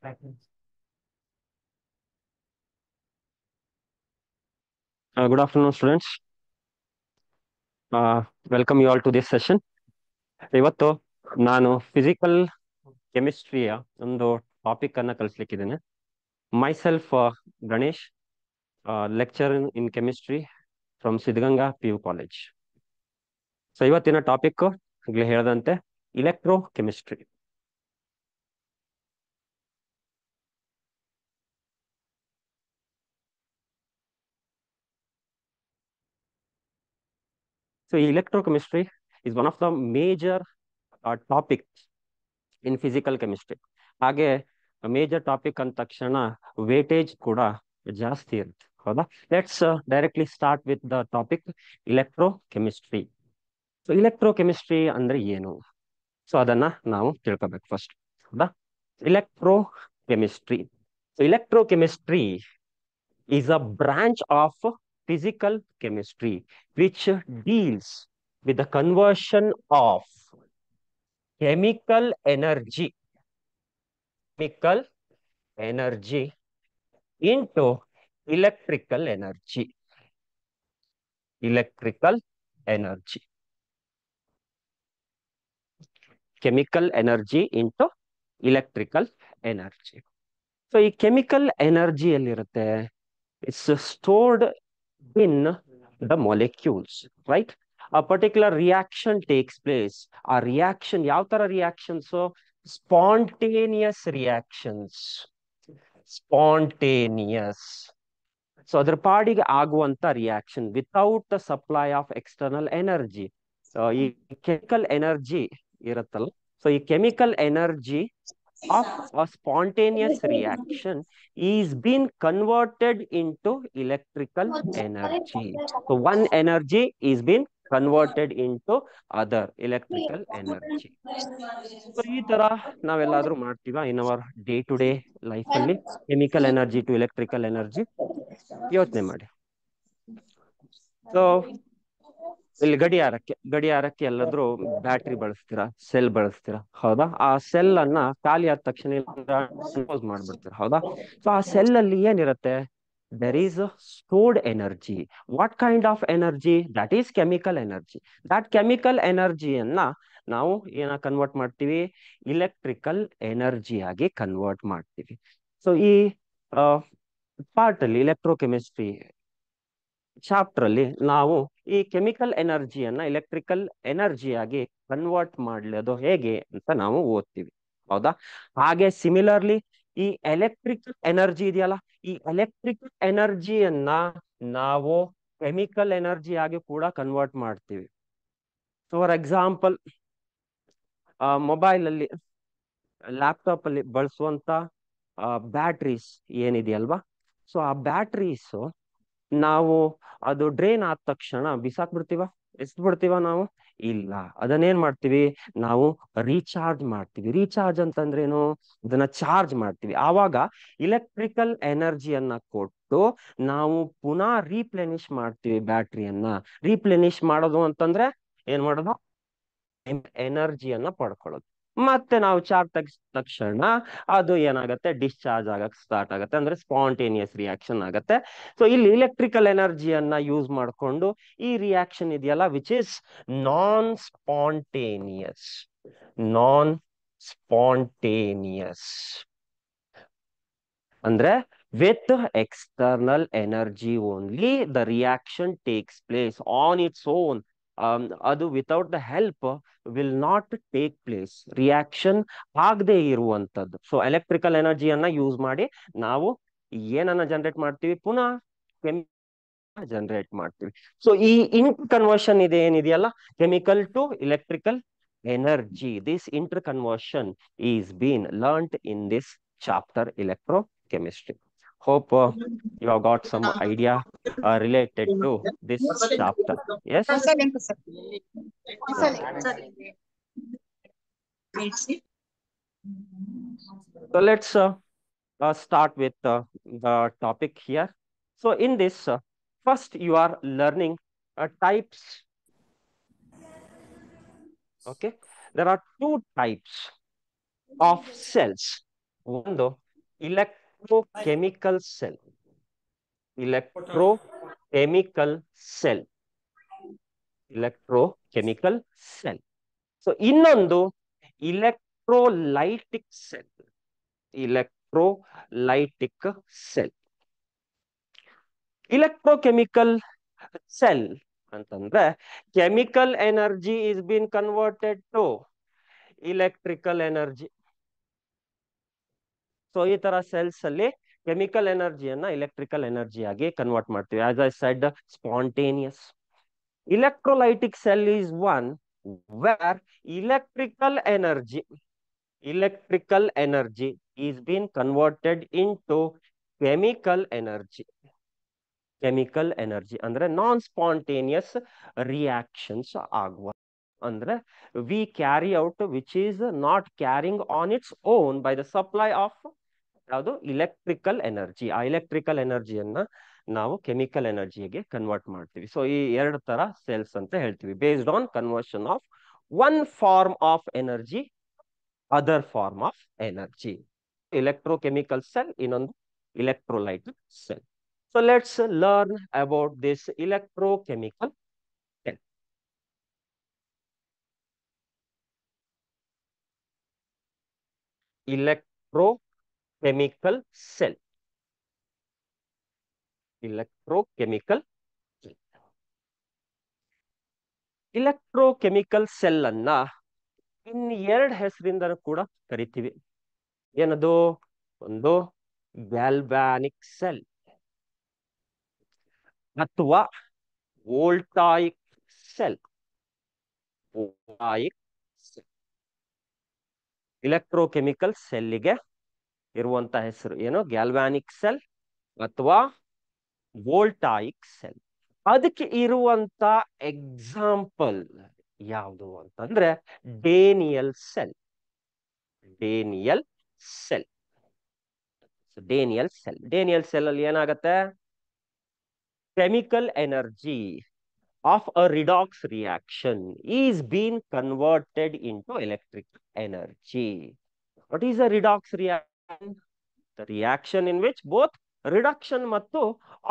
Good afternoon, students. Welcome you all to this session. ಇವತ್ತು ನಾನು physical ಕೆಮಿಸ್ಟ್ರಿಯ ಒಂದು topic ಅನ್ನ ಕಲಿಸ್ಲಿಕ್ಕಿದ್ದೇನೆ. Myself Ganesh, lecturer in chemistry from Siddaganga PU college. So ಇವತ್ತಿನ topic ಈಗಲೇ ಹೇಳಿದಂತೆ electrochemistry. So electrochemistry is one of the major topics in physical chemistry. ಹಾಗೆ major topic ಅಂದ ತಕ್ಷಣ ವೇಟೇಜ್ ಕೂಡ ಜಾಸ್ತಿ ಇರುತ್ತೆ, ಹೌದಾ? Let's directly start with the topic electrochemistry. So electrochemistry ಅಂದ್ರೆ ಏನು? ಸೊ ಅದನ್ನ ನಾವು ತಿಳ್ಕೊಬೇಕು ಫಸ್ಟ್, ಹೌದಾ? Electrochemistry. So electrochemistry is a branch of physical chemistry which deals with the conversion of chemical energy into electrical energy. Chemical energy into electrical energy. So ಈ chemical energy ಎಲ್ಲಿರುತ್ತೆ? It's stored in the molecules, right? A particular reaction takes place. A reaction, ಯಾವ ತರ reactions? Spontaneous reactions. So ಅದ್ರ ಪಾಡಿಗೆ ಆಗುವಂತ reaction without the supply of external energy. ಈ chemical energy ಇರುತ್ತಲ್ಲ, so ಈ chemical energy of a spontaneous reaction is being converted into electrical energy. So one energy is being converted into other electrical energy. So ಈ ತರ ನಾವೆಲ್ಲಾದ್ರೂ ಮಾಡ್ತೀವಾ in our day to day life ಅಲ್ಲಿ? Chemical energy to electrical energy ಯೋಚನೆ ಮಾಡಿ. So ಇಲ್ಲಿ ಗಡಿಯಾರಕ್ಕೆ ಎಲ್ಲಾದ್ರೂ battery ಬಳಸ್ತೀರಾ, cell ಬಳಸ್ತೀರಾ, ಹೌದಾ? ಆ ಸೆಲ್ ಅನ್ನ ಖಾಲಿ ಆದ ತಕ್ಷಣ ಕ್ಲೋಸ್ ಮಾಡ್ಬಿಡ್ತೀರಾ, ಹೌದಾ? ಸೊ ಆ ಸೆಲ್ ಅಲ್ಲಿ ಏನಿರುತ್ತೆ? There is stored energy. What kind of energy? That is chemical energy. That chemical ಎನರ್ಜಿಯನ್ನ ನಾವು ಕನ್ವರ್ಟ್ ಮಾಡ್ತೀವಿ? ಇಲೆಕ್ಟ್ರಿಕಲ್ ಎನರ್ಜಿ ಆಗಿ ಕನ್ವರ್ಟ್ ಮಾಡ್ತೀವಿ. ಸೊ ಈ ಪಾರ್ಟ್ ಅಲ್ಲಿ ಎಲೆಕ್ಟ್ರೋಕೆಮಿಸ್ಟ್ರಿ ಚಾಪ್ಟರ್ ಅಲ್ಲಿ ನಾವು ಈ ಕೆಮಿಕಲ್ ಎನರ್ಜಿಯನ್ನ ಎಲೆಕ್ಟ್ರಿಕಲ್ ಎನರ್ಜಿಯಾಗಿ ಕನ್ವರ್ಟ್ ಮಾಡ್ಲೋದು ಹೇಗೆ ಅಂತ ನಾವು ಓದ್ತೀವಿ, ಹೌದಾ? ಹಾಗೆ ಸಿಮಿಲರ್ಲಿ ಈ ಎಲೆಕ್ಟ್ರಿಕಲ್ ಎನರ್ಜಿ ಇದೆಯಲ್ಲ, ಈ ಎಲೆಕ್ಟ್ರಿಕಲ್ ಎನರ್ಜಿಯನ್ನ ನಾವು ಕೆಮಿಕಲ್ ಎನರ್ಜಿ ಆಗಿ ಕೂಡ ಕನ್ವರ್ಟ್ ಮಾಡ್ತೀವಿ. ಫಾರ್ ಎಕ್ಸಾಂಪಲ್, ಮೊಬೈಲ್ ಅಲ್ಲಿ, ಲ್ಯಾಪ್ಟಾಪ್ ಅಲ್ಲಿ ಬಳಸುವಂತ ಬ್ಯಾಟ್ರೀಸ್ ಏನಿದೆಯಲ್ವಾ, ಸೊ ಆ ಬ್ಯಾಟ್ರೀಸ್ ನಾವು ಅದು ಡ್ರೈನ್ ಆದ ತಕ್ಷಣ ಬಿಸಾಕ್ಬಿಡ್ತೀವ? ಬಿಡ್ತೀವ ನಾವು? ಇಲ್ಲ. ಅದನ್ನೇನ್ ಮಾಡ್ತೀವಿ ನಾವು? ರೀಚಾರ್ಜ್ ಮಾಡ್ತೀವಿ. ರೀಚಾರ್ಜ್ ಅಂತಂದ್ರೇನು? ಅದನ್ನ ಚಾರ್ಜ್ ಮಾಡ್ತೀವಿ. ಆವಾಗ ಇಲೆಕ್ಟ್ರಿಕಲ್ ಎನರ್ಜಿಯನ್ನ ಕೊಟ್ಟು ನಾವು ಪುನಃ ರೀಪ್ಲೆನಿಶ್ ಮಾಡ್ತೀವಿ ಬ್ಯಾಟ್ರಿಯನ್ನ. ರೀಪ್ಲೆನಿಶ್ ಮಾಡೋದು ಅಂತಂದ್ರೆ ಏನ್ ಮಾಡೋದು? ಎನರ್ಜಿಯನ್ನ ಪಡ್ಕೊಳ್ಳೋದು. ಮತ್ತೆ ನಾವು ಚಾರ್ಜ್ ತೆಗಿದ ತಕ್ಷಣ ಅದು ಏನಾಗುತ್ತೆ? ಡಿಸ್ಚಾರ್ಜ್ ಆಗಕ್ ಸ್ಟಾರ್ಟ್ ಆಗುತ್ತೆ, ಅಂದ್ರೆ ಸ್ಪಾಂಟೇನಿಯಸ್ ರಿಯಾಕ್ಷನ್ ಆಗುತ್ತೆ. ಸೊ ಇಲ್ಲಿ ಇಲೆಕ್ಟ್ರಿಕಲ್ ಎನರ್ಜಿಯನ್ನ ಯೂಸ್ ಮಾಡಿಕೊಂಡು ಈ ರಿಯಾಕ್ಷನ್ ಇದೆಯಲ್ಲ, ವಿಚ್ ಇಸ್ ನಾನ್ ಸ್ಪಾಂಟೇನಿಯಸ್. ಅಂದ್ರೆ with external energy only the reaction takes place on its own. ಅದು without the help will not take place. Reaction ಆಗದೆ ಇರುವಂತದ್ದು. ಸೊ ಎಲೆಕ್ಟ್ರಿಕಲ್ ಎನರ್ಜಿಯನ್ನ ಯೂಸ್ ಮಾಡಿ ನಾವು ಏನನ್ನ ಜನರೇಟ್ ಮಾಡ್ತೀವಿ? ಪುನಃ ಜನರೇಟ್ ಮಾಡ್ತೀವಿ. ಸೊ ಈ ಇಂಟರ್ ಕನ್ವರ್ಷನ್ ಇದೆ ಏನಿದೆಯಲ್ಲ, chemical to electrical energy, this interconversion is being learnt in this chapter electrochemistry. Hope you have got some idea related to this chapter. Yes? So let's start with the topic here. So in this, first you are learning types. Okay, there are two types of cells. ಒಂದು electrochemical cell. Electrochemical cell. Electrochemical cell. So ಇನ್ನೊಂದು electrolytic cell. Electrolytic cell. Electrochemical cell ಅಂತಂದ್ರೆ chemical energy is been converted to electrical energy. So ಈ ತರ cells ಅಲ್ಲಿ ಕೆಮಿಕಲ್ ಎನರ್ಜಿಯನ್ನ electrical energy ಆಗಿ convert ಮಾಡ್ತೀವಿ. As I said, spontaneous. Electrolytic cell is one where electrical energy is being converted into chemical energy. Chemical energy ಅಂದ್ರೆ ನಾನ್ spontaneous reactions ಆಗುವ ಅಂದ್ರೆ we carry out which is not carrying on its own by the supply of ಯಾವುದು electrical energy. ಆ electrical ಎನರ್ಜಿಯನ್ನ ನಾವು chemical ಎನರ್ಜಿಗೆ convert ಮಾಡ್ತೀವಿ. So ಈ ಎರಡು ತರ ಸೆಲ್ಸ್ ಅಂತ ಹೇಳ್ತೀವಿ, based on conversion of one form of energy other form of energy. Electrochemical cell, ಇನ್ನೊಂದು electrolytic cell. So let's learn about this electrochemical cell. Electrochemical cell. Electrochemical cell. Electrochemical cell ಅನ್ನ ಎರಡು ಹೆಸರಿಂದ ಕೂಡ ಕರಿತೀವಿ. ಏನದು? ಒಂದು ಗ್ಯಾಲ್ವಾನಿಕ್ ಸೆಲ್ ಅಥವಾ ವೋಲ್ಟಾಯಿಕ್ ಸೆಲ್. ಇಲೆಕ್ಟ್ರೋಕೆಮಿಕಲ್ ಸೆಲ್ಗೆ ಇರುವಂತ ಹೆಸರು ಏನು? ಗ್ಯಾಲ್ವಾನಿಕ್ ಸೆಲ್ ಅಥವಾ ವೋಲ್ಟಾಯಿಕ್ ಸೆಲ್. ಅದಕ್ಕೆ ಇರುವಂತ ಎಕ್ಸಾಂಪಲ್ ಯಾವುದು ಅಂತಂದ್ರೆ Daniel cell. Daniel cell. Daniel cell. Daniel cell ಅಲ್ಲಿ ಏನಾಗತ್ತೆ? chemical energy of a redox reaction is being converted into electric energy. What is a redox reaction? The reaction in which both reduction ಮತ್ತು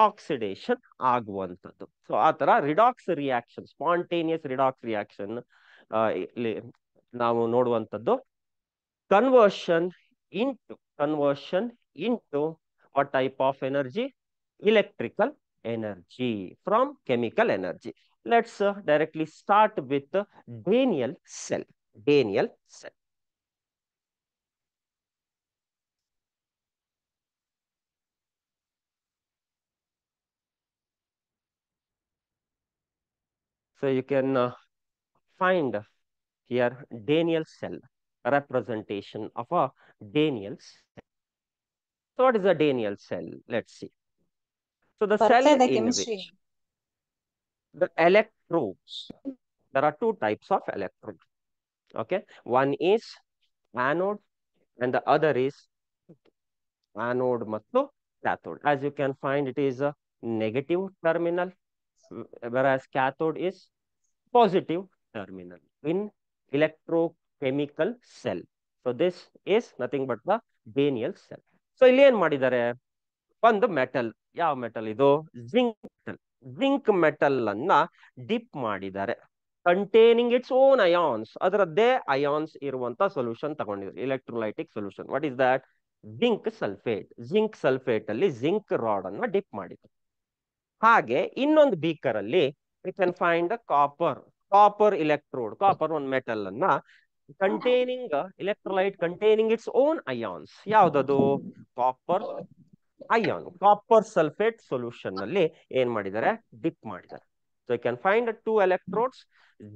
oxidation ಆಗುವಂಥದ್ದು. So ಆ ತರ redox reaction, spontaneous redox reaction ನಾವು ನೋಡುವಂಥದ್ದು. Conversion into what type of energy? Electrical energy from chemical energy. Let's directly start with the Daniell cell. Daniell cell. So you can find here Daniell cell, representation of a Daniell cell. So what is a Daniell cell? Let's see. So the cell in which the electrodes, there are two types of electrodes. Okay, one is anode and the other is anode ಮತ್ತು cathode. As you can find, it is a negative terminal, whereas cathode is positive terminal in electrochemical cell. So this is nothing but the Daniell cell. So ಇಲ್ಲಿ ಏನ್ ಮಾಡಿದ್ದಾರೆ? ಒಂದು metal. ಯಾವ metal ಇದು? Zinc metal. Zinc metal ಅನ್ನ dip ಮಾಡಿದ್ದಾರೆ, containing its own ions. ಅದರದ್ದೇ ions ಇರುವಂತ ಸೊಲ್ಯೂಷನ್ ತಗೊಂಡಿದ್ದಾರೆ, electrolytic solution. What is that? Zinc sulphate. Zinc sulphate ಅಲ್ಲಿ ಜಿಂಕ್ ರಾಡ್ ಅನ್ನ ಡಿಪ್ ಮಾಡಿದ್ರು. ಹಾಗೆ ಇನ್ನೊಂದು ಬೀಕರ್ ಅಲ್ಲಿ we can find copper electrode. Copper ಒಂದು ಮೆಟಲ್ ಅನ್ನ containing electrolyte containing its own ions. ಯಾವ್ದದು? Copper ion. Copper sulphate solution ಅಲ್ಲಿ ಏನ್ ಮಾಡಿದ್ದಾರೆ? ಡಿಪ್ ಮಾಡಿದ್ದಾರೆ. So you can find two electrodes.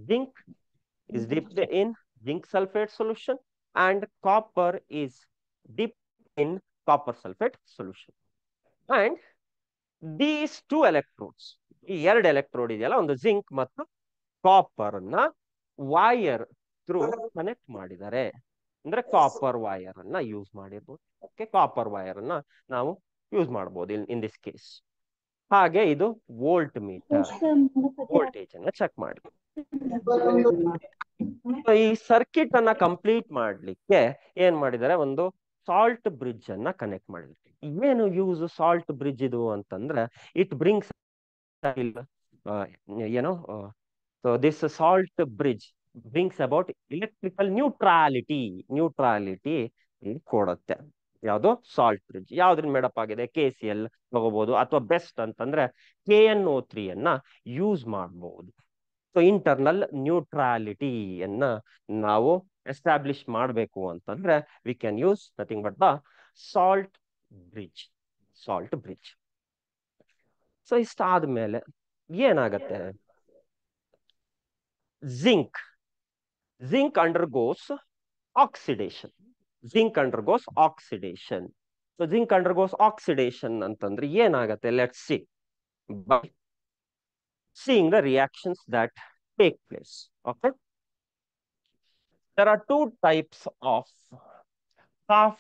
Zinc is dipped in zinc sulfate solution and copper is dipped in copper sulfate solution. And these two electrodes, ಈ ಎರಡು electrode ಇದೆಯಲ್ಲ, ಒಂದು zinc ಮತ್ತು copper ಅನ್ನ ವೈರ್ ಥ್ರೂ ಕನೆಕ್ಟ್ ಮಾಡಿದ್ದಾರೆ. ಅಂದ್ರೆ copper wire ಅನ್ನ use ಮಾಡಿರ್ಬೋದು. ಓಕೆ, ಕಾಪರ್ ವೈರ್ ಅನ್ನ ನಾವು ಯೂಸ್ ಮಾಡಬಹುದು ಇನ್ ದಿಸ್ ಕೇಸ್. ಹಾಗೆ ಇದು ವೋಲ್ಟ್ ಮೀಟರ್, ವೋಲ್ಟೇಜ್ ಅನ್ನ ಚೆಕ್ ಮಾಡಿ. ಈ ಸರ್ಕ್ಯೂಟ್ ಅನ್ನ ಕಂಪ್ಲೀಟ್ ಮಾಡ್ಲಿಕ್ಕೆ ಏನ್ ಮಾಡಿದ್ದಾರೆ? ಒಂದು ಸಾಲ್ಟ್ ಬ್ರಿಡ್ಜ್ ಅನ್ನ ಕನೆಕ್ಟ್ ಮಾಡಿದ್ವಿ. ಏನು ಯೂಸ್ ಸಾಲ್ಟ್ ಬ್ರಿಡ್ಜ್ ಇದು ಅಂತಂದ್ರೆ ಇಟ್ ಬ್ರಿಂಗ್ಸ್ ಏನೋ so this salt bridge brings about electrical neutrality ಕೊಡುತ್ತೆ. ಯಾವುದು ಸಾಲ್ಟ್ ಬ್ರಿಡ್ಜ್ ಯಾವ್ದ್ರಿಂದ ಮೇಡಪ್ ಆಗಿದೆ, KCl ತಗೋಬಹುದು, ಅಥವಾ ಬೆಸ್ಟ್ ಅಂತಂದ್ರೆ KNO3 ಅನ್ನ ಯೂಸ್ ಮಾಡಬಹುದು. ಸೊ ಇಂಟರ್ನಲ್ ನ್ಯೂಟ್ರಾಲಿಟಿಯನ್ನ ನಾವು ಎಸ್ಟಾಬ್ಲಿಷ್ ಮಾಡಬೇಕು ಅಂತಂದ್ರೆ we can use nothing but the salt bridge. So ಇಷ್ಟಾದ್ಮೇಲೆ ಏನಾಗತ್ತೆ, zinc undergoes oxidation. So zinc undergoes oxidation ಅಂತಂದ್ರೆ ಏನಾಗತ್ತೆ, let's see by seeing the reactions that take place. Okay, there are two types of half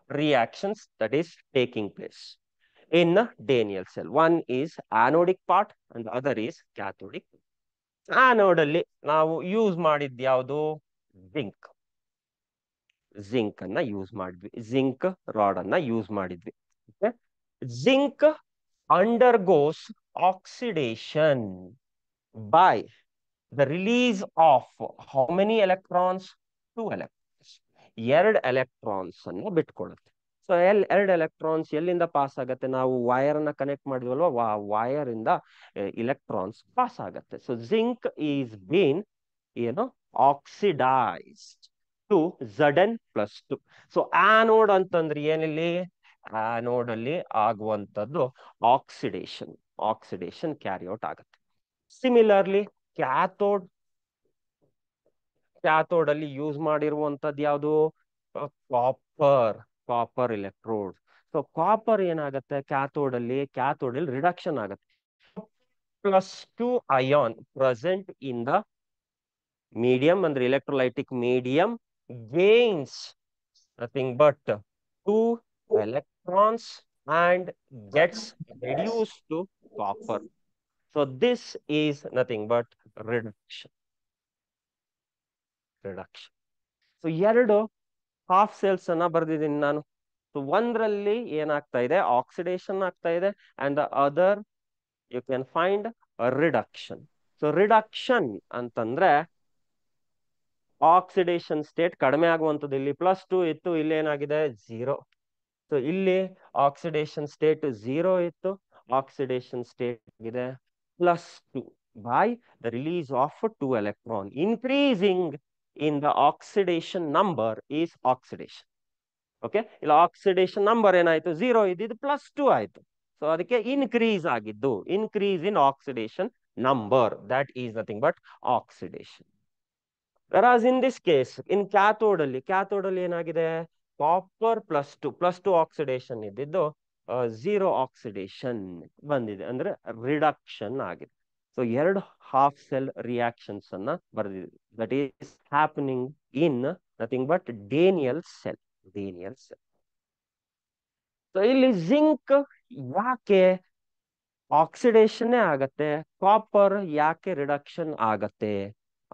reactions that is taking place in a Daniell cell. One is anodic part and the other is cathodic. Anode ಅಲ್ಲಿ ನಾವು use ಮಾಡಿದ್ದು ಯಾವುದು, zinc ಅನ್ನ use ಮಾಡಿದ್ವಿ, zinc rod ಅನ್ನ use ಮಾಡಿದ್ವಿ. Zinc undergoes oxidation by the release of how many electrons? 2 electrons. ಎರಡು electrons ಅನ್ನು ಬಿಟ್ಕೊಡುತ್ತೆ. ಸೊ ಎರಡು ಎಲೆಕ್ಟ್ರಾನ್ಸ್ ಎಲ್ಲಿಂದ ಪಾಸ್ ಆಗತ್ತೆ, ನಾವು ವೈರ್ ಅನ್ನ ಕನೆಕ್ಟ್ ಮಾಡಿದ್ವಲ್ವಾ, ವೈರ್ ಇಂದ ಇಲೆಕ್ಟ್ರಾನ್ಸ್ ಪಾಸ್ ಆಗತ್ತೆ. So zinc is been oxidised to Zn+2. So anode ಅಂತಂದ್ರೆ ಏನಿಲ್ಲಿ, ಆನೋಡ್ ಅಲ್ಲಿ ಆಗುವಂತದ್ದು ಆಕ್ಸಿಡೇಷನ್ ಕ್ಯಾರಿ ಔಟ್ ಆಗುತ್ತೆ. ಸಿಮಿಲರ್ಲಿ ಕ್ಯಾಥೋಡ್ ಅಲ್ಲಿ ಯೂಸ್ ಮಾಡಿರುವಂತದ್ದು ಯಾವುದು, ಕಾಪರ್ ಎಲೆಕ್ಟ್ರೋಡ್. ಸೊ ಕಾಪರ್ ಏನಾಗುತ್ತೆ, ಕ್ಯಾಥೋಡ್ ಅಲ್ಲಿ ರಿಡಕ್ಷನ್ ಆಗುತ್ತೆ. +2 ion present in the medium ಅಂದ್ರೆ electrolytic medium gains nothing but 2 electrons and gets reduced to copper. So this is nothing but reduction. So ಎರಡು half cells ಅನ್ನ ಬರ್ದಿದ್ದೀನಿ ನಾನು. So ಒಂದ್ರಲ್ಲಿ ಏನಾಗ್ತಾ ಇದೆ, ಆಕ್ಸಿಡೇಷನ್ ಆಗ್ತಾ ಇದೆ, and the other you can find reduction. So reduction ಅಂತಂದ್ರೆ oxidation state ಕಡಿಮೆ ಆಗುವಂಥದ್ದು. ಇಲ್ಲಿ +2 ಇತ್ತು, ಇಲ್ಲಿ ಏನಾಗಿದೆ 0. ಸೊ ಇಲ್ಲಿ ಆಕ್ಸಿಡೇಷನ್ ಸ್ಟೇಟ್ 0 ಇತ್ತು, ಆಕ್ಸಿಡೇಷನ್ ಸ್ಟೇಟ್ ಆಗಿದೆ +2 by the release of 2 electron. Increasing in the oxidation number is oxidation. Okay, ಇಲ್ಲಿ ಆಕ್ಸಿಡೇಷನ್ ನಂಬರ್ ಏನಾಯ್ತು, 0 ಇದ್ದಿದ್ದು +2 ಆಯ್ತು. ಸೊ ಅದಕ್ಕೆ increase in oxidation number, that is nothing but oxidation. Whereas in this case, in cathode ಅಲ್ಲಿ ಏನಾಗಿದೆ, copper +2 oxidation ಇದ್ದಿದ್ದು 0 oxidation ಬಂದಿದೆ, ಅಂದ್ರೆ ರಿಡಕ್ಷನ್ ಆಗಿದೆ. ಸೊ ಎರಡು ಹಾಫ್ ಸೆಲ್ ರಿಯಾಕ್ಷನ್ಸ್ ಅನ್ನ ಬರೆದಿದೆ. That is happening in nothing but Daniel cell. So ಇಲ್ಲಿ ಜಿಂಕ್ ಯಾಕೆ ಆಕ್ಸಿಡೇಷನ್ ಆಗತ್ತೆ, ಕಾಪರ್ ಯಾಕೆ ರಿಡಕ್ಷನ್ ಆಗತ್ತೆ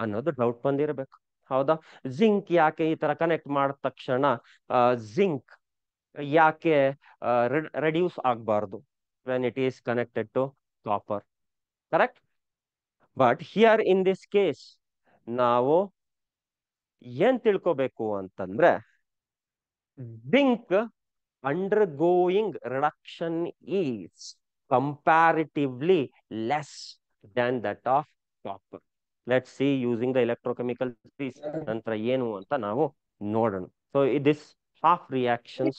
ಅನ್ನೋದು ಡೌಟ್ ಬಂದಿರಬೇಕು, ಹೌದಾ? ಜಿಂಕ್ ಯಾಕೆ ಈ ತರ ಕನೆಕ್ಟ್ ಮಾಡಿದ ತಕ್ಷಣ ಜಿಂಕ್ ಯಾಕೆ ರೆಡ್ಯೂಸ್ ಆಗಬಾರ್ದು when it is connected to copper, correct? But here in this case ನಾವು ಏನ್ ತಿಳ್ಕೋಬೇಕು ಅಂತಂದ್ರೆ, zinc undergoing reduction is comparatively less than that of copper. Let's see using the electrochemical series ನಂತರ ಏನು ಅಂತ ನಾವು ನೋಡೋಣ. ಸೊ this half reactions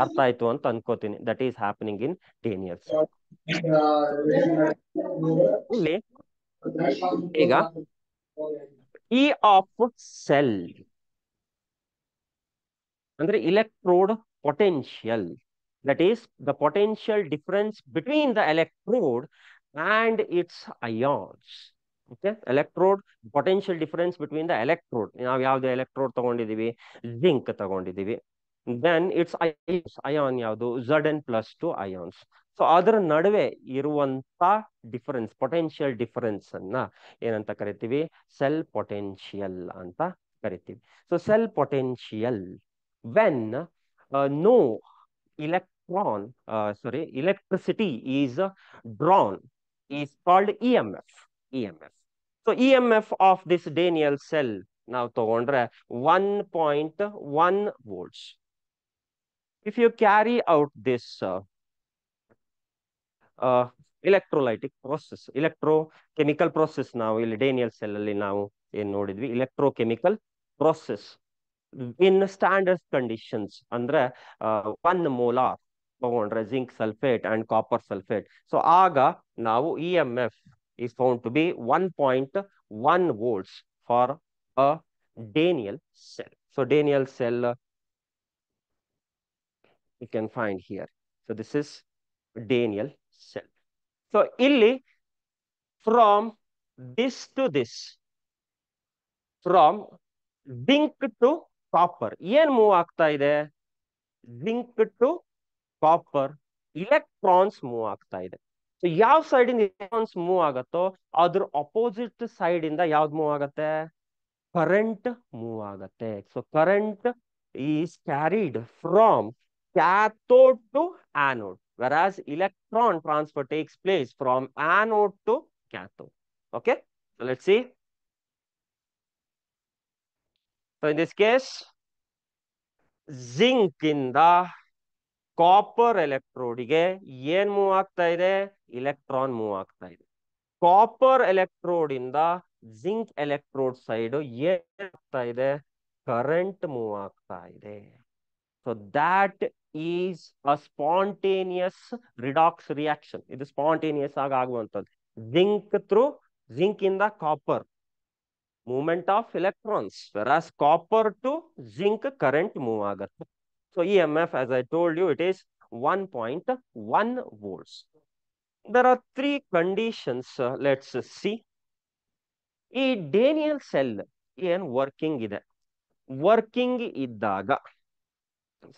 ಅರ್ಥ ಆಯ್ತು ಅಂತ ಅನ್ಕೋತೀನಿ. that is happening in Daniell cell. ಇಲ್ಲಿ ಈಗ E of cell ಅಂದ್ರೆ electrode potential, that is the potential difference between the electrode and its ions. Okay, electrode potential difference between the electrode, ನಾವು ಯಾವ್ದು electrode ತಗೊಂಡಿದೀವಿ, ಜಿಂಕ್ ತಗೊಂಡಿದೀವಿ, then its ion ಯಾವುದು, Zn+2 ions. So ಅದರ ನಡುವೆ ಇರುವಂತ difference, potential difference ಅನ್ನ ಏನಂತ ಕರಿತೀವಿ, ಸೆಲ್ ಪೊಟೆನ್ಷಿಯಲ್ ಅಂತ ಕರಿತೀವಿ. So cell potential when no electricity is drawn is called EMF. EMF. So EMF of this Daniel cell now tagondre 1.1 volts. If you carry out this uh, electrolytic process, electrochemical process ನಾವು ಇಲ್ಲಿ Daniel cell ಅಲ್ಲಿ ನಾವು ಏನ್ ನೋಡಿದ್ವಿ electrochemical process in standard conditions ಅಂದ್ರೆ 1 molar ತಗೊಂಡ್ರೆ zinc sulfate and copper sulfate. So ಆಗ ನಾವು EMF is found to be 1.1 volts for a Daniell cell. So Daniell cell you can find here. So this is Daniell cell. So ಇಲ್ಲಿ from this to this, from zinc to copper ಏನ್ move ಆಗ್ತಾ ಇದೆ? zinc to copper electrons move ಆಗ್ತಾ ಇದೆ. So ಯಾವ side ಇಂದ electrons move ಆಗತ್ತೋ ಅದ್ರ opposite side ಇಂದ ಯಾವ್ದು ಮೂವ್ ಆಗತ್ತೆ? ಕರೆಂಟ್ ಮೂವ್ ಆಗತ್ತೆ. So current is carried from cathode to anode, whereas electron transfer takes place from anode to cathode. Okay, so let's see. So in this case, zinc ಇಂದ copper ಎಲೆಕ್ಟ್ರೋಡ್ಗೆ ಏನ್ move ಆಗ್ತಾ ಇದೆ? Electron move ಆಗ್ತಾ ಇದೆ. Copper electrode ಇಂದ zinc electrode side ಏನ್ ಆಗ್ತಾ ಇದೆ? ಕರೆಂಟ್ ಮೂವ್ ಆಗ್ತಾ ಇದೆ. So that is a spontaneous redox reaction. ಇದು ಸ್ಪಾಂಟೇನಿಯಸ್ ಆಗಿ ಆಗುವಂಥದ್ದು. ಜಿಂಕ್ ಥ್ರೂ ಜಿಂಕ್ ಇಂದ copper movement of electrons, whereas copper to zinc current move ಆಗುತ್ತೆ. So EMF, as I told you, it is 1.1 volts. There are three conditions. Let's see. ಈ Daniel cell ಏನ್ working ಇದೆ? Working ಇದ್ದಾಗ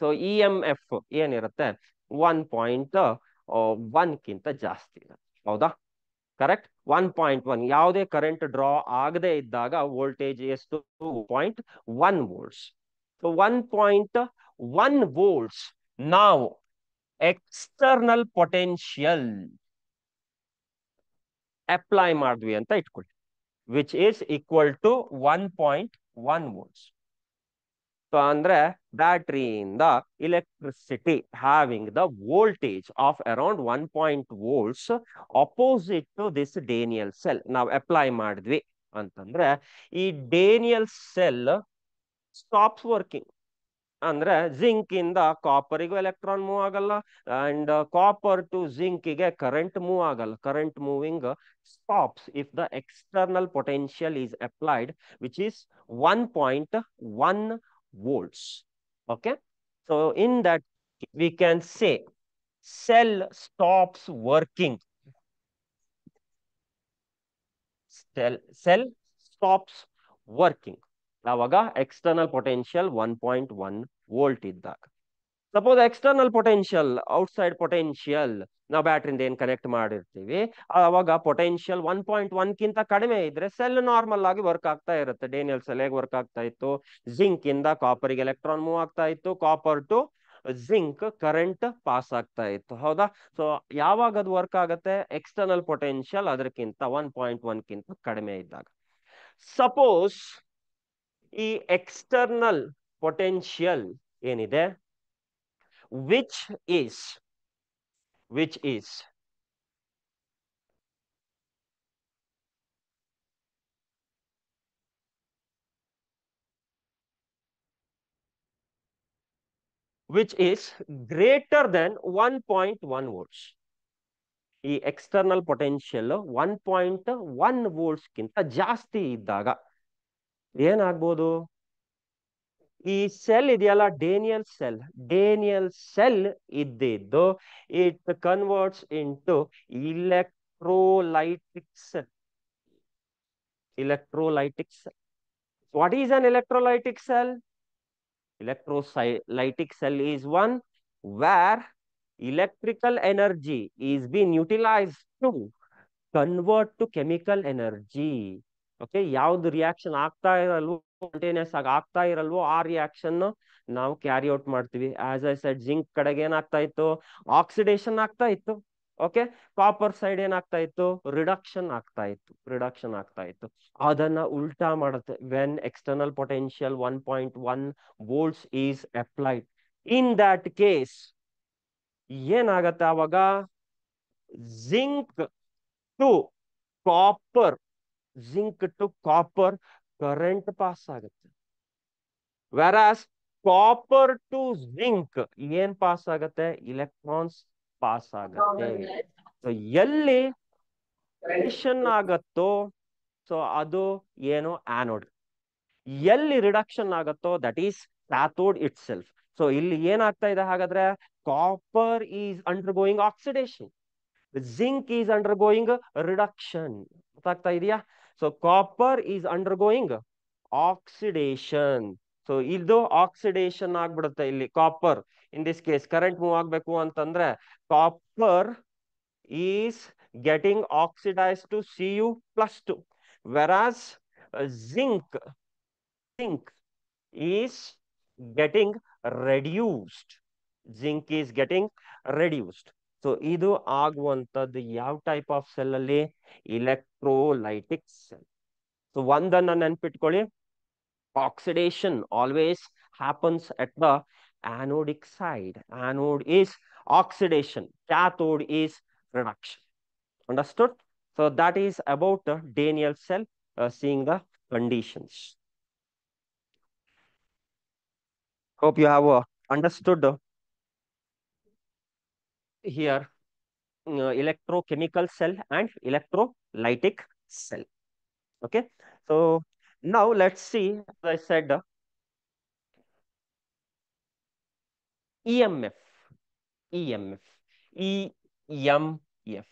so EMF ಏನಿರುತ್ತೆ? 1.1 ಕಿಂತ ಜಾಸ್ತಿ ಇರುತ್ತೆ. ಹೌದಾ? ಕರೆಕ್ಟ್. 1.1 ಯಾವುದೇ ಕರೆಂಟ್ ಡ್ರಾ ಆಗದೆ ಇದ್ದಾಗ ವೋಲ್ಟೇಜ್ ಎಷ್ಟು? 2.1 volts. ಸೊ 1.1 volts ನಾವು ಎಕ್ಸ್ಟರ್ನಲ್ ಪೊಟೆನ್ಷಿಯಲ್ ಅಪ್ಲೈ ಮಾಡಿದ್ವಿ ಅಂತ ಇಟ್ಕೊಳ್ಳಿ, which is equal to 1.1 volts. So ಅಂದ್ರೆ ಬ್ಯಾಟ್ರಿಯಿಂದ electricity having the voltage of around 1 volts opposite to this Daniell cell ನಾವು ಅಪ್ಲೈ ಮಾಡಿದ್ವಿ ಅಂತಂದ್ರೆ ಈ ಡೇನಿಯಲ್ ಸೆಲ್ ಸ್ಟಾಪ್ಸ್ ವರ್ಕಿಂಗ್. ಅಂದ್ರೆ ಜಿಂಕ್ ಇಂದ ಕಾಪರಿಗೂ ಎಲೆಕ್ಟ್ರಾನ್ ಮೂವ್ ಆಗಲ್ಲ ಅಂಡ್ ಕಾಪರ್ ಟು ಜಿಂಕ್ ಗೆ ಕರೆಂಟ್ ಮೂವ್ ಆಗಲ್ಲ. Current moving stops if the external potential is applied which is 1.1 volts. Okay, so in that we can say cell stops working. Cell stops working ಯಾವಾಗ external potential 1.1 volt ಇದ್ದಾಗ. Suppose external potential outside potential ನಾವು ಬ್ಯಾಟ್ರಿಯಿಂದ ಏನ್ connect ಮಾಡಿರ್ತೀವಿ ಅವಾಗ potential 1.1 ಕಿಂತ ಕಡಿಮೆ ಇದ್ರೆ cell normal ಆಗಿ ವರ್ಕ್ ಆಗ್ತಾ ಇರುತ್ತೆ. ಡೇನಿಯಲ್ ಸೆಲ್ ಹೇಗೆ ವರ್ಕ್ ಆಗ್ತಾ ಇತ್ತು? ಜಿಂಕ್ ಇಂದ ಕಾಪರ್ಗೆ ಎಲೆಕ್ಟ್ರಾನ್ ಮೂವ್ ಆಗ್ತಾ ಇತ್ತು, copper to zinc current pass ಆಗ್ತಾ ಇತ್ತು. ಹೌದಾ? ಸೊ ಯಾವಾಗ ಅದು ವರ್ಕ್ ಆಗುತ್ತೆ? ಎಕ್ಸ್ಟರ್ನಲ್ ಪೊಟೆನ್ಷಿಯಲ್ ಅದಕ್ಕಿಂತ 1.1 ಕಿಂತ ಕಡಿಮೆ ಇದ್ದಾಗ. ಸಪೋಸ್ ಈ ಎಕ್ಸ್ಟರ್ನಲ್ ಪೊಟೆನ್ಷಿಯಲ್ ಏನಿದೆ which is which is greater than 1.1 volts. ಈ ಎಕ್ಸ್ಟರ್ನಲ್ ಪೊಟೆನ್ಷಿಯಲ್ 1.1 volts ಕಿಂತ ಜಾಸ್ತಿ ಇದ್ದಾಗ ಏನಾಗ್ಬೋದು? ಈ ಸೆಲ್ ಇದೆಯಲ್ಲ ಡೇನಿಯಲ್ ಸೆಲ್ ಇದ್ದಿದ್ದು it converts into electrolytic cell. What is an electrolytic cell? Electrolytic cell is one where electrical energy is being utilized to convert to chemical energy. Okay, ಯಾವ್ದು reaction ಆಗ್ತಾ ಇರಲ್ವೋ continuous ಆಗಿ ಆಗ್ತಾ ಇರಲ್ವೋ ಆ reaction ನಾವು carry out ಮಾಡ್ತೀವಿ. As I shed, zinc ಕಡೆಗೆ ಏನಾಗ್ತಾ ಇತ್ತು, ಆಕ್ಸಿಡೇಷನ್ ಆಗ್ತಾ ಇತ್ತು. ಓಕೆ, ಕಾಪರ್ ಸೈಡ್ ಏನಾಗ್ತಾ ಇತ್ತು, ರಿಡಕ್ಷನ್ ಆಗ್ತಾ ಇತ್ತು. ಅದನ್ನ ಉಲ್ಟಾ ಮಾಡುತ್ತೆ. When external potential 1.1 volts is applied, in that case ಏನಾಗತ್ತೆ ಅವಾಗ, zinc to copper current pass ಆಗುತ್ತೆ. ವೆರಾಸ್ ಕಾಪರ್ ಟು ಜಿಂಕ್ ಏನ್ ಪಾಸ್ ಆಗತ್ತೆ, ಇಲೆಕ್ಟ್ರಾನ್ಸ್ ಪಾಸ್ ಆಗತ್ತೆ. ಸೊ ಎಲ್ಲಿ ಆಗತ್ತೋ ಸೊ ಅದು ಏನು, ಆನೋಡ್. ಎಲ್ಲಿ ರಿಡಕ್ಷನ್ ಆಗತ್ತೋ that is cathode itself. So ಇಲ್ಲಿ ಏನಾಗ್ತಾ ಇದೆ ಹಾಗಾದ್ರೆ, copper is undergoing oxidation, zinc is undergoing reduction. ಗೊತ್ತಾಗ್ತಾ ಇದೆಯಾ? So copper is undergoing oxidation. So ಇದು ಆಕ್ಸಿಡೇಷನ್ ಆಗ್ಬಿಡುತ್ತೆ ಇಲ್ಲಿ. Copper in this case current move ಆಗ್ಬೇಕು ಅಂತಂದ್ರೆ copper is getting oxidised to Cu+2, whereas zinc is getting reduced. So ಇದು ಆಗುವಂತದ್ದು ಯಾವ ಟೈಪ್ ಆಫ್ ಸೆಲ್ ಅಲ್ಲಿ, ಇಲೆಕ್ಟ್ರೋಲೈಟಿಕ್ ಸೆಲ್. ಸೊ ಒಂದನ್ನ ನೆನ್ಪಿಟ್ಕೊಳ್ಳಿ, oxidation always happens at the anodic side. Anode is oxidation, cathode is reduction. Understood? So that is about the Daniell cell, seeing the conditions. Hope you have understood here electrochemical cell and electrolytic cell. Okay, so now let's see, as I said, EMF, EMF, EMF,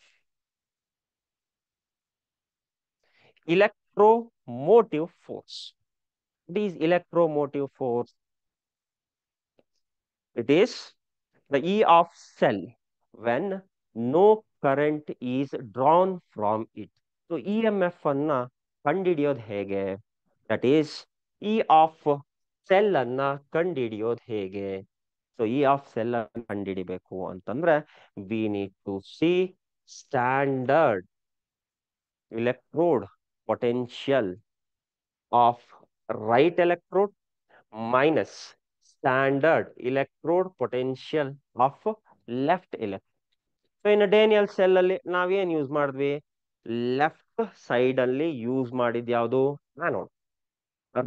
electromotive force. These electromotive force, it is the E of cell when no current is drawn from it. So EMF ಅನ್ನ ಕಂಡಿಡಿಯೋದು ಹೇಗೆ, that is E of cell ಅನ್ನ ಕಂಡಿಡಿಯೋದು ಹೇಗೆ. So E of cell ಅನ್ನ ಕಂಡಿಡಿಬೇಕು ಅಂತಂದ್ರೆ we need to see standard electrode potential of right electrode minus standard electrode potential of left electrode. So ಇನ್ನು Daniel cell ಅಲ್ಲಿ ನಾವೇನ್ use ಮಾಡಿದ್ವಿ, ಲೆಫ್ಟ್ ಸೈಡ್ ಅಲ್ಲಿ use ಮಾಡಿದ್ ಯಾವುದು, ಆನೋಡ್.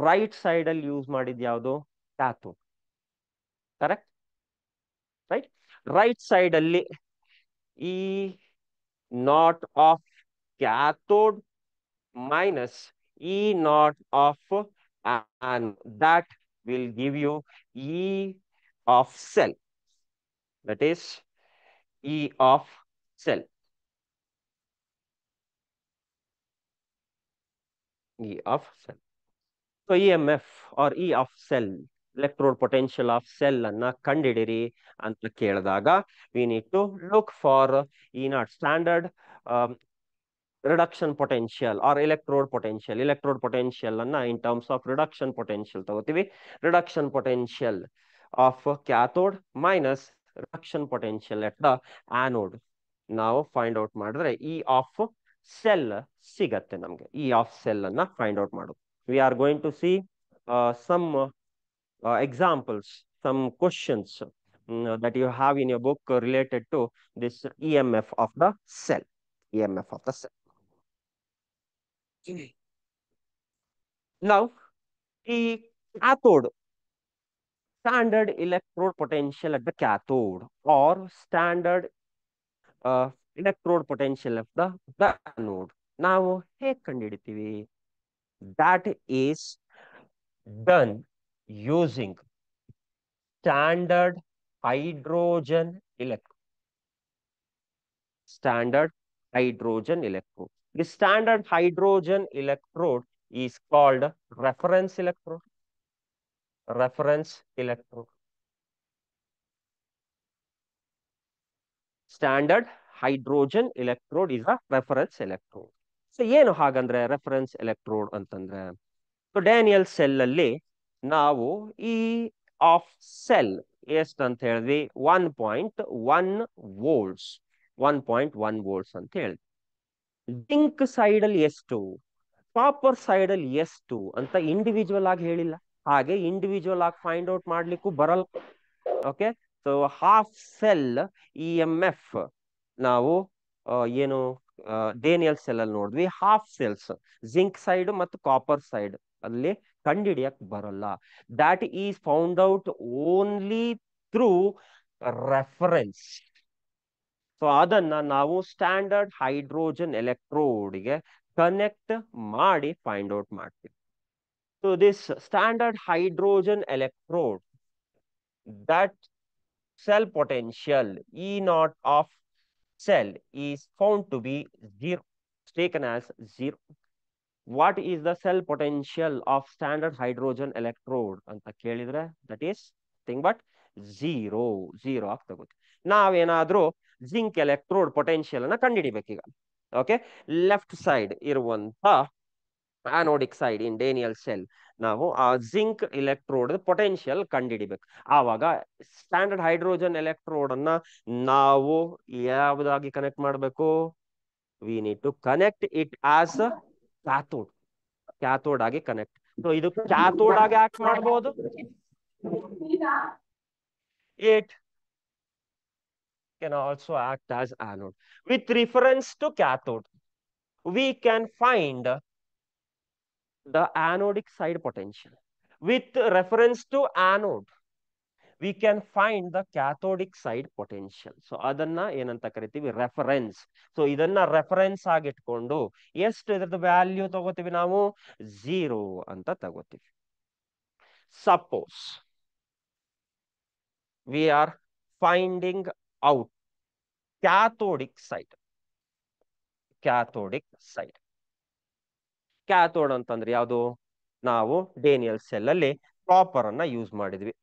ರೈಟ್ ಸೈಡ್ ಅಲ್ಲಿ ಯೂಸ್ ಮಾಡಿದ್ ಯಾವುದು, cathode. Correct, right. Right side ಅಲ್ಲಿ ಈ not of cathode minus E naught of anode. That will give you E of cell. That is E of cell. E of cell. So EMF or E of cell, electrode potential of cell ಅನ್ನ ಕಂಡಿಡಿರಿ ಅಂತ ಕೇಳಿದಾಗ we need to look for E naught, standard reduction potential or electrode potential ಅನ್ನ in terms of reduction potential ತಗೋತೀವಿ. reduction potential of cathode minus reduction potential at the anode ನಾವು find out ಮಾಡಿದ್ರೆ E of cell ಸಿಗತ್ತೆ ನಮ್ಗೆ. E of cell ಅನ್ನ find out ಮಾಡೋದು. we are going to see some examples, some questions that you have in your book related to this EMF of the cell. EMF of the cell. Now, the cathode, standard electrode potential at the cathode or standard electrode potential of the anode. ನಾವು ಹೇಗೆ ಕಂಡುಹಿಡಿತೀವಿ? That is done using standard hydrogen electrode. Standard hydrogen electrode. The standard hydrogen electrode is called reference electrode. Reference electrode. Standard hydrogen electrode is a reference electrode. So ಏನು ಹಾಗಂದ್ರೆ reference electrode ಅಂತಂದ್ರೆ, so Daniel cell ಅಲ್ಲಿ ನಾವು ಈ of cell ಎಷ್ಟು ಅಂತ ಹೇಳಿದ್ವಿ, 1.1 volts, 1.1 volts ಅಂತ ಹೇಳಿದ್ವಿ. ಜಿಂಕ್ ಸೈಡ್ ಅಲ್ಲಿ ಎಷ್ಟು, ಕಾಪರ್ ಸೈಡ್ ಅಲ್ಲಿ ಎಷ್ಟು ಅಂತ ಇಂಡಿವಿಜುವಲ್ ಆಗಿ ಹೇಳಿಲ್ಲ, ಹಾಗೆ ಇಂಡಿವಿಜುವಲ್ ಆಗಿ ಫೈಂಡ್ ಔಟ್ ಮಾಡ್ಲಿಕ್ಕೂ ಬರಲ್ಲ. Okay, so half cell E M F ನಾವು ಏನು ಡೇನಿಯಲ್ ಸೆಲ್ ಅಲ್ಲಿ ನೋಡಿದ್ವಿ, ಹಾಫ್ ಸೆಲ್ಸ್ ಜಿಂಕ್ ಸೈಡ್ ಮತ್ತು ಕಾಪರ್ ಸೈಡ್ ಅಲ್ಲಿ ಕಂಡಿಡಿಯಕ್ ಬರಲ್ಲ. That is found out only through reference. So ಅದನ್ನ ನಾವು ಸ್ಟ್ಯಾಂಡರ್ಡ್ ಹೈಡ್ರೋಜನ್ ಎಲೆಕ್ಟ್ರೋಡ್ಗೆ ಕನೆಕ್ಟ್ ಮಾಡಿ ಫೈಂಡ್ ಔಟ್ ಮಾಡ್ತೀವಿ. So this standard hydrogen electrode, that cell potential E naught of cell is found to be 0, taken as 0. What is the cell potential of standard hydrogen electrode ಅಂತ ಕೇಳಿದ್ರೆ that is nothing but 0 ಆಗಿ ತಗೋತೀವಿ. ನಾವೇನಾದ್ರೂ zinc electrode potential ಅನ್ನ ಕಂಡುಹಿಡಿಬೇಕೀಗ. Okay, left side ಇರುವಂತ ಆನೋಡಿಕ್ side ಇನ್ Daniell cell ನಾವು ಆ zinc electrode potential ಕಂಡುಹಿಡಿಬೇಕು. ಆವಾಗ ಸ್ಟ್ಯಾಂಡರ್ಡ್ ಹೈಡ್ರೋಜನ್ ಎಲೆಕ್ಟ್ರೋಡ್ ಅನ್ನ ನಾವು ಯಾವುದಾಗಿ ಕನೆಕ್ಟ್ ಮಾಡಬೇಕು, we need to connect it as cathode, cathode ಆಗಿ ಕನೆಕ್ಟ್. ಸೊ ಇದು ಕ್ಯಾಥೋಡ್ ಆಗಿ ಆಕ್ಟ್ ಮಾಡಬಹುದು, it can also act as anode. With reference to cathode, we can find the anodic side potential. With reference to anode, we can find the cathodic side potential. So ಅದನ್ನ ಏನಂತ ಕರಿತೀವಿ, reference. So ಇದನ್ನ reference ಆಗಿಟ್ಕೊಂಡು ಎಷ್ಟು ಇದರದ value ತಗೋತೀವಿ ನಾವು, 0 ಅಂತ ತಗೋತೀವಿ. Suppose we are finding out cathodic side. Cathodic side, cathode ಅಂತಂದ್ರೆ ಯಾವುದು, ನಾವು ಡೇನಿಯಲ್ ಸೆಲ್ ಅಲ್ಲಿ ಕಾಪರ್ ಅನ್ನ ಯೂಸ್ ಮಾಡಿದ್ವಿ,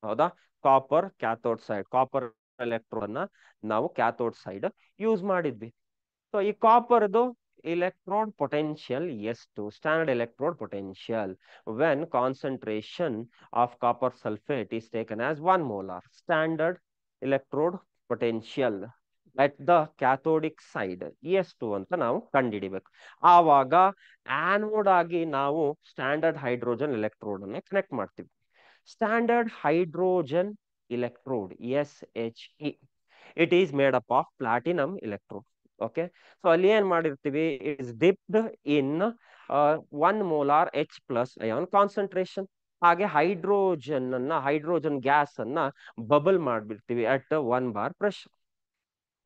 ಹೌದಾ? Copper cathode side, copper electrode ಅನ್ನ ನಾವು ಕ್ಯಾಥೋಡ್ ಸೈಡ್ ಯೂಸ್ ಮಾಡಿದ್ವಿ. ಸೊ ಈ ಕಾಪರ್ದು electrode potential ಎಷ್ಟು, standard electrode potential when concentration of copper sulfate is taken as 1 molar. Standard electrode potential at the cathodic side ಎಷ್ಟು ಅಂತ ನಾವು ಕಂಡುಹಿಡಿಬೇಕು. ಆವಾಗ ಆನೋಡ್ ಆಗಿ ನಾವು ಸ್ಟ್ಯಾಂಡರ್ಡ್ ಹೈಡ್ರೋಜನ್ ಎಲೆಕ್ಟ್ರೋಡ್ ಅನ್ನು ಕನೆಕ್ಟ್ ಮಾಡ್ತೀವಿ. Standard hydrogen electrode SHE, it is made up of platinum electrode. Okay, so ಅಲ್ಲಿ ಏನ್ ಮಾಡಿರ್ತೀವಿ, it is dipped in 1 molar H plus ion concentration. ಹಾಗೆ ಹೈಡ್ರೋಜನ್ ಗ್ಯಾಸ್ ಅನ್ನ ಬಬಲ್ ಮಾಡ್ಬಿಡ್ತೀವಿ at 1 bar pressure.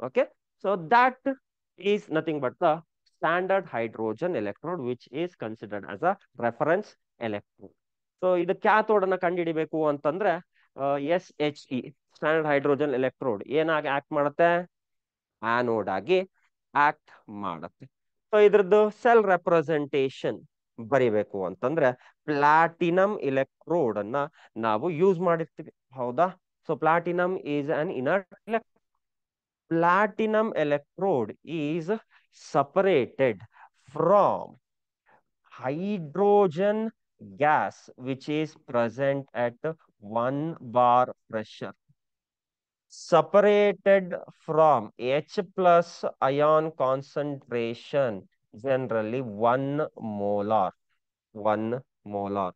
Okay, so that is nothing but the standard hydrogen electrode which is considered as a reference electrode. So ಇದು cathode ಅನ್ನ ಕಂಡುಹಿಡಿಬೇಕು ಅಂತಂದ್ರೆ SHE standard hydrogen electrode ಏನಾಗಿ act ಮಾಡುತ್ತೆ, anode ಆಗಿ act ಮಾಡುತ್ತೆ. ಸೊ ಇದ್ರದ್ದು ಸೆಲ್ ರೆಪ್ರೆಸೆಂಟೇಷನ್ ಬರಿಬೇಕು ಅಂತಂದ್ರೆ ಪ್ಲಾಟಿನಮ್ ಎಲೆಕ್ಟ್ರೋಡ್ ಅನ್ನ ನಾವು ಯೂಸ್ ಮಾಡಿರ್ತೀವಿ, ಹೌದಾ? So platinum is an inert electrode. Platinum electrode is separated from hydrogen gas which is present at 1 bar pressure, separated from H plus ion concentration, generally 1 molar. 1 molar.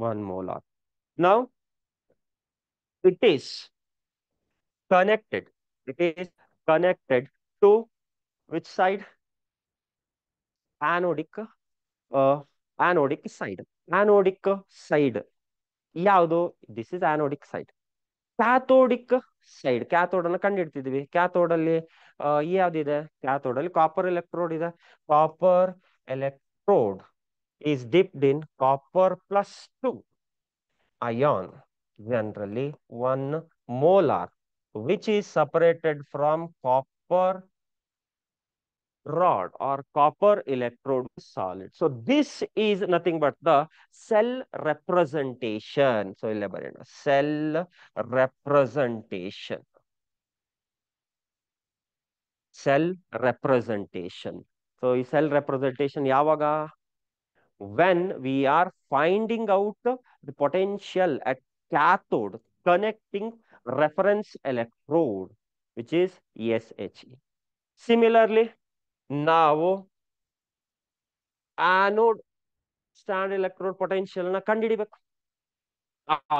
1 molar. Now, it is connected. It is connected to which side? Anodic side. Anodic side ಯಾವುದು? This is anodic side. Cathodic side, cathode ಅನ್ನು ಕಂಡುಹಿಡ್ತಿದ್ವಿ. Cathode ಅಲ್ಲಿ ಯಾವ್ದಿದೆ? Cathode ಅಲ್ಲಿ copper electrode ಇದೆ. Copper electrode is dipped in copper plus 2 ion, generally 1 molar, which is separated from copper rod or copper electrode solid. So this is nothing but the cell representation. So cell representation. Cell representation. So ಈ cell representation ಯಾವಾಗ? when we are finding out the potential at cathode connecting reference electrode, which is SHE. Similarly, ನಾವು anode stand electrode potential ನ ಕಂಡುಹಿಡಿಬೇಕು.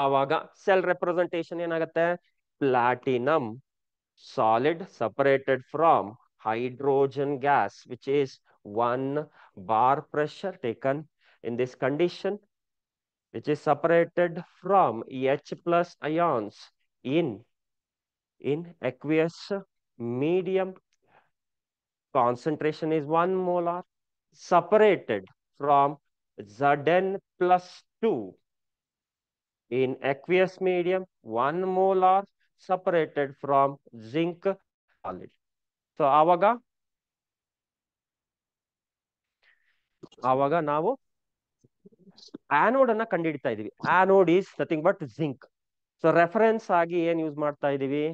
ಆವಾಗ cell representation ಏನಾಗುತ್ತೆ? Platinum solid separated from hydrogen gas, which is 1 bar pressure taken in this condition, which is separated from H plus ions in aqueous medium. Concentration is 1 molar, separated from Zn plus 2 in aqueous medium, 1 molar, separated from zinc solid. So ಆವಾಗ ನಾವು anode ಅನ್ನ ಕಂಡುಹಿಡಿತಾ ಇದೀವಿ. Anode is nothing but zinc. So reference ಆಗಿ ಏನ್ use ಮಾಡ್ತಾ ಇದೀವಿ?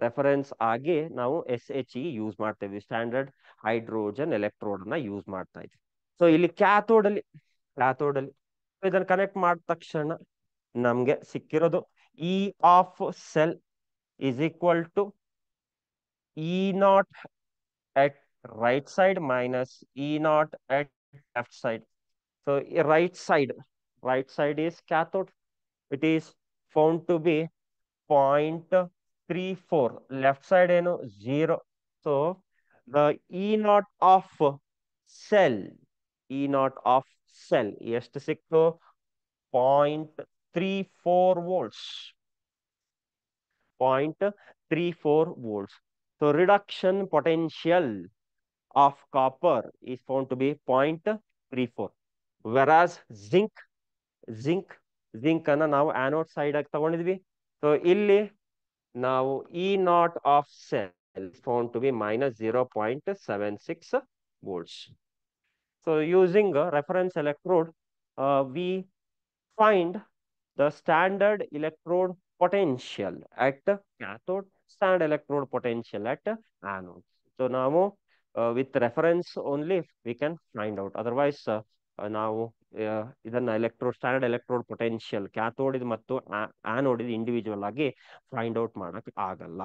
Reference ಆಗಿ ನಾವು SHE ಯೂಸ್ ಮಾಡ್ತಾ ಇದೀವಿ, ಸ್ಟ್ಯಾಂಡರ್ಡ್ ಹೈಡ್ರೋಜನ್ ಎಲೆಕ್ಟ್ರೋಡ್ ಅನ್ನ ಯೂಸ್ ಮಾಡ್ತಾ ಇದೀವಿ. ಸೊ ಇಲ್ಲಿ ಕ್ಯಾಥೋಡ್ ಅಲ್ಲಿ ಇದನ್ನ ಕನೆಕ್ಟ್ ಮಾಡಿದ ತಕ್ಷಣ ನಮ್ಗೆ ಸಿಕ್ಕಿರೋದು E of cell is equal to E naught at right side minus E naught at left side. So right side is cathode. It is found to be 0.34. Left side ಏನು 0. So the E naught of cell ಎಷ್ಟು ಸಿಕ್ತು? 0.34 volts. 0.34 volts. So reduction potential of copper is found to be 0.34. Whereas zinc ಅನ್ನ ನಾವು anode side ಆಗಿ ತಗೊಂಡಿದ್ವಿ. So ಇಲ್ಲಿ ನಾವು E naught of cell is found to be minus 0.76 volts. So using a reference electrode, we find the standard electrode potential at cathode, standard electrode potential at anode. So now with reference only we can find out. Otherwise, ನಾವು ಇದನ್ನ standard electrode potential cathode ಇದು ಮತ್ತು anode ಇದು individual ಆಗಿ find out ಮಾಡಕ್ ಆಗಲ್ಲ.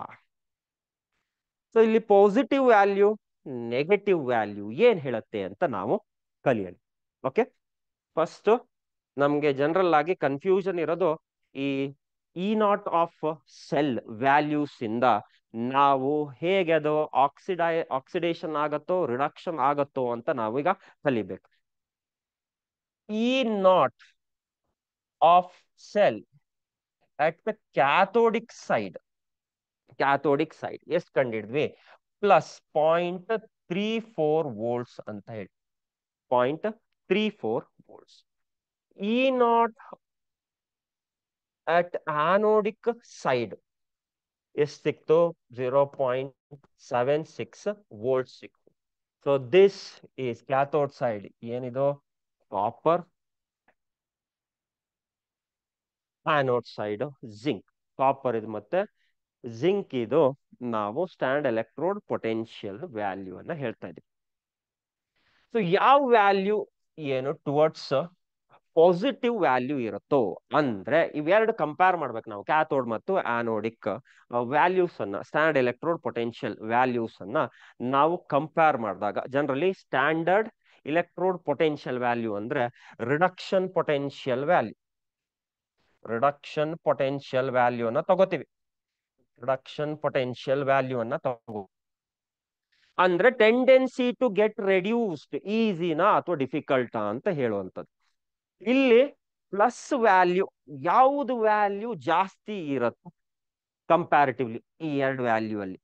So ಇಲ್ಲಿ positive value, negative value ಏನ್ ಹೇಳುತ್ತೆ ಅಂತ ನಾವು ಕಲಿಯೋಣ. ಓಕೆ, ಫಸ್ಟ್ ನಮ್ಗೆ ಜನರಲ್ ಆಗಿ ಕನ್ಫ್ಯೂಷನ್ ಇರೋದು ಈ E naught of cell values ಇಂದ ನಾವು ಹೇಗೆ ಅದು ಆಕ್ಸಿಡೇಷನ್ ಆಗತ್ತೋ ರಿಡಕ್ಷನ್ ಆಗತ್ತೋ ಅಂತ ನಾವು ಈಗ ಕಲಿಬೇಕು. E naught of cell at the cathodic side ಎಷ್ಟು ಕಂಡಿದ್ವಿ? ಪ್ಲಸ್ 0.34 volts ಅಂತ ಹೇಳಿ, 0.34 volts. E naught at anodic side ಎಷ್ಟು ಸಿಕ್ತು? 0.76 volts ಸಿಕ್ತು. So this is cathode side. ಏನಿದು? Copper. Anode side zinc. Copper ಇದು ಮತ್ತೆ ಜಿಂಕ್ ಇದು ನಾವು ಸ್ಟ್ಯಾಂಡರ್ಡ್ ಎಲೆಕ್ಟ್ರೋಡ್ ಪೊಟೆನ್ಷಿಯಲ್ ವ್ಯಾಲ್ಯೂ ಅನ್ನ ಹೇಳ್ತಾ ಇದೀವಿ. ಸೊ ಯಾವ ವ್ಯಾಲ್ಯೂ ಏನು ಟುವರ್ಡ್ಸ್ ಪಾಸಿಟಿವ್ ವ್ಯಾಲ್ಯೂ ಇರುತ್ತೋ ಅಂದ್ರೆ ಇವೆರಡು ಕಂಪೇರ್ ಮಾಡ್ಬೇಕು ನಾವು, ಕ್ಯಾಥೋಡ್ ಮತ್ತು ಆನೋಡಿಕ್ ವ್ಯಾಲ್ಯೂಸ್ ಅನ್ನ, ಸ್ಟ್ಯಾಂಡರ್ಡ್ ಎಲೆಕ್ಟ್ರೋಡ್ ಪೊಟೆನ್ಷಿಯಲ್ ವ್ಯಾಲ್ಯೂಸ್ ಅನ್ನ ನಾವು ಕಂಪೇರ್ ಮಾಡಿದಾಗ generally standard electrode potential value ಅಂದ್ರೆ ರಿಡಕ್ಷನ್ ಪೊಟೆನ್ಷಿಯಲ್ ವ್ಯಾಲ್ಯೂ ಅನ್ನ ತಗೋತೀವಿ. ರಿಡಕ್ಷನ್ ಪೊಟೆನ್ಷಿಯಲ್ ವ್ಯಾಲ್ಯೂ ಅನ್ನ ತಗೋ ಅಂದ್ರೆ ಟೆಂಡೆನ್ಸಿ ಟು ಗೆಟ್ ರೆಡ್ಯೂಸ್ಡ್, ಈಸಿನಾ ಅಥವಾ ಡಿಫಿಕಲ್ಟಾ ಅಂತ ಹೇಳುವಂಥದ್ದು. ಇಲ್ಲಿ ಪ್ಲಸ್ ವ್ಯಾಲ್ಯೂ, ಯಾವುದು ವ್ಯಾಲ್ಯೂ ಜಾಸ್ತಿ ಇರುತ್ತೆ ಕಂಪ್ಯಾರಿಟಿವ್ಲಿ ಈ ಎರಡು ವ್ಯಾಲ್ಯೂ ಅಲ್ಲಿ,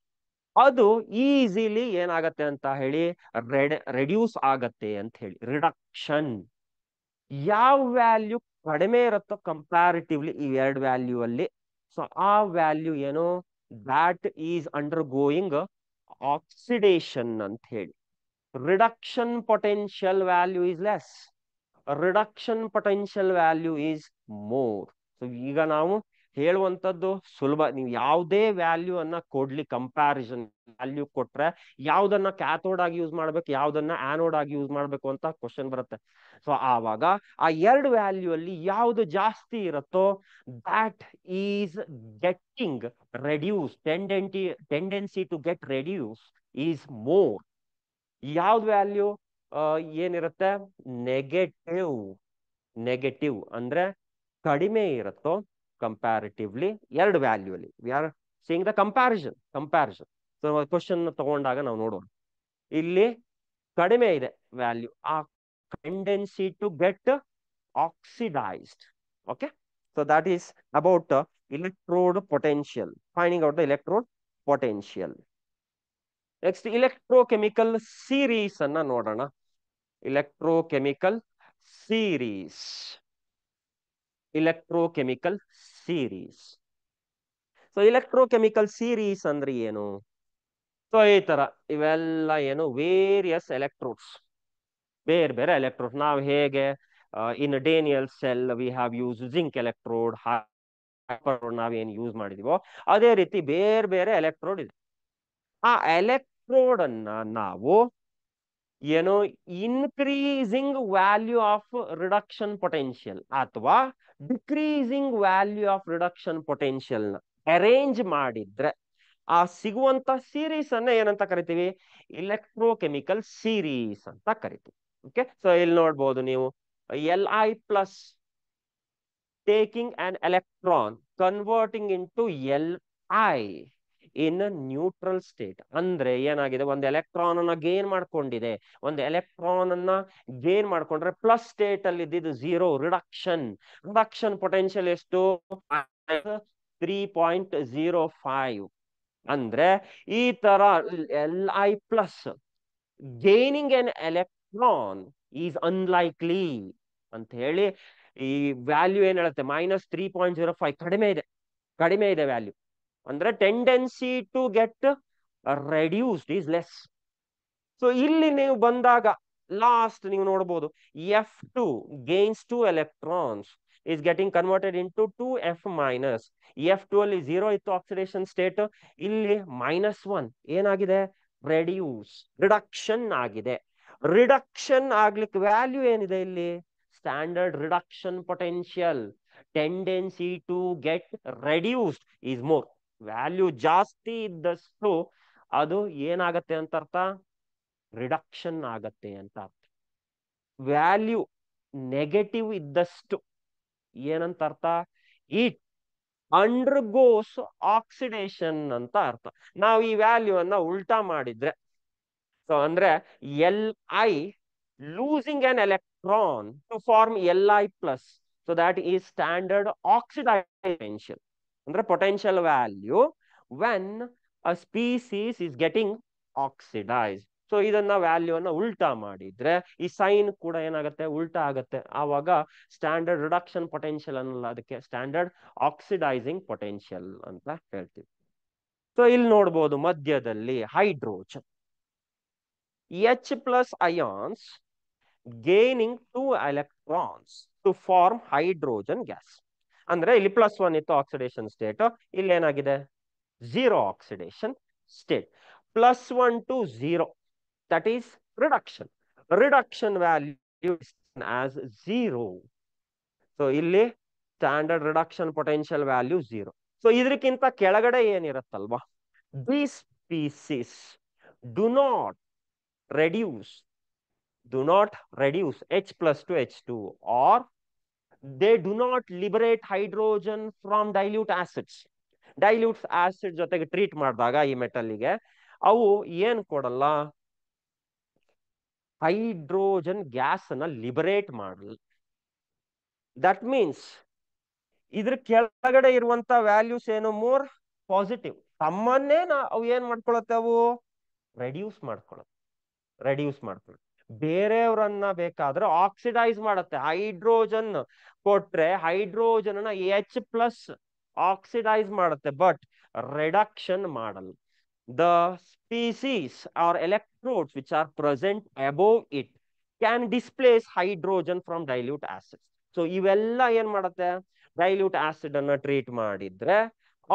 ಅದು ಈಸಿಲಿ ಏನಾಗತ್ತೆ ಅಂತ ಹೇಳಿ ರೆಡ್ಯೂಸ್ ಆಗತ್ತೆ ಅಂತ ಹೇಳಿ ರಿಡಕ್ಷನ್. ಯಾವ ವ್ಯಾಲ್ಯೂ ಕಡಿಮೆ ಇರುತ್ತೋ ಕಂಪ್ಯಾರಿಟಿವ್ಲಿ ಈ ಎರಡು ವ್ಯಾಲ್ಯೂ ಅಲ್ಲಿ, ಸೊ ಆ ವ್ಯಾಲ್ಯೂ ಏನು? That is undergoing oxidation ಅಂತ ಹೇಳಿ. Reduction potential value is less, reduction potential value is more. So ಈಗ ನಾವು ಹೇಳುವಂಥದ್ದು ಸುಲಭ. ನೀವು ಯಾವುದೇ ವ್ಯಾಲ್ಯೂ ಅನ್ನ ಕೊಡ್ಲಿ, ಕಂಪ್ಯಾರಿಸನ್ ವ್ಯಾಲ್ಯೂ ಕೊಟ್ರೆ ಯಾವ್ದನ್ನ ಕ್ಯಾಥೋಡ್ ಆಗಿ ಯೂಸ್ ಮಾಡ್ಬೇಕು, ಯಾವ್ದನ್ನ ಆನೋಡ್ ಆಗಿ ಯೂಸ್ ಮಾಡ್ಬೇಕು ಅಂತ ಕ್ವಶನ್ ಬರುತ್ತೆ. ಸೊ ಆವಾಗ ಆ ಎರಡು ವ್ಯಾಲ್ಯೂ ಅಲ್ಲಿ ಯಾವ್ದು ಜಾಸ್ತಿ ಇರುತ್ತೋ that is getting reduced, tendency to get reduced is more. ಯಾವ್ದು ವ್ಯಾಲ್ಯೂ ಏನಿರುತ್ತೆ, ನೆಗೆಟಿವ್. ನೆಗೆಟಿವ್ ಅಂದ್ರೆ ಕಡಿಮೆ ಇರುತ್ತೋ ಕಂಪ್ಯಾರಿಟಿವ್ಲಿ ಎರಡು ವ್ಯಾಲ್ಯೂ ಅಲ್ಲಿ. We are seeing the comparison. So question ತಗೊಂಡಾಗ ನಾವು ನೋಡೋಣ, ಇಲ್ಲಿ ಕಡಿಮೆ ಇದೆ ವ್ಯಾಲ್ಯೂ, ಆ tendency to get oxidised. Okay, so that is about electrode potential, finding out the electrode potential. Next, electrochemical series anna ನೋಡೋಣ. electrochemical series. electrochemical series. So electrochemical series ಅಂದ್ರೆ ಏನು? ಸೊ ಈ ತರ ಇವೆಲ್ಲ ಏನು, ವೇರಿಯಸ್ ಎಲೆಕ್ಟ್ರೋಡ್ಸ್, ಬೇರೆ ಬೇರೆ ಎಲೆಕ್ಟ್ರೋಡ್. ನಾವು ಹೇಗೆ in Daniell cell we have use zinc electrode, ನಾವೇನು ಯೂಸ್ ಮಾಡಿದೀವೋ ಅದೇ ರೀತಿ ಬೇರೆ ಬೇರೆ ಎಲೆಕ್ಟ್ರೋಡ್ ಇದೆ. ಆ ಎಲೆಕ್ಟ್ರೋಡ್ ಅನ್ನ ನಾವು ಏನು, increasing value of reduction potential ಅಥವಾ decreasing value of reduction potential ನ ಅರೇಂಜ್ ಮಾಡಿದ್ರೆ ಆ ಸಿಗುವಂತ ಸೀರೀಸ್ ಅನ್ನ ಏನಂತ ಕರಿತೀವಿ, ಇಲೆಕ್ಟ್ರೋಕೆಮಿಕಲ್ ಸೀರೀಸ್ ಅಂತ ಕರಿತೀವಿ. ಓಕೆ, ಸೊ ಇಲ್ಲಿ ನೋಡ್ಬೋದು ನೀವು, Li+ taking an electron, converting into Li in a neutral state. ಅಂದ್ರೆ ಏನಾಗಿದೆ, ಒಂದು ಎಲೆಕ್ಟ್ರಾನ್ ಅನ್ನ ಗೇನ್ ಮಾಡ್ಕೊಂಡಿದೆ. ಒಂದು ಎಲೆಕ್ಟ್ರಾನ್ ಅನ್ನ ಗೇನ್ ಮಾಡ್ಕೊಂಡ್ರೆ ಪ್ಲಸ್ ಸ್ಟೇಟ್ ಅಲ್ಲಿ ಇದ್ದಿದ್ದು ಝೀರೋ, ರಿಡಕ್ಷನ್ ಪೊಟೆನ್ಷಿಯಲ್ ಎಷ್ಟು, 3.05. ಅಂದ್ರೆ ಈ ತರ Li+ gaining an electron is unlikely ಅಂತ ಹೇಳಿ ಈ ವ್ಯಾಲ್ಯೂ ಏನ್ ಹೇಳುತ್ತೆ, -3.05, ಕಡಿಮೆ ಇದೆ ವ್ಯಾಲ್ಯೂ. ಅಂದ್ರೆ tendency to get reduced is less. So ಇಲ್ಲಿ ನೀವು ಬಂದಾಗ ಲಾಸ್ಟ್ ನೀವು ನೋಡಬಹುದು, F2 gains 2 electrons is getting converted into 2F-. F2 ಅಲ್ಲಿ 0 ಇತ್ತು ಆಕ್ಸಿಡೇಷನ್ ಸ್ಟೇಟ್, ಇಲ್ಲಿ -1 ಏನಾಗಿದೆ, ರಿಡಕ್ಷನ್ ಆಗಿದೆ. ರಿಡಕ್ಷನ್ ಆಗ್ಲಿಕ್ಕೆ ವ್ಯಾಲ್ಯೂ ಏನಿದೆ ಇಲ್ಲಿ, standard reduction potential. Tendency to get reduced is more. Value ಜಾಸ್ತಿ ಇದ್ದಷ್ಟು ಅದು ಏನಾಗತ್ತೆ ಅಂತ ಅರ್ಥ, ರಿಡಕ್ಷನ್ ಆಗತ್ತೆ ಅಂತ ಅರ್ಥ. ವ್ಯಾಲ್ಯೂ ನೆಗೆಟಿವ್ ಇದ್ದಷ್ಟು ಏನಂತ ಅರ್ಥ, ಇಟ್ ಅಂಡರ್ಗೋಸ್ ಆಕ್ಸಿಡೇಷನ್ ಅಂತ ಅರ್ಥ. ನಾವು ಈ ವ್ಯಾಲ್ಯೂ ಅನ್ನ ಉಲ್ಟಾ ಮಾಡಿದ್ರೆ, ಸೊ ಅಂದ್ರೆ Li losing an electron to form Li+, so that is standard oxidized potential. ಅಂದ್ರೆ potential value when a species is getting oxidized. So ಇದನ್ನ ವ್ಯಾಲ್ಯೂ ಅನ್ನ ಉಲ್ಟಾ ಮಾಡಿದ್ರೆ ಈ ಸೈನ್ ಕೂಡ ಏನಾಗುತ್ತೆ, ಉಲ್ಟಾ ಆಗತ್ತೆ. ಆವಾಗ ಸ್ಟ್ಯಾಂಡರ್ಡ್ ರಿಡಕ್ಷನ್ ಪೊಟೆನ್ಷಿಯಲ್ ಅನ್ನಲ್ಲ, ಅದಕ್ಕೆ ಸ್ಟ್ಯಾಂಡರ್ಡ್ ಆಕ್ಸಿಡೈಸಿಂಗ್ ಪೊಟೆನ್ಷಿಯಲ್ ಅಂತ ಹೇಳ್ತೀವಿ. ಸೊ ಇಲ್ಲಿ ನೋಡ್ಬೋದು ಮಧ್ಯದಲ್ಲಿ hydrogen, H+ ions gaining 2 electrons to form hydrogen gas. ಅಂದ್ರೆ ಇಲ್ಲಿ +1 ಇತ್ತು ಆಕ್ಸಿಡೇಷನ್ ಸ್ಟೇಟ್, ಇಲ್ಲಿ ಏನಾಗಿದೆ 0 oxidation state. +1 to 0, that is reduction value as 0. So ಇಲ್ಲಿ standard reduction potential value 0. So ಇದಕ್ಕಿಂತ ಕೆಳಗಡೆ ಏನಿರುತ್ತಲ್ವಾ, these species do not reduce H+ to H2, or they do not liberate hydrogen from dilute acids. Dilute acid ಜೊತೆಗೆ treat ಮಾಡಿದಾಗ ಈ ಮೆಟಲ್ಗೆ ಅವು ಏನ್ ಕೊಡಲ್ಲ, ಹೈಡ್ರೋಜನ್ ಗ್ಯಾಸ್ ಅನ್ನ ಲಿಬರೇಟ್ ಮಾಡಲ್ಲ. ದಟ್ ಮೀನ್ಸ್ ಇದ್ರ ಕೆಳಗಡೆ ಇರುವಂತ ವ್ಯಾಲ್ಯೂಸ್ ಏನು, ಮೋರ್ ಪಾಸಿಟಿವ್. ತಮ್ಮನ್ನೇ ಅವು ಏನ್ ಮಾಡ್ಕೊಳತ್ತೆ, ಅವು ರೆಡ್ಯೂಸ್ ಮಾಡ್ಕೊಳತ್ತೆ. ಬೇರೆಯವರನ್ನ ಬೇಕಾದ್ರೆ ಆಕ್ಸಿಡೈಸ್ ಮಾಡತ್ತೆ. ಹೈಡ್ರೋಜನ್ ಕೊಟ್ರೆ ಹೈಡ್ರೋಜನ್ H+ ಆಕ್ಸಿಡೈಸ್ ಮಾಡುತ್ತೆ, ಬಟ್ ರಿಡಕ್ಷನ್ ಮಾಡಲ್ಲ. The species are electrodes which are present above it can displace hydrogen from dilute acids. So ಇವೆಲ್ಲ ಏನ್ ಮಾಡುತ್ತೆ, ಡೈಲ್ಯೂಟ್ ಆಸಿಡ್ ಅನ್ನ ಟ್ರೀಟ್ ಮಾಡಿದ್ರೆ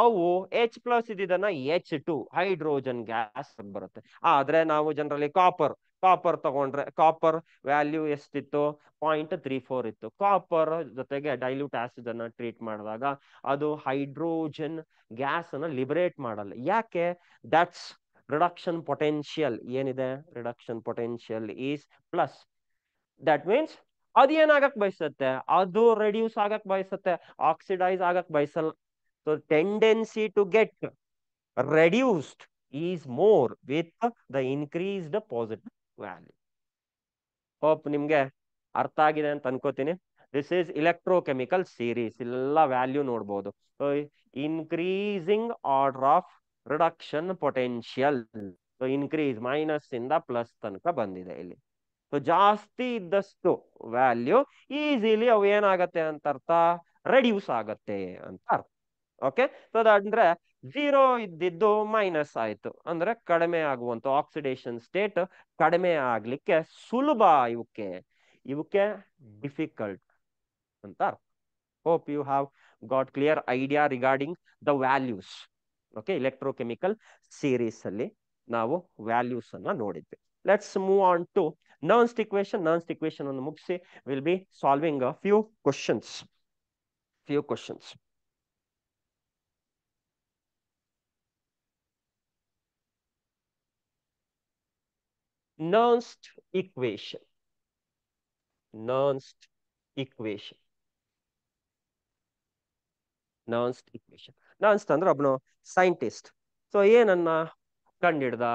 ಅವು H+ ಇದನ್ನ H2 ಹೈಡ್ರೋಜನ್ ಗ್ಯಾಸ್ ಬರುತ್ತೆ. ಆದ್ರೆ ನಾವು ಜನರಲಿ ಕಾಪರ್ ತಗೊಂಡ್ರೆ ಕಾಪರ್ ವ್ಯಾಲ್ಯೂ ಎಷ್ಟಿತ್ತು, 0.34 ಇತ್ತು. ಕಾಪರ್ ಜೊತೆಗೆ ಡೈಲ್ಯೂಟ್ ಆಸಿಡ್ ಅನ್ನ ಟ್ರೀಟ್ ಮಾಡಿದಾಗ ಅದು ಹೈಡ್ರೋಜನ್ ಗ್ಯಾಸ್ ಅನ್ನ ಲಿಬರೇಟ್ ಮಾಡಲ್ಲ. ಯಾಕೆ? ದಟ್ಸ್ ರಿಡಕ್ಷನ್ ಪೊಟೆನ್ಷಿಯಲ್ ಏನಿದೆ, reduction potential is plus. That means ಅದು ಏನಾಗಕ್ ಬಯಸುತ್ತೆ, ಅದು ರೆಡ್ಯೂಸ್ ಆಗಕ್ ಬಯಸುತ್ತೆ, ಆಕ್ಸಿಡೈಸ್ ಆಗಕ್ ಬಯಸಲ್ಲ. So tendency to get reduced is more with the increased positive value. Hope ನಿಮ್ಗೆ ಅರ್ಥ ಆಗಿದೆ ಅಂತ ಅನ್ಕೋತೀನಿ. ದಿಸ್ ಈಸ್ ಇಲೆಕ್ಟ್ರೋಕೆಮಿಕಲ್ ಸೀರೀಸ್, ಇಲ್ಲೆಲ್ಲ ವ್ಯಾಲ್ಯೂ ನೋಡ್ಬೋದು. Increasing order of reduction potential, increase minus ಇಂದ ಪ್ಲಸ್ ತನಕ ಬಂದಿದೆ ಇಲ್ಲಿ. ಸೊ ಜಾಸ್ತಿ ಇದ್ದಷ್ಟು ವ್ಯಾಲ್ಯೂ ಈಸಿಲಿ ಅವು ಏನಾಗತ್ತೆ ಅಂತ ಅರ್ಥ, ರೆಡ್ಯೂಸ್ ಆಗತ್ತೆ ಅಂತ ಅರ್ಥ. ಓಕೆ, ಸೊ ಅಂದ್ರೆ 0 ಇದ್ದಿದ್ದು ಮೈನಸ್ ಆಯ್ತು ಅಂದ್ರೆ ಕಡಿಮೆ ಆಗುವಂತ ಆಕ್ಸಿಡೇಷನ್ ಸ್ಟೇಟ್ ಕಡಿಮೆ ಆಗ್ಲಿಕ್ಕೆ ಸುಲಭ, ಇವಕ್ಕೆ ಡಿಫಿಕಲ್ಟ್ ಅಂತ ಅರ್ಥ. Hope you have got clear idea regarding the values. Okay, electrochemical series ಅಲ್ಲಿ ನಾವು ವ್ಯಾಲ್ಯೂಸ್ ಅನ್ನ ನೋಡಿದ್ವಿ. Let's move on to Nernst equation. Nernst equation ಅನ್ನು ಮುಗಿಸಿ will be solving few questions. Nernst equation. Nernst equation. Nernst ಅಂದ್ರೆ ಒಬ್ಬನು scientist. So ಏನನ್ನ ಕಂಡಿಡ್ದ?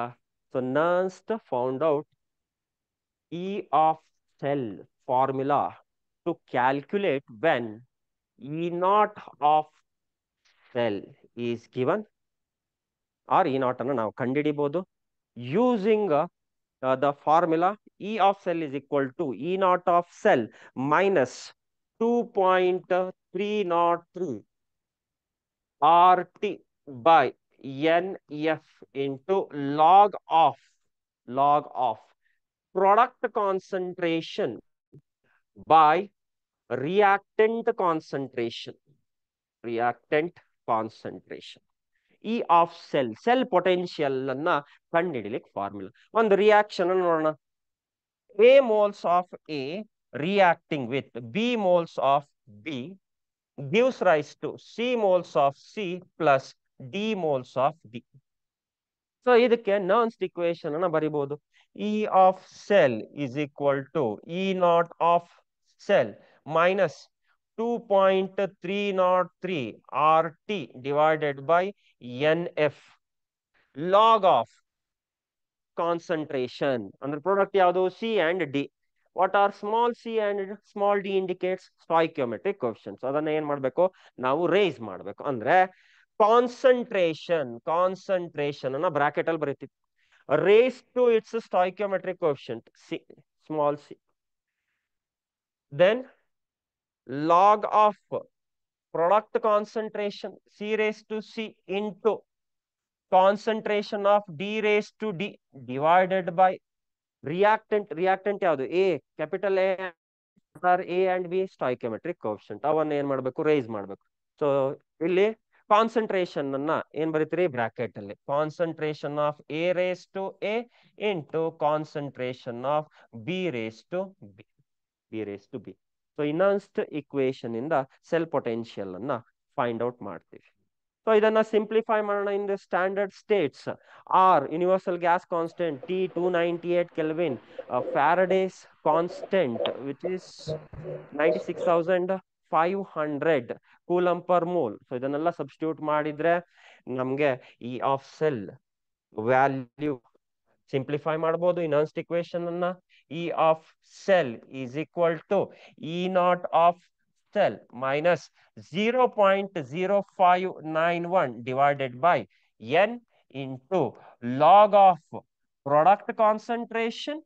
So Nernst found out E of cell formula to calculate when E naught of cell is given, or E naught ಅನ್ನು ನಾವು ಕಂಡಿಡಿಬಹುದು using the formula E of cell is equal to E naught of cell minus 2.303 RT by NF into log of product concentration by reactant concentration. E of cell potential ಅನ್ನ ಕಂಡುಹಿಡಿಯಲಿಕ್ಕೆ formula. ಒಂದು reaction ನೋಡೋಣ. A moles of A reacting with B moles of B gives rise to C moles of C plus D moles of D. So ಇದಕ್ಕೆ ನರ್ನ್ಸ್ಟ್ equation ಅನ್ನ ಬರಿಬಹುದು. E of cell is equal to E naught of cell minus 2.303 RT divided by NF log of concentration. ಅಂದ್ರೆ product ಯಾವುದು? C and D. What are small c and small d indicates? Stoichiometric coefficients. ಅದನ್ನ ಏನ್ ಮಾಡ್ಬೇಕು ನಾವು race ಮಾಡ್ಬೇಕು. ಅಂದ್ರೆ concentration ಅನ್ನ bracket ಅಲ್ಲಿ ಬರೀತೀವಿ. Raise to its stoichiometric coefficient C, small c. Then log of product concentration C raised to C into concentration of D raised to D divided by reactant ಯಾವುದು? A, capital A and B stoichiometric coefficient. ಅವನ್ನ ಏನ್ ಮಾಡ್ಬೇಕು? Race ಮಾಡ್ಬೇಕು. So ಇಲ್ಲಿ concentration ಅನ್ನ ಏನ್ ಬರೀತೀರಿ? Bracket ಅಲ್ಲಿ concentration of A raised to A into concentration of B raised to B. So ಇನ್ನೊಂದು ಇಕ್ವೇಶನ್ ಇಂದ ಸೆಲ್ ಪೊಟೆನ್ಷಿಯಲ್ ಅನ್ನ ಫೈಂಡ್ ಔಟ್ ಮಾಡ್ತೀವಿ. ಸೊ ಇದನ್ನ ಸಿಂಪ್ಲಿಫೈ ಮಾಡೋಣ. In the standard states are universal gas constant T 298 Kelvin, Faraday's constant which is 96,500 coulomb per mole. So ಇದನ್ನೆಲ್ಲ substitute ಮಾಡಿದ್ರೆ ನಮ್ಗೆ E of cell value simplify ಮಾಡಬಹುದು. ಇನ್ನೊಂದು ಇಕ್ವೇಶನ್ ಅನ್ನ E of cell is equal to E naught of cell minus 0.0591 divided by N into log of product concentration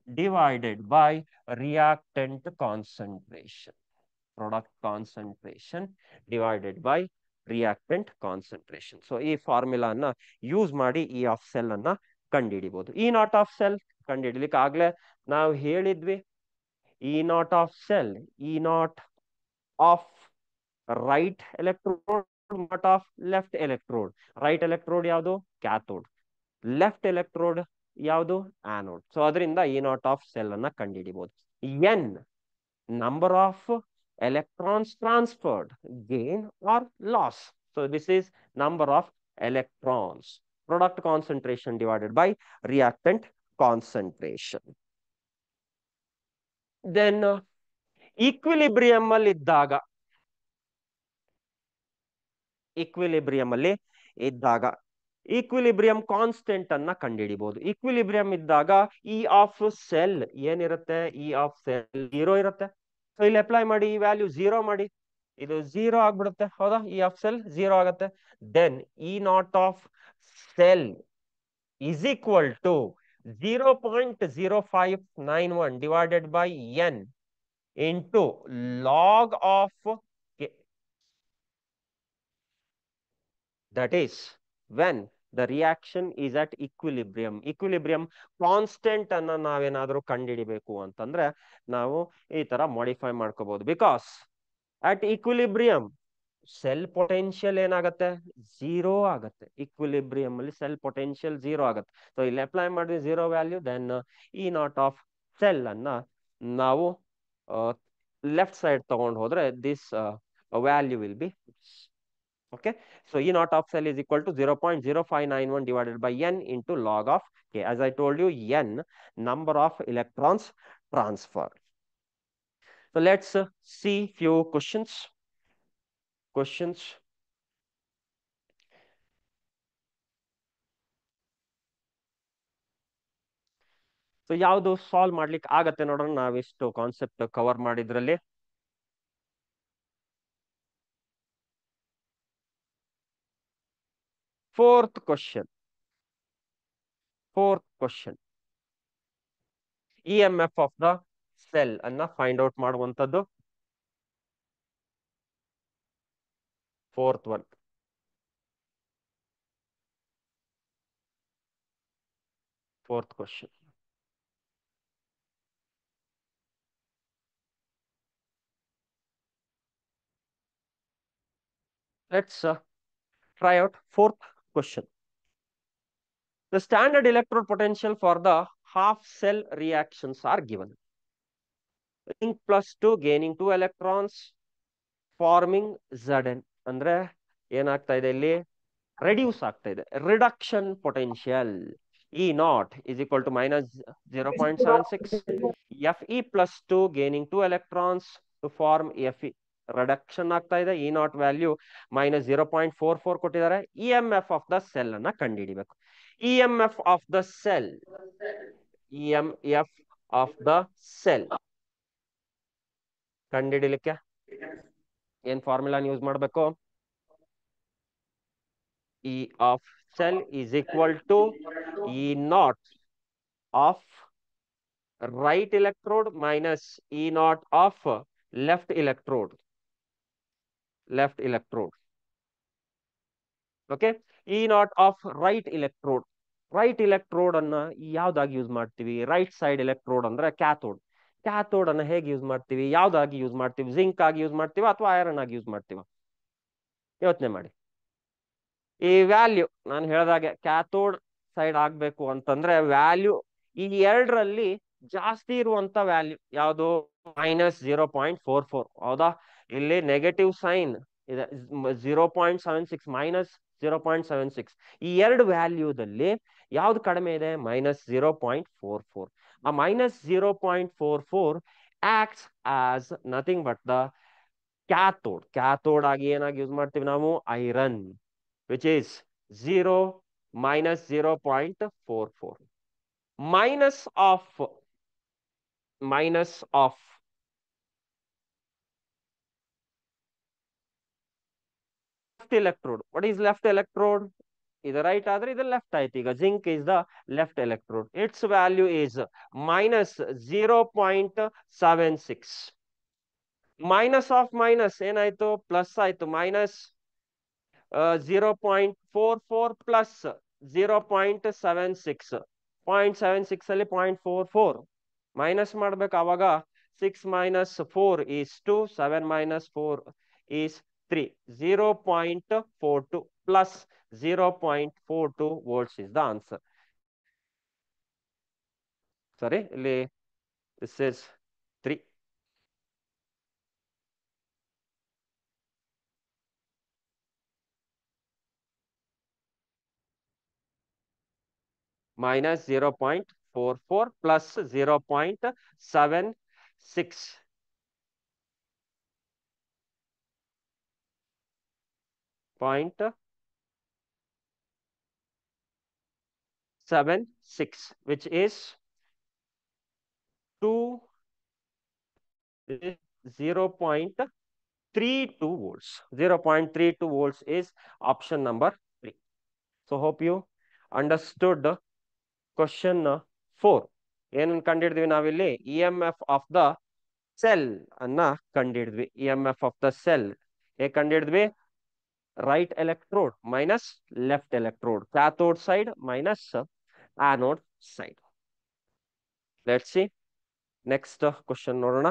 divided by reactant concentration. Product concentration divided by reactant concentration. So ಈ ಫಾರ್ಮುಲಾನ use ಮಾಡಿ E of cell ಅನ್ನ ಕಂಡುಹಿಡಿಬಹುದು. E naught of cell ಕಂಡುಹಿಡಿಲಿಕ್ಕೆ ಆಗ್ಲೇ ನಾವು ಹೇಳಿದ್ವಿ. E naught of cell, E naught of right electrode, what of left electrode. Right electrode ಯಾವುದು? Cathode. Left electrode ಯಾವುದು? Anode. So ಅದರಿಂದ E not of cell ಅನ್ನ ಕಂಡುಹಿಡಿಬಹುದು. N, number of electrons transferred, gain or loss. So this is number of electrons. Product concentration divided by reactant concentration. Then equilibrium ಅಲ್ಲಿ ಇದ್ದಾಗ equilibrium constant ಅನ್ನ ಕಂಡುಹಿಡಿಬಹುದು. Equilibrium ಇದ್ದಾಗ E of cell ಏನಿರುತ್ತೆ? E of cell 0 ಇರುತ್ತೆ. So ಇಲ್ಲಿ apply ಮಾಡಿ, ಈ value 0 ಮಾಡಿ, ಇದು 0 ಆಗ್ಬಿಡುತ್ತೆ. ಹೌದಾ? ಇ ಆಫ್ ಸೆಲ್ 0 ಆಗುತ್ತೆ. Then E not of cell is equal to 0.0591 divided by n into log of k. That is when the reaction is at equilibrium. Equilibrium constant ಅನ್ನ ನಾವೇನಾದ್ರೂ ಕಂಡುಹಿಡಿಬೇಕು ಅಂತಂದ್ರೆ ನಾವು ಈ ತರ ಮಾಡಿಫೈ ಮಾಡ್ಕೋಬಹುದು. Because at equilibrium cell potential ಏನಾಗುತ್ತೆ? 0 ಆಗುತ್ತೆ. ಈಕ್ವಿಲಿಬ್ರಿಯಂ ಅಲ್ಲಿ ಸೆಲ್ ಪೊಟೆನ್ಷಿಯಲ್ 0 ಆಗುತ್ತೆ. ಸೊ ಇಲ್ಲಿ ಅಪ್ಲೈ ಮಾಡಿದ್ರೆ 0 value. Then E not of cell ಅನ್ನ ನಾವು ಲೆಫ್ಟ್ ಸೈಡ್ ತಗೊಂಡು ಹೋದ್ರೆ this value will be okay. So E naught of cell is equal to 0.0591 divided by n into log of k. As I told you, n number of electrons transferred. So let's see few questions. So ಯಾವುದು solve ಮಾಡ್ಲಿಕ್ಕೆ ಆಗತ್ತೆ ನೋಡೋಣ. ನಾವಿಷ್ಟು concept cover ಮಾಡಿದ್ರಲ್ಲಿ fourth question E M F of the cell ಅನ್ನ find out ಮಾಡುವಂತದ್ದು. Fourth question. Let's try out fourth question. The standard electrode potential for the half cell reactions are given. Zinc plus 2 gaining 2 electrons forming Zn. ಅಂದ್ರೆ ಏನಾಗ್ತಾ ಇದೆ ಇಲ್ಲಿ? Reduce ಆಗ್ತಾ ಇದೆ. Reduction potential E nought is equal to minus 0.76. Fe plus 2 gaining 2 electrons to form Fe. Reduction ಆಗ್ತಾ ಇದೆ. E not value minus 0.44 ಕೊಟ್ಟಿದ್ದಾರೆ. E M F of the cell ಅನ್ನ ಕಂಡುಹಿಡಿಬೇಕು. E M F of the cell ಕಂಡುಹಿಡಿಲಿಕ್ಕೆ ಏನ್ formula use ಮಾಡಬೇಕು? E of cell is equal to E naught of right electrode minus E naught of left electrode. Okay. E naught of right electrode. Right electrode ಅನ್ನ ಯಾವ್ದಾಗಿ use ಮಾಡ್ತೀವಿ? Right side electrode ಅಂದ್ರೆ cathode. Cathode ಅನ್ನ ಹೇಗೆ use ಮಾಡ್ತೀವಿ? ಯಾವ್ದಾಗಿ use ಮಾಡ್ತೀವಿ? Zinc ಆಗಿ use ಮಾಡ್ತೀವ ಅಥವಾ ಐರನ್ ಆಗಿ ಯೂಸ್ ಮಾಡ್ತೀವ? ಯೋಚನೆ ಮಾಡಿ. ಈ ವ್ಯಾಲ್ಯೂ ನಾನು ಹೇಳಿದಾಗೆ ಕ್ಯಾಥೋಡ್ ಸೈಡ್ ಆಗ್ಬೇಕು ಅಂತಂದ್ರೆ ವ್ಯಾಲ್ಯೂ ಈ ಎರಡರಲ್ಲಿ ಜಾಸ್ತಿ ಇರುವಂತ ವ್ಯಾಲ್ಯೂ ಯಾವುದು? ಮೈನಸ್ 0.44. ಹೌದಾ? ಇಲ್ಲಿ ನೆಗೆಟಿವ್ ಸೈನ್ ಇದೆ. 0.76 ಮೈನಸ್ 0.76. ಈ ಎರಡು ವ್ಯಾಲ್ಯೂದಲ್ಲಿ ಯಾವ್ದು ಕಡಿಮೆ ಇದೆ? ಮೈನಸ್ 0.44. ಆ minus 0.44 acts as nothing but the cathode ಆಗಿ ಏನಾಗಿ ಯೂಸ್ ಮಾಡ್ತೀವಿ ನಾವು? Iron, which is 0 minus 0.44. Minus of left electrode. What is left electrode? Either right or either left. Zinc is the left electrode. Its value is minus 0.76. Minus of minus ಏನಾಯ್ತು? Plus ಆಯ್ತು. Minus 0.44 plus 0.76. 0.76 ಅಲ್ಲಿ 0.44 minus ಮಾಡ್ಬೇಕು. ಅವಾಗ 6 minus 4 is 2. 7 minus 4 is 3. 0.42 plus 0.42 volts is the answer. Sorry, this is 3. Minus 0.44 plus 0.76. Point 76, which is 2 0.32 volts. 0.32 volts is option number 3. So hope you understood question 4. ಏನನ್ನು ಕಂಡಿಡಿದ್ವಿ ನಾವಿಲ್ಲಿ E M F of the cell ಅನ್ನ ಕಂಡಿಡಿದ್ವಿ. E M F of the cell ಹೇಗೆ ಕಂಡಿಡಿದ್ವಿ? Right electrode minus left electrode, cathode side minus anode side. Let's see next question ನೋಡೋಣ.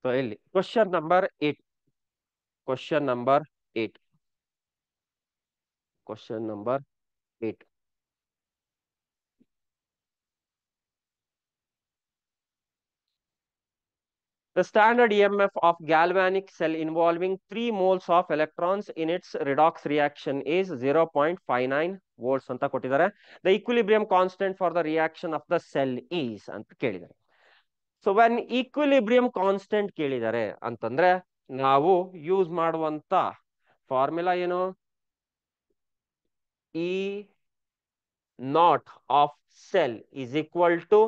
So ಇಲ್ಲಿ question number 8. Question number 8. Question number 8. The standard EMF of galvanic cell involving 3 moles of electrons in its redox reaction is 0.59 volts ಅಂತ ಕೊಟ್ಟಿದ್ದಾರೆ. The equilibrium constant for the reaction of the cell is ಅಂತ ಕೇಳಿದ್ದಾರೆ. So when equilibrium constant ಕೇಳಿದ್ದಾರೆ ಅಂತಂದ್ರೆ ನಾವು use ಮಾಡುವಂತ formula ಏನು? E not of cell is equal to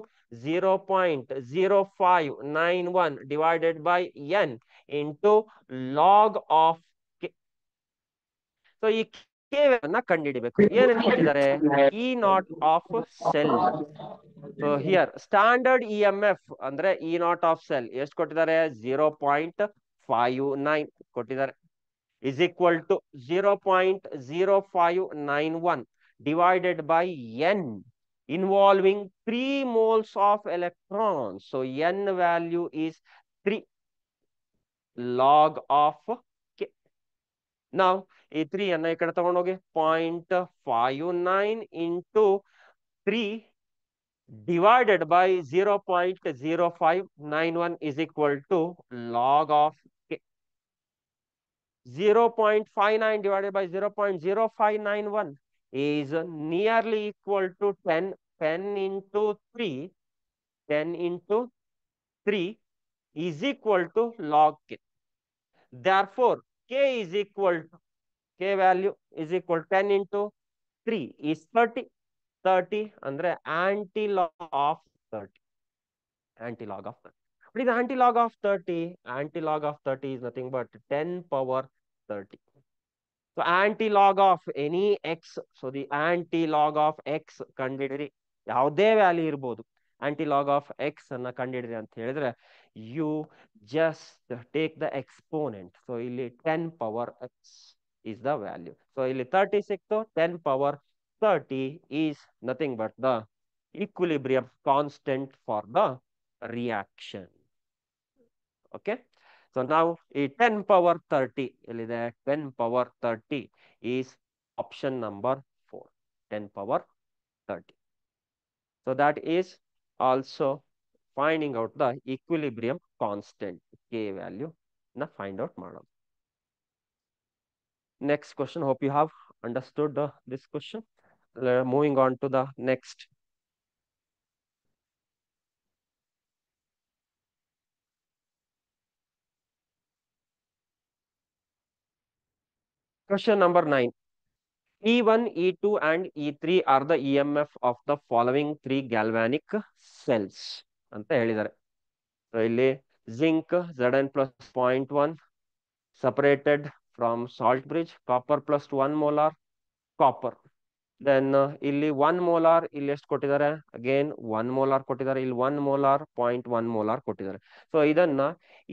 0.0591 divided by n into log of k. So ಈ K ಅನ್ನ ಕಂಡುಹಿಡಿಬೇಕು. ಏನೇನು ಕೊಟ್ಟಿದ್ದಾರೆ? E not of cell. So here standard E M F ಅಂದ್ರೆ ಇ ನಾಟ್ ಆಫ್ ಸೆಲ್ ಎಷ್ಟು ಕೊಟ್ಟಿದ್ದಾರೆ? 0.59 ಕೊಟ್ಟಿದ್ದಾರೆ. is equal to 0.0591 divided by n involving 3 moles of electrons. So n value is 3 log of k. Now ಈ 3 ಅನ್ನ ಈ ಕಡೆ ತಗೊಂಡೋಗಿ 0.59 into 3 divided by 0.0591 is equal to log of k. 0.59 divided by 0.0591 is nearly equal to 10. 10 into 3, 10 into 3 is equal to log k. Therefore, k is equal to, k value is equal to 10 into 3 is 30. 30 ಅಂದ್ರೆ anti-log of 30. Anti-log of 30. What is anti-log of 30? Anti-log of 30 is nothing but 10 power 30. So anti-log of any x. So the anti-log of x ಕಂಡಿಡಿರಿ. ಯಾವುದೇ value ಇರ್ಬೋದು. Anti-log of x ಅನ್ನ ಕಂಡಿಡಿರಿ ಅಂತ ಹೇಳಿದ್ರೆ you just take the exponent. So ಇಲ್ಲಿ 10 power x is the value. So ಇಲ್ಲಿ 30 ಸಿಕ್ತು. 10 power 30 is nothing but the equilibrium constant for the reaction. Okay. So now a 10 power 30 illide 10 power 30 is option number 4. 10 power 30. So that is also finding out the equilibrium constant k value na find out madam. Next question, hope you have understood this question. Moving on to the next. Question number 9. E1, E2 and E3 are the EMF of the following 3 galvanic cells ಅಂತ ಹೇಳಿದ್ದಾರೆ. So ಇಲ್ಲಿ zinc Zn plus 0.1 separated from salt bridge, copper plus 1 molar copper. Then ಇಲ್ಲಿ 1 molar, ಇಲ್ಲಿ ಎಷ್ಟು ಕೊಟ್ಟಿದ್ದಾರೆ? Again 1 molar ಕೊಟ್ಟಿದ್ದಾರೆ, ಇಲ್ಲಿ 1 molar, 0.1 molar ಕೊಟ್ಟಿದ್ದಾರೆ. ಸೊ ಇದನ್ನ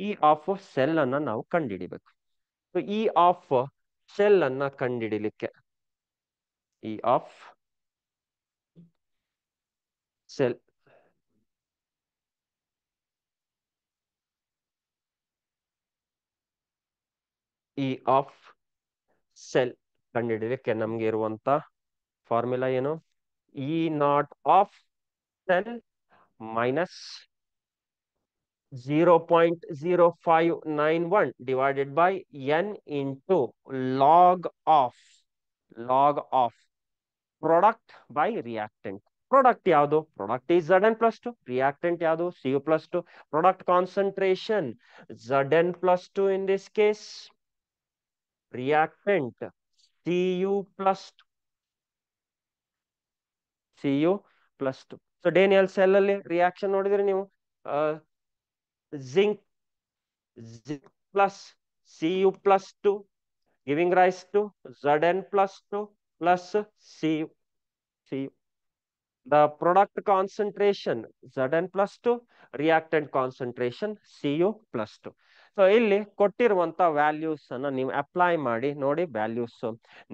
ಇ ಆಫ್ ಸೆಲ್ ಅನ್ನ ನಾವು ಕಂಡುಹಿಡಿಬೇಕು. ಸೊ ಇ ಆಫ್ ಸೆಲ್ ಅನ್ನ ಕಂಡುಹಿಡಿಲಿಕ್ಕೆ E of cell E of cell ಕಂಡುಹಿಡಿಲಿಕ್ಕೆ ನಮ್ಗೆ ಇರುವಂತ ಫಾರ್ಮುಲಾ ಏನು? E not of cell minus 0.0591 divided by n into log of product by reactant. Product ಯಾವುದು? Product is Zn+2. Reactant ಯಾವುದು? Cu+2. Product concentration Zn+2 in this case. Reactant Cu+2. So Daniel cell ಅಲ್ಲಿ reaction ನೋಡಿದ್ರೆ ನೀವು zinc plus Cu+2 giving rise to Zn+2 plus Cu. The product concentration Zn+2, reactant concentration Cu+2. So ಇಲ್ಲಿ ಕೊಟ್ಟಿರುವಂತ values ಅನ್ನ ನೀವು apply ಮಾಡಿ ನೋಡಿ, values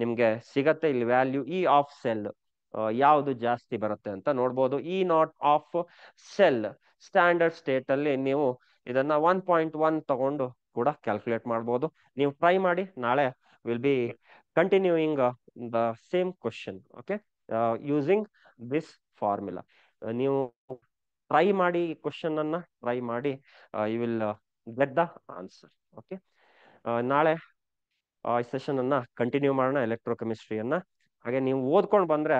ನಿಮ್ಗೆ ಸಿಗತ್ತೆ. ಇಲ್ಲಿ ವ್ಯಾಲ್ಯೂ ಇ ಆಫ್ ಸೆಲ್ ಯಾವುದು ಜಾಸ್ತಿ ಬರುತ್ತೆ ಅಂತ ನೋಡ್ಬೋದು. E not of cell standard state ಅಲ್ಲಿ ನೀವು ಇದನ್ನ 1.1 ತಗೊಂಡು ಕೂಡ ಕ್ಯಾಲ್ಕುಲೇಟ್ ಮಾಡ್ಬೋದು. ನೀವು ಟ್ರೈ ಮಾಡಿ. ನಾಳೆ will be continuing the same question, okay, using this formula. ನೀವು ಟ್ರೈ ಮಾಡಿ, ಈ ಕ್ವಶನ್ ಅನ್ನ ಟ್ರೈ ಮಾಡಿ, you will get the answer. Okay, ನಾಳೆ ಈ ಸೆಷನ್ ಅನ್ನ ಕಂಟಿನ್ಯೂ ಮಾಡೋಣ, ಎಲೆಕ್ಟ್ರೋಕೆಮಿಸ್ಟ್ರಿಯನ್ನ. ಹಾಗೆ ನೀವು ಓದ್ಕೊಂಡು ಬಂದ್ರೆ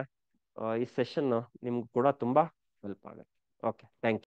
ಈ ಸೆಷನ್ ನಿಮ್ಗೆ ಕೂಡ ತುಂಬಾ ಹೆಲ್ಪ್ ಆಗುತ್ತೆ. Okay, thank you.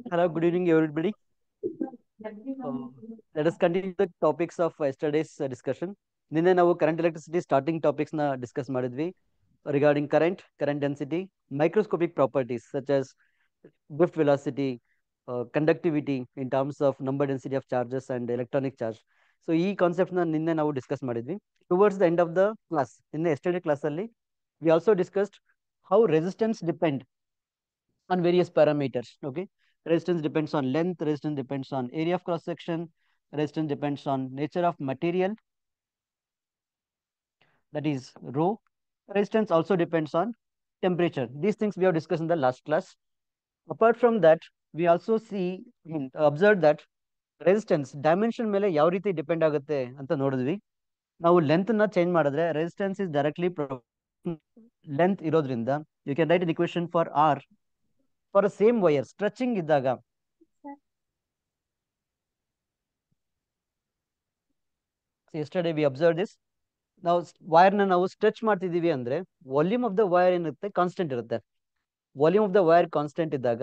Hello, good evening, everybody. Let us continue the topics of yesterday's discussion. ನಿನ್ನೆ ನಾವು ಕರೆಂಟ್ ಎಲೆಕ್ಟ್ರಿಸಿಟಿ ಸ್ಟಾರ್ಟಿಂಗ್ ಟಾಪಿಕ್ಸ್ ನ ಡಿಸ್ಕಸ್ ಮಾಡಿದ್ವಿ regarding current density, microscopic properties such as drift velocity, conductivity in terms of number density of charges and electronic charge. So ಈ concept ನ ನಿನ್ನೆ ನಾವು discuss ಮಾಡಿದ್ವಿ. Towards the end of the class, ನಿನ್ನೆ yesterday class ಅಲ್ಲಿ we also discussed how resistance depend on various parameters. Okay, resistance depends on length, resistance depends on area of cross section, resistance depends on nature of material, that is rho. Resistance also depends on temperature. These things we have discussed in the last class. Apart from that, we also see, observe that resistance dimension ಮೇಲೆ ಯಾವ ರೀತಿ depend ಆಗುತ್ತೆ ಅಂತ ನೋಡಿದ್ವಿ. ನಾವು length ನ change ಮಾಡಿದ್ರೆ resistance is directly length ಇರೋದ್ರಿಂದ you can write an equation for R for same wire stretching ಇದ್ದಾಗ yesterday we observed this. ನಾವು ವೈರ್ ನ ನಾವು ಸ್ಟ್ರೆಚ್ ಮಾಡ್ತಿದೀವಿ ಅಂದ್ರೆ ವಾಲ್ಯೂಮ್ ಆಫ್ ದ ವೈರ್ ಏನಿರುತ್ತೆ ಕಾನ್ಸ್ಟೆಂಟ್ ಇರುತ್ತೆ. Volume of the wire constant ಇದ್ದಾಗ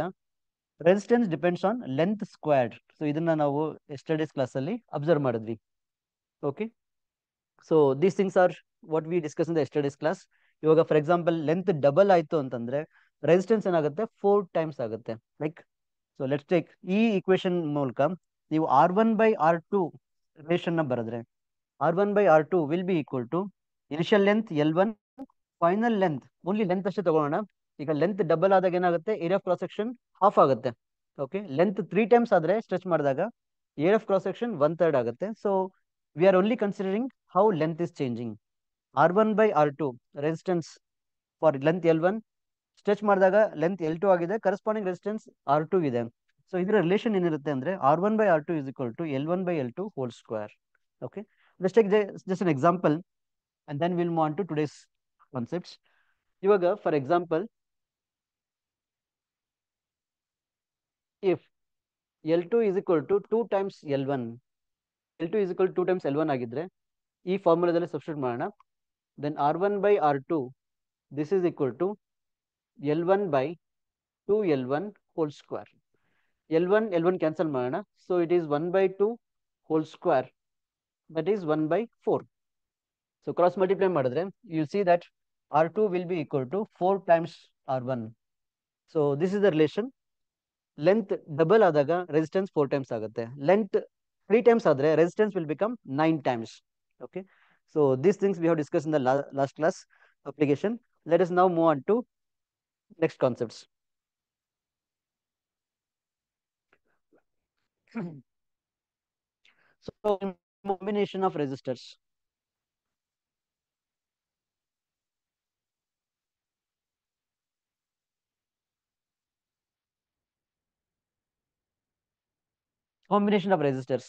resistance depends on length squared. So ಇದನ್ನ ನಾವು ಎಸ್ಟರ್ಡೇಸ್ ಕ್ಲಾಸ್ ಅಲ್ಲಿ ಅಬ್ಸರ್ವ್ ಮಾಡಿದ್ವಿ. Okay, so these things are what we discuss in the yesterday's class. ಇವಾಗ for example length double ಆಯ್ತು ಅಂತಂದ್ರೆ resistance ಏನಾಗುತ್ತೆ 4 times ಆಗುತ್ತೆ. ಲೈಕ್ ಸೊ ಲೆಟ್ಸ್ ಟೇಕ್ ಈ ಇಕ್ವೇಶನ್ ಮೂಲಕ ನೀವು R1/R2 ರಿಲೇಷನ್ ನ ಬರೆದ್ರೆ R1/R2 will be equal to initial length L1, final length, only length ಅಷ್ಟೇ ತಗೊಳ್ಳೋಣ. ಈಗ ಲೆಂತ್ ಡಬಲ್ ಆದಾಗ ಏನಾಗುತ್ತೆ, area of cross section half ಆಗುತ್ತೆ. ಓಕೆ, ಲೆಂತ್ 3 ಟೈಮ್ಸ್ ಆದ್ರೆ ಸ್ಟ್ರೆಚ್ ಮಾಡಿದಾಗ ಏರಿಯಾ ಆಫ್ ಕ್ರಾಸ್ ಸೆಕ್ಷನ್ 1/3 ಆಗುತ್ತೆ. So we are only considering how length is changing. R1/R2 resistance for length L1 stretch ಮಾಡಿದಾಗ ಲೆಂತ್ L2 ಆಗಿದೆ, corresponding resistance R2 ಇದೆ. So ಇದರ relation ಏನಿರುತ್ತೆ ಅಂದ್ರೆ R1/R2 is equal to L1/L2 whole square. Okay, let's take just an example and then we'll move on to today's concepts. ಇವಾಗ for example if L2 is equal to 2 times L1, L2 is equal to 2 times L1 ಆಗಿದ್ರೆ ಈ ಫಾರ್ಮುಲಾದಲ್ಲಿ substitute ಮಾಡೋಣ. then R1/R2 this is equal to L1/2L1 whole square. L1 cancel ಮಾಡೋಣ. so it is 1/2 whole square, that is 1/4. so cross multiply ಮಾಡಿದ್ರೆ you see that R2 will be equal to 4 times R1. so this is the relation. Length double ಆದಾಗ resistance 4 times ಆಗುತ್ತೆ. Length 3 times ಆದ್ರೆ resistance will become 9 times. Okay, so these things we have discuss in the last class application. Let us now move on to next concepts. so combination of resistors. Combination of resistors.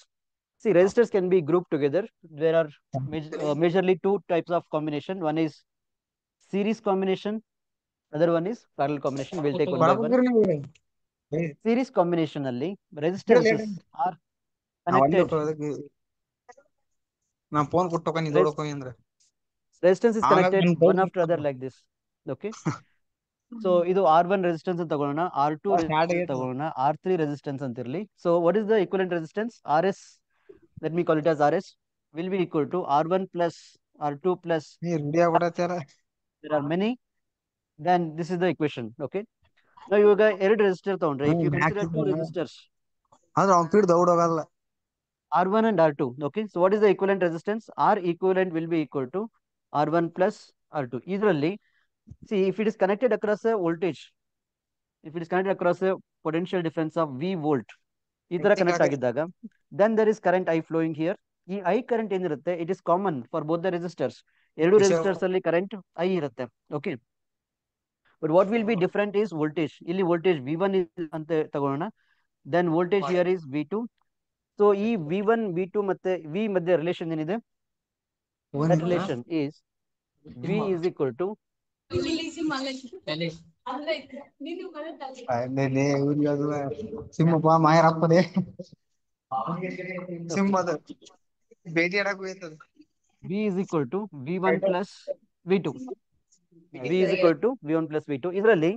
See, resistors can be grouped together. There are majorly two types of combination. One is series combination, other one is parallel combination. We'll take one by one. Series combination ಅಲ್ಲಿ resistances are connected. Resistance is connected one after other like this. Okay, so ಇದು R1 resistance ಅಂತ ತಗೊಳ್ಳೋಣ, R2 resistance ತಗೊಳ್ಳೋಣ, R3 resistance ಅಂತ ಇರಲಿ. So what is the equivalent resistance? RS, let me call it as RS, will be equal to R1 plus R2 plus, there are many, then this is the equation. Okay, now ಇವಾಗ ಎರಡು resistor ತಗೊಂಡ್ರೆ, if you consider two resistors R1 and R2, okay, so what is the equivalent resistance? R equivalent will be equal to R1 plus R2. ಇದರಲ್ಲಿ see, if it is connected across a voltage, if it is connected across a potential difference of V volt, ಈ ತರ connect ಆಗಿದ್ದಾಗ then there is current I flowing here. ಈ I current ಏನಿರುತ್ತೆ, it is common for both the resistors. ಎರಡು resistors ಅಲ್ಲಿ current I ಇರುತ್ತೆ. Okay, but what will be different is voltage. ಇಲ್ಲಿ voltage V1 ಅಂತ ತಗೊಳ್ಳೋಣ, then voltage here is V2. So ಈ V1 V2 ಮತ್ತೆ V ಮಧ್ಯೆ ರಿಲೇಷನ್ ಏನಿದೆ, that relation is V is equal to ಸಿಂಹಪ್ಪ ಮಾಯರಪ್ಪದೆ ಸಿಂಹದ ಭೇಟಿ ಆಡಕ್ ಹೋಯ್ತದ. V is equal to V1 plus V2. V is equal to V1 plus V2. ಇದರಲ್ಲಿ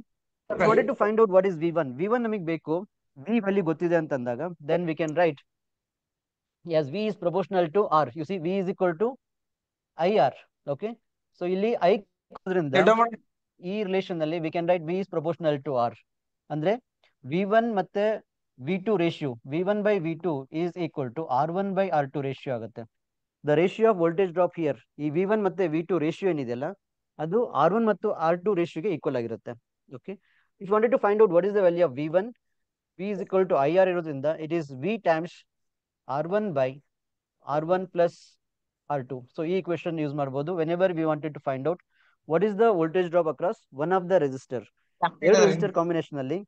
if you wanted to find out what is V1, V1 ನಮಗೆ ಬೇಕು, V value ಗೊತ್ತಿದೆ ಅಂತಂದಾಗ then we can write as V is proportional to R. You see V is equal to IR. Okay, so ಇಲ್ಲಿ I ಈ relation ಅಲ್ಲಿ we can write V is proportional to R. ಅಂದ್ರೆ V1 ಮತ್ತೆ V2 ratio V1 by V2 is equal to R1 by R2 ratio ಆಗುತ್ತೆ. The ratio of voltage drop here, ಈ V1 ಮತ್ತೆ V2 ratio ಏನಿದೆಯಲ್ಲ ಅದು R1 ಮತ್ತು R2 ರೇಷಿಯೋಗೆ equal ಆಗಿರುತ್ತೆ. Okay, if wanted to find out what is the value of V1, V is equal to IR ಇರೋದ್ರಿಂದ it is V times R1 by R1 plus R2. So ಈ equation use ಮಾಡ್ಬೋದು whenever we wanted to find out what is the voltage drop across one of the resistor. ಎರಡು resistor combination ಅಲ್ಲಿ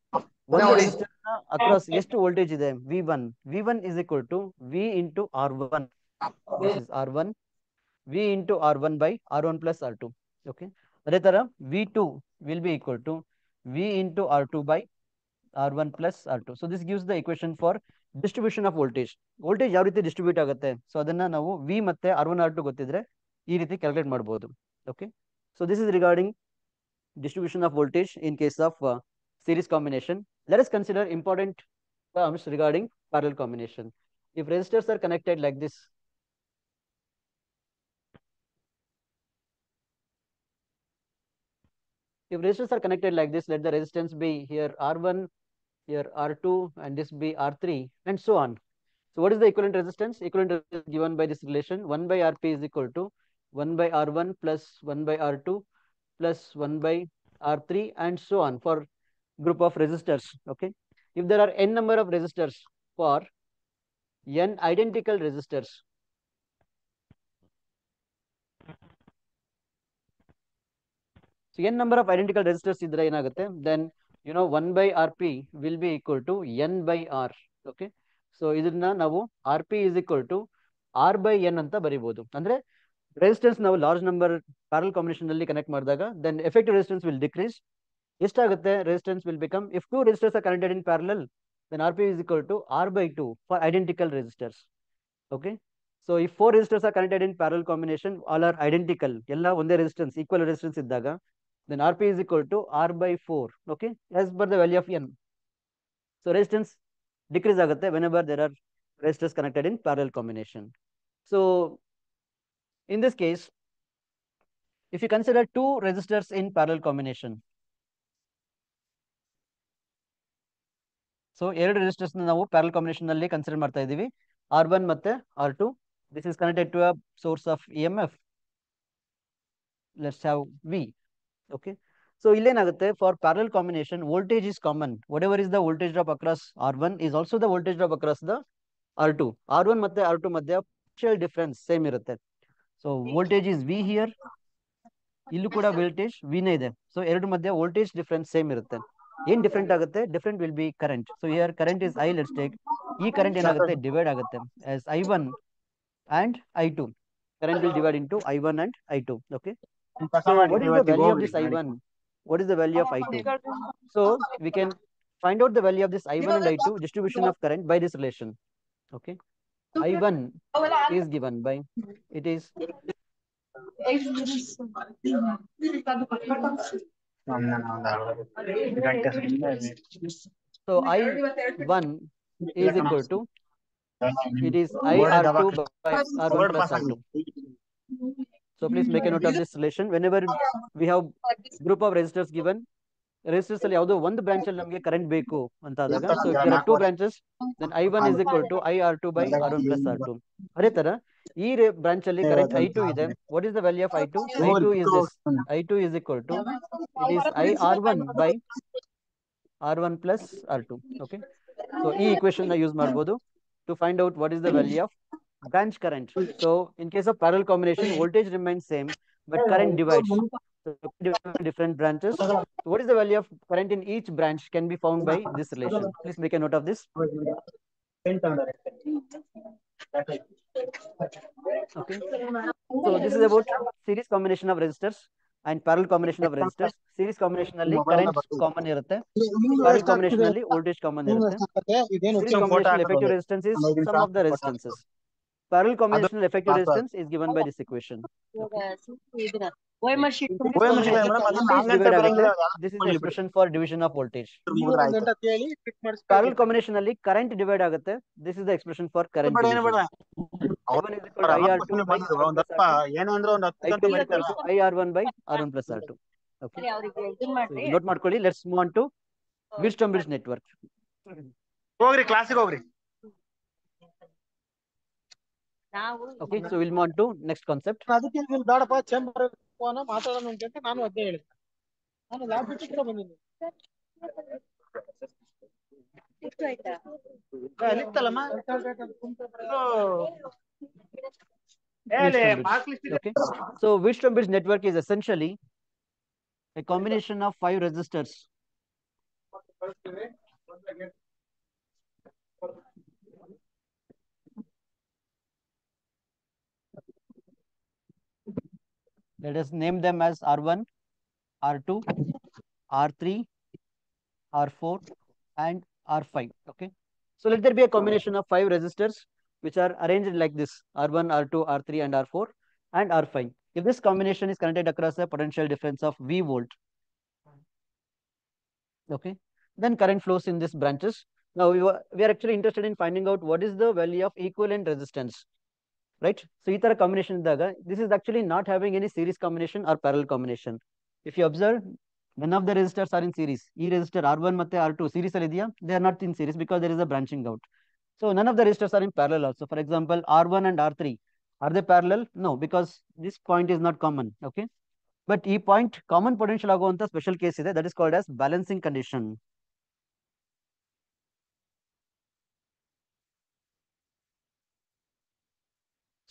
ಒಂದು resistor across ಎಷ್ಟು voltage ಇದೆ V1, V1 is equal to V into R1. This is R1, V into R1 by R1 plus R2. Okay, ಅದೇ ತರ V2 will be equal to V into R2 by R1 plus R2. So this gives the equation for distribution of voltage. Voltage ಯಾವ ರೀತಿ distribute ಆಗುತ್ತೆ, so ಅದನ್ನ ನಾವು V ಮತ್ತೆ R1 R2 ಗೊತ್ತಿದ್ರೆ ಈ ರೀತಿ ಕ್ಯಾಲ್ಕುಲೇಟ್ ಮಾಡಬಹುದು. Okay, so this is regarding distribution of voltage in case of series combination. Let us consider important terms regarding parallel combination. If resistors are connected like this, if resistors are connected like this, let the resistance be here R1, here R2, and this be R3, and so on. So what is the equivalent resistance? Equivalent resistance given by this relation 1 by Rp is equal to 1 by R1 plus 1 by R2 plus 1 by R3, and so on for group of resistors. Okay, if there are n number of resistors for n identical resistors, so n number of identical resistors idre enagutte, then you know 1 by Rp will be equal to n by R. Okay, so ಇದನ್ನ ನಾವು Rp is equal to R by n ಅಂತ ಬರಿಬಹುದು. ಅಂದ್ರೆ resistance ನಾವು large number parallel combination ಅಲ್ಲಿ connect ಮಾಡಿದಾಗ then effective resistance will decrease. ಎಷ್ಟಾಗುತ್ತೆ resistance will become, if two resistors are connected in parallel, then Rp is equal to R by 2 for identical resistors. Okay, so if four resistors are connected in parallel combination, all are identical, ಎಲ್ಲ ಒಂದೇ resistance equal resistance ಇದ್ದಾಗ then Rp is equal to R by 4. Okay, as per the value of n. So resistance decrease ಆಗುತ್ತೆ whenever there are resistors connected in parallel combination. So in this case, if you consider two resistors in parallel combination, so ಎರಡು resistors ನಾವು parallel combination ನಲ್ಲಿ consider ಮಾಡ್ತಾ ಇದೀವಿ, R1 ಮತ್ತೆ R2. This is connected to a source of EMF. Let's have V. Okay, so ಇಲ್ಲೇನಾಗುತ್ತೆ, for parallel combination voltage is common. Whatever is the voltage drop across R1 is also the voltage drop across the R2. R1 ಮತ್ತೆ R2 ಮಧ್ಯ partial difference same ಇರುತ್ತೆ. So voltage is V here, ಇಲ್ಲೂ ಕೂಡ voltage V ನೇ ಇದೆ. So ಎರಡು ಮಧ್ಯೆ voltage difference same ಇರುತ್ತೆ. ಏನ್ ಡಿಫರೆಂಟ್ ಆಗುತ್ತೆ, different will be current. So here current is I, let's take. ಈ ಕರೆಂಟ್ ಏನಾಗುತ್ತೆ, ಡಿವೈಡ್ ಆಗುತ್ತೆ as I1 and I2. Current will divide into I1 and I2. Okay, so what is the value of this I1? What is the value of I2? So we can find out the value of this I1 and I2 distribution of current by this relation. Okay, I1 is given by, it is so I1 is equal to, it is IR2 by R1 plus R2. So please make a note of this relation. Whenever we have group of resistors given, resistors ಅಲ್ಲಿ ಯಾವುದೋ ಒಂದು branch ಅಲ್ಲಿ ನಮಗೆ current ಬೇಕು ಅಂತ ಆದಾಗ, so if there are two branches, then I1 is equal to IR2 by R1 plus R2. ಅದೇ ತರ ಈ ಬ್ರಾಂಚ್ ಅಲ್ಲಿ ಕರೆಂಟ್ I2 ಇದೆ. What is the value of I2? I2 is this. I2 is equal to, it is IR1 by R1 plus R2. Okay, so ಈ equation ನ use ಮಾಡಬಹುದು to find out what is the value of branch current. So in case of parallel combination, voltage remains same but current divides. So different branches. So what is the value of current in each branch can be found by this relation. Please make a note of this. Okay. So this is about series combination of resistors and parallel combination of resistors. Series combination ಅಲ್ಲಿ current common ಇರುತ್ತೆ. Parallel combination ಅಲ್ಲಿ voltage common ಇರುತ್ತೆ. Series combination effective resistance is sum of the resistances. Parallel combination effective resistance is given by this equation. Okay. In series combination voltage divide ಆಗುತ್ತೆ. This is the expression for division of voltage. Parallel combination ಅಲ್ಲಿ current divide ಆಗುತ್ತೆ. This is the expression for current division. I1 is equal to IR2 by R1 plus R2. I2 is equal to IR1 by R1 plus R2. Okay. So note ಮಾಡ್ಕೊಳ್ಳಿ. Let's move on to Wheatstone bridge network. ಹೋಗ್ರಿ ಕ್ಲಾಸಿಗೆ ಹೋಗ್ರಿ. Okay, so we'll move on to next concept. ಅದಕ್ಕೆ ಬೇಡಪ್ಪ chamber ಮಾತಾಡೋಣ ಅಂತ ನಾನು ಅದೇ ಹೇಳಿದೆ. ನಾನು ಲ್ಯಾಬ್ ಬಿಟ್ಟು ಬಂದಿದ್ದೀನಿ. ಅಲ್ಲಿತ್ತಲ್ಲಮ್ಮ Okay, so Wheatstone bridge network is essentially a combination of 5 resistors. Let us name them as R1, R2, R3, R4, and R5. Okay, so let there be a combination of 5 resistors which are arranged like this: R1, R2, R3, and R4, and R5. If this combination is connected across a potential difference of V volt, okay, then current flows in these branches. Now we are actually interested in finding out what is the value of equivalent resistance, right? So ಈ ತರ combination ಇದ್ದಾಗ this is actually not having any series combination or parallel combination. If you observe, none of the resistors are in series. ಈ resistor R1 ಮತ್ತೆ R2 series ಅಲ್ಲಿ ಇದೆಯಾ? They are not in series because there is a branching out. So none of the resistors are in parallel also. For example, R1 and R3, are they parallel? No, because this point is not common. Okay, but ಈ point common potential ಆಗುವಂತ special case ಇದೆ, that is called as balancing condition.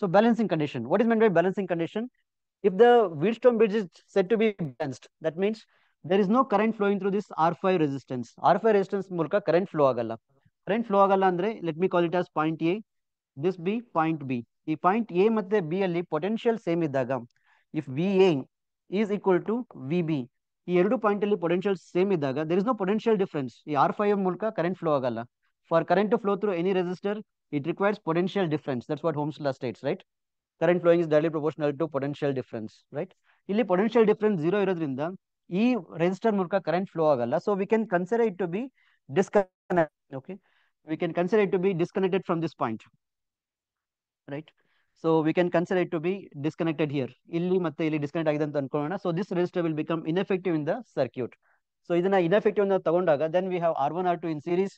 So balancing condition, what is meant by balancing condition? If the Wheatstone bridge is said to be balanced, that means there is no current flowing through this R5 resistance. R5 resistance ಮೂಲಕ current flow ಆಗಲ್ಲ. Current flow ಆಗಲ್ಲ ಅಂದ್ರೆ let me call it as point A, this B, point B. ಈ point A ಮತ್ತೆ B ಅಲ್ಲಿ potential same ಇದ್ದಾಗ, if VA is equal to VB, ಈ ಎರಡು ಪಾಯಿಂಟ್ ಅಲ್ಲಿ potential same ಇದ್ದಾಗ there is no potential difference. ಈ R5 ಮೂಲಕ current flow ಆಗಲ್ಲ. For current to flow through any resistor, it requires potential difference. That's what Ohm's law states, right? Current flowing is directly proportional to potential difference, right? ಇಲ್ಲಿ potential difference 0 ಇರೋದ್ರಿಂದ ಈ resistor ಮೂಲಕ current flow ಆಗಲ್ಲ. So we can consider it to be disconnected. Okay, we can consider it to be disconnected from this point, right? So we can consider it to be disconnected here. ಇಲ್ಲಿ ಮತ್ತೆ ಇಲ್ಲಿ disconnect ಆಗಿದೆ ಅಂತ ಅನ್ಕೊಳ್ಳೋಣ. So this resistor will become ineffective in the circuit. So ಇದನ್ನ ineffective ಅಂತ ತಗೊಂಡಾಗ then we have R1, R2 in series,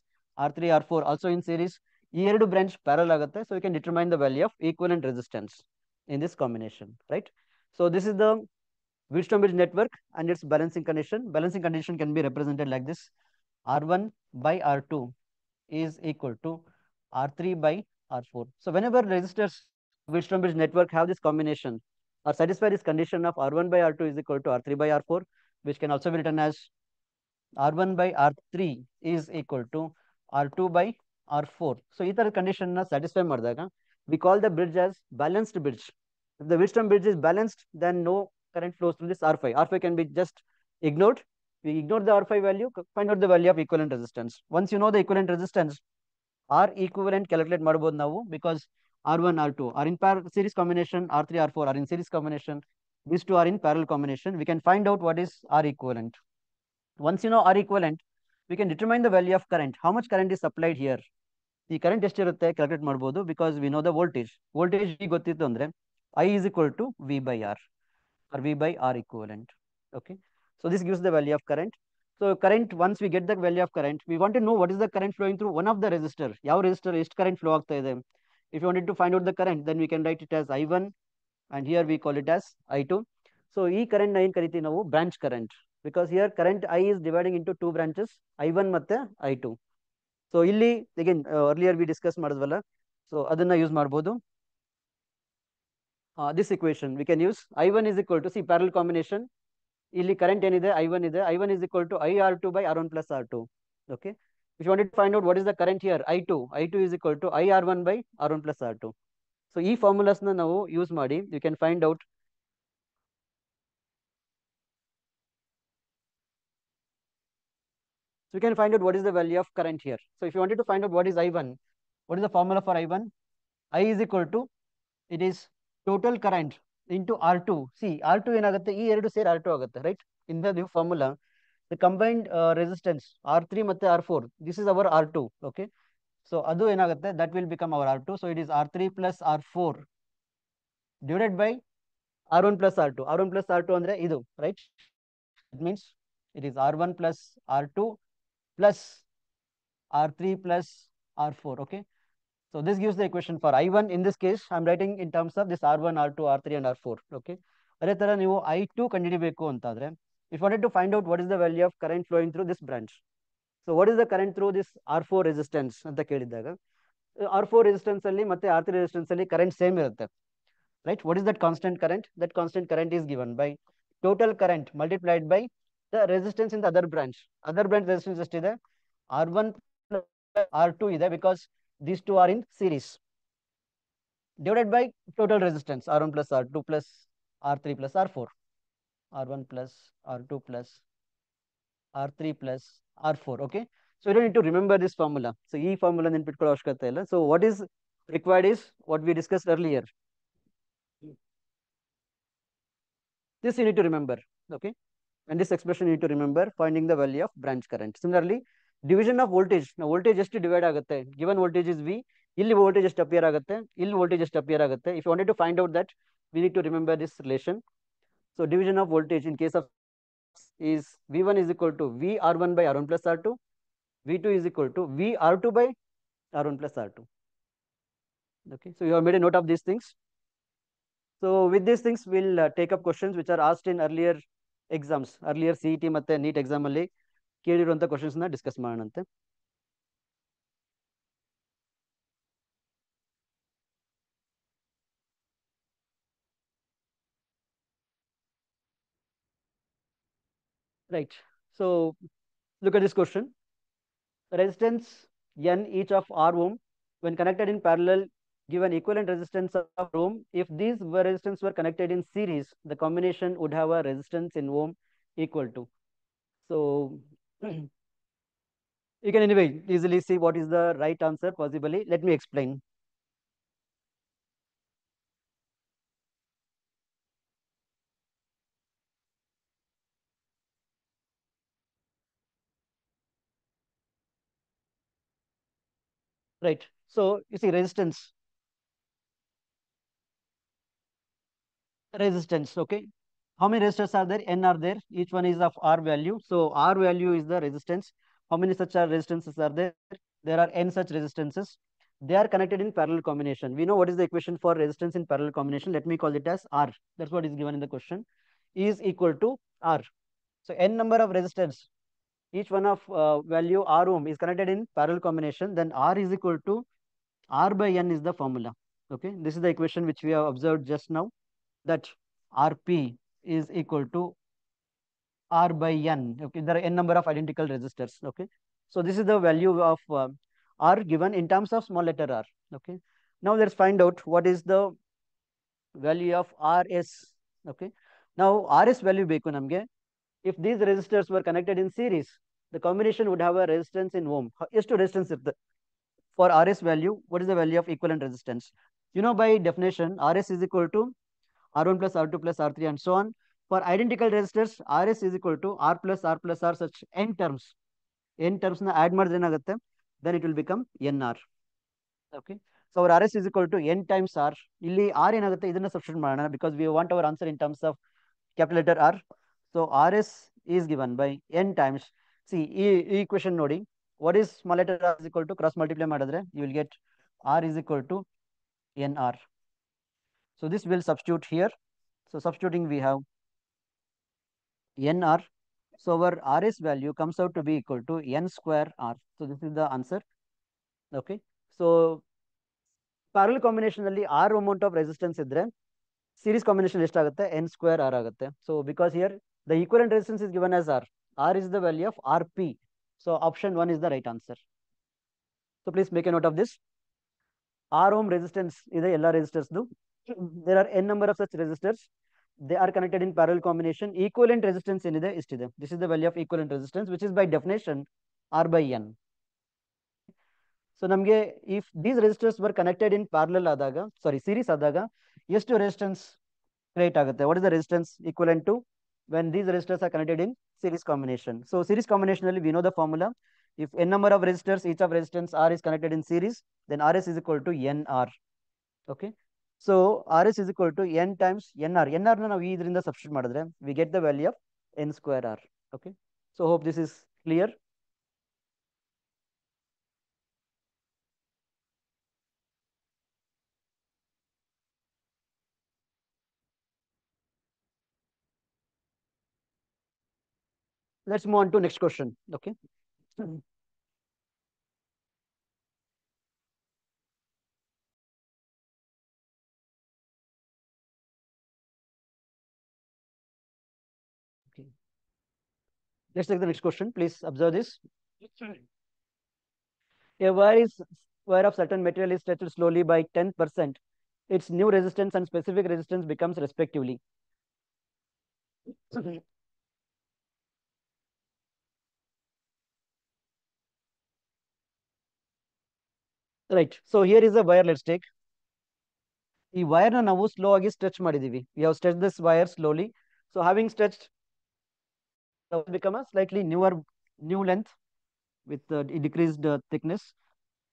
R3, R4 also in series. ಈ ಎರಡು branch parallel ಆಗುತ್ತೆ. So we can determine the value of equivalent resistance in this combination, right? So this is the Wheatstone bridge network and its balancing condition. Balancing condition can be represented like this: R1 by R2 is equal to R3 by R4. So whenever resistors Wheatstone bridge network have this combination or satisfy this condition of R1 by R2 is equal to R3 by R4, which can also be written as R1 by R3 is equal to R2 by R4. So ಈ ತರ condition ನ satisfy ಮಾಡಿದಾಗ we call the bridge as balanced bridge. If the Wheatstone bridge is balanced, then no current flows through this R5. R5 can be just ignored. We ignore the R5 value, find out the value of equivalent resistance. Once you know the equivalent resistance, R equivalent calculate ಮಾಡಬಹುದು ನಾವು, because R1, R2 are in series combination, R3, R4 are in series combination. These two are in parallel combination. We can find out what is R equivalent. Once you know R equivalent, we can determine the value of current. How much current is supplied here? ಈ current ಎಷ್ಟಿರುತ್ತೆ calculate ಮಾಡ್ಬೋದು, because we know the voltage. Voltage ಗೊತ್ತಿತ್ತು ಅಂದ್ರೆ I is equal to V by R or V by R equivalent. Okay, so this gives the value of current. So current, once we get the value of current, we want to know what is the current flowing through one of the resistor. ಯಾವ resistor ಎಷ್ಟು current flow ಆಗ್ತಾ ಇದೆ. If you wanted to find out the current, then we can write it as I1 and here we call it as I2. So ಈ current ನ ಏನ್ ಕರಿತೀವಿ ನಾವು branch current, because here current I is dividing into two branches, I1 ಮತ್ತೆ I2. So ಇಲ್ಲಿ again earlier we discuss ಮಾಡಿದ್ವಲ್ಲ, so ಅದನ್ನ use ಮಾಡಬಹುದು. This equation we can use I1 is equal to, see, parallel combination, ಇಲ್ಲಿ current ಏನಿದೆ I1 ಇದೆ, I1 is equal to IR2 by R1 plus R2. Okay, if you wanted to find out what is the current here, I2 is equal to IR1 by R1 plus R2. So ಈ formulas ನಾವು use ಮಾಡಿ you can find out what is the value of current here. So if you wanted to find out what is I1, what is the formula for I1? I is equal to, it is total current into R2. See, R2 ಏನಾಗುತ್ತೆ, ಈ ಎರಡು ಸೇರಿ R2 ಆಗುತ್ತೆ, right? In the new formula, the combined resistance R3 ಮತ್ತೆ R4, this is our R2. Okay, so ಅದು ಏನಾಗುತ್ತೆ, that will become our R2. So it is R3 plus R4 divided by R1 plus R2. R1 plus R2 ಅಂದ್ರೆ ಇದು, right? It means it is R1 plus R2 plus R3 plus R4. Okay, so this gives the equation for I1. In this case, I'm writing in terms of this R1, R2, R3 and R4. Okay, ಅದೇ ತರ ನೀವು I2 ಕಂಡುಹಿಡಿಬೇಕು ಅಂತಾದ್ರೆ, if you wanted to find out what is the value of current flowing through this branch, so what is the current through this R4 resistance ಅಂತ ಕೇಳಿದಾಗ, R4 resistance ಅಲ್ಲಿ ಮತ್ತೆ R3 resistance ಅಲ್ಲಿ current same ಇರುತ್ತೆ, right? What is that constant current? That constant current is given by total current multiplied by the resistance in the other branch. Other branch resistance ಎಷ್ಟಿದೆ, R1 plus R2 ಇದೆ, because these two are in series, divided by total resistance R1 plus R2 plus R3 plus R4. R1 plus R2 plus R3 plus R4. Okay, so you don't need to remember this formula. So ಈ formula ನೆನ್ಪಿಟ್ಕೊಳ್ಳೋ ಅವಶ್ಯಕತೆ ಇಲ್ಲ. So what is required is what we discussed earlier. This you need to remember. Okay, and this expression you need to remember, finding the value of branch current. Similarly, division of voltage. Now voltage ಎಷ್ಟು divide ಆಗುತ್ತೆ, given voltage is V, ಇಲ್ಲಿ voltage ಎಷ್ಟು appear ಆಗುತ್ತೆ, ಇಲ್ಲಿ voltage ಎಷ್ಟು appear ಆಗುತ್ತೆ. If you wanted to find out that, we need to remember this relation. So division of voltage in case of is V1 is equal to VR1 by R1 plus R2, V2 is equal to VR2 by R1 plus R2. Okay, so you have made a note of these things. So with these things, we'll take up questions which are asked in earlier exams, earlier CET ಮತ್ತೆ NEET exam ಅಲ್ಲಿ ಕೇಳಿರುವಂತ questions ನ discuss ಮಾಡೋಣಂತೆ. Right, so look at this question. Resistance N each of R ohm when connected in parallel give an equivalent resistance of ohm. If these resistance were connected in series, the combination would have a resistance in ohm equal to. So you can anyway easily see what is the right answer possibly. Let me explain. Right, so you see resistance, okay, how many resistors are there? N are there, each one is of R value. So R value is the resistance. How many such resistances are there? There are N such resistances. They are connected in parallel combination. We know what is the equation for resistance in parallel combination. Let me call it as R. That's what is given in the question, is equal to R. So N number of resistors, each one of value R ohm is connected in parallel combination, then R is equal to R by N is the formula. Okay, this is the equation which we have observed just now, that Rp is equal to R by N. Okay, there are N number of identical resistors. Okay, so this is the value of R given in terms of small letter r. Okay, now let's find out what is the value of Rs. Okay, now Rs value ಬೇಕು ನಮಗೆ. If these resistors were connected in series, the combination would have a resistance in ohm. ಎಷ್ಟು resistance ಇರುತ್ತೆ? For Rs value, what is the value of equivalent resistance? You know, by definition, Rs is equal to R1 plus R2 plus R3 and so on. For identical resistors, Rs is equal to R plus R such n terms. N terms na add ಮಾಡಿದ್ರೆ ಏನಾಗುತ್ತೆ? Then it will become NR. Okay, so our Rs is equal to n times R. ಇಲ್ಲಿ R ಏನಾಗುತ್ತೆ, ಇದನ್ನ substitute ಮಾಡೋಣ, because we want our answer in terms of capital letter R. So Rs is given by n times. See, ಈ equation ನೋಡಿ, what is small letter r is equal to, cross multiply ಮಾಡಿದ್ರೆ you will get R is equal to NR. So this will substitute here. So substituting we have NR. So our Rs value comes out to be equal to N square R. So this is the answer. Okay, so parallel combination ಅಲ್ಲಿ R amount of resistance ಇದ್ರೆ series combination ಎಷ್ಟಾಗುತ್ತೆ, N square R ಆಗುತ್ತೆ. So because here The equivalent resistance is given as R. R is the value of Rp. So option 1 is the right answer. So please make a note of this. R ohm resistance is the LR resistors. There are n number of such resistors. They are connected in parallel combination. Equivalent resistance in this is the value of equivalent resistance, which is by definition R by N. So namge if these resistors were connected in parallel adaga, sorry, series adaga, ಎಷ್ಟು resistance create ಆಗುತ್ತೆ? What is the resistance equivalent to when these resistors are connected in series combination? So series combination ali we know the formula. If n number of resistors, each of resistance R is connected in series, then Rs is equal to NR. Okay. So Rs is equal to N times NR. NR na ನಾವು ಇದರಿಂದ substitute ಮಾಡಿದ್ರೆ we get the value of N square R. Okay. So hope this is clear. Let's move on to next question. Okay. Okay. Let's take the next question. Please observe this. A wire of certain material is stretched slowly by 10%. Its new resistance and specific resistance becomes respectively. Right. So here is a wire. Let's take. ಈ wire ನಾವು slow ಆಗಿ stretch ಮಾಡಿದೀವಿ. We have stretched this wire slowly. So having stretched, become a slightly new length with decreased thickness.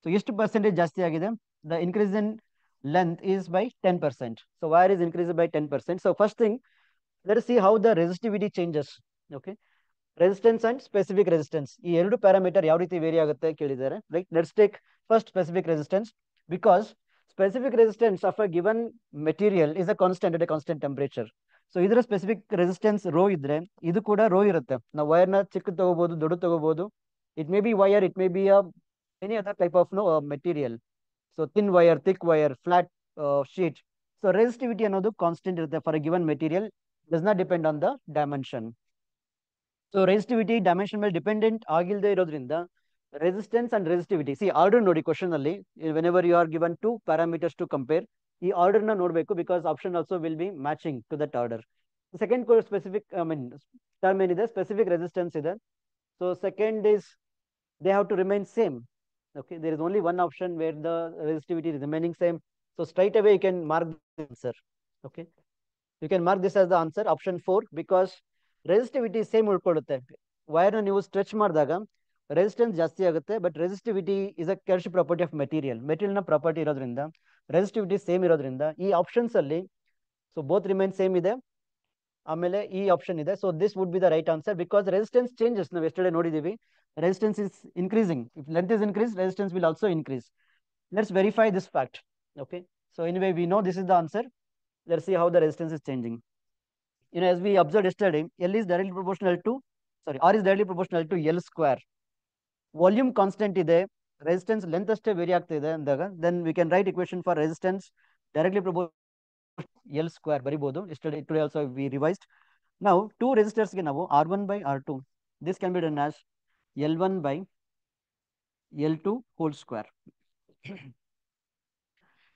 So ಎಷ್ಟು percentage ಜಾಸ್ತಿ ಆಗಿದೆ? The increase in length is by 10%. So wire is increased by 10%. So first thing, let us see how the resistivity changes. Okay. Resistance and specific resistance. ಈ ಎರಡು parameter ಯಾವ ರೀತಿ very ಆಗುತ್ತೆ ಕೇಳಿದ್ದಾರೆ. Right. Let's take first specific resistance, because specific resistance of a given material is a constant at a constant temperature. So ಇದರ specific resistance rho ಇದ್ರೆ ಇದು ಕೂಡ ರೋ ಇರುತ್ತೆ. ನಾವು ವೈರ್ ನ ಚಿಕ್ಕ ತಗೋಬಹುದು, ದೊಡ್ಡ ತಗೋಬಹುದು. It may be wire, it may be any other type of material. So thin wire, thick wire, flat sheet. So resistivity ಅನ್ನೋದು constant ಇರುತ್ತೆ for a given material, does not depend on the dimension. So resistivity dimension ಮೇಲೆ dependent ಆಗಿಲ್ಲದೆ ಇರೋದ್ರಿಂದ resistance and resistivity. See order ನೋಡಿ question ಅಲ್ಲಿ, whenever you are given two parameters to compare, ಈ order ನ ನೋಡಬೇಕು, because option also will be matching to that order. The second specific term ಏನಿದೆ, specific resistance ಇದೆ. So second is they have to remain same. Okay, there is only one option where the resistivity is remaining same. So straight away you can mark the answer. Okay, you can mark this as the answer, option 4, because resistivity same ಉಳ್ಕೊಳ್ಳುತ್ತೆ. Wire ನ ನೀವು stretch ಮಾಡಿದಾಗ resistance ಜಾಸ್ತಿ ಆಗುತ್ತೆ, but resistivity is a characteristic property of material. Material ನ property ಇರೋದ್ರಿಂದ resistivity same ಇರೋದ್ರಿಂದ ಈ options ಅಲ್ಲಿ ಸೊ ಬೋತ್ ರಿಮೈನ್ ಸೇಮ್ ಇದೆ, ಆಮೇಲೆ ಈ ಆಪ್ಷನ್ ಇದೆ. So this would be the right answer, because resistance changes ನಾವು ಎಸ್ಟರ್ಡೇ ನೋಡಿದೀವಿ. Resistance is increasing. If length is increased, resistance will also increase. Let's verify this fact. Okay. So anyway, we know this is the answer. Let's see how the resistance is changing. You know, as we observed yesterday, L is directly proportional to, sorry, R is directly proportional to L square. Volume constant ಇದೆ, resistance length ಅಷ್ಟೇ very ಆಗ್ತಿದೆ ಅಂದಾಗ, then we can write equation for resistance directly proportional L square ಬರಿಬಹುದು. Yesterday, today also we revised. Now, two resistors ಗೆ ನಾವು R1 by R2. This can be done as L1 by L2 whole square.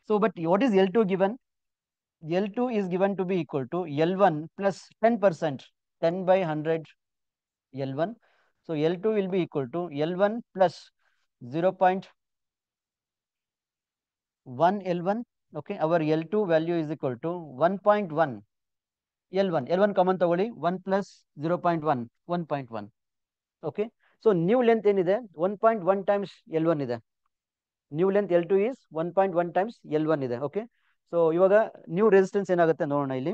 So, but what is L2 given? L2 is given to be equal to L1 plus 10%, 10 by 100 L1. So, L2 will be equal to L1 plus 0.1 L1. Okay, our L2 value is equal to 1.1 L1. L1 common ತಗೊಳ್ಳಿ, 1 plus 0.1, 1.1. Okay. So new length ಏನಿದೆ 1.1 times L1 ಇದೆ. New length L2 is 1.1 times L1 ಇದೆ. Okay. So ಇವಾಗ new resistance ಏನಾಗುತ್ತೆ ನೋಡೋಣ ಇಲ್ಲಿ.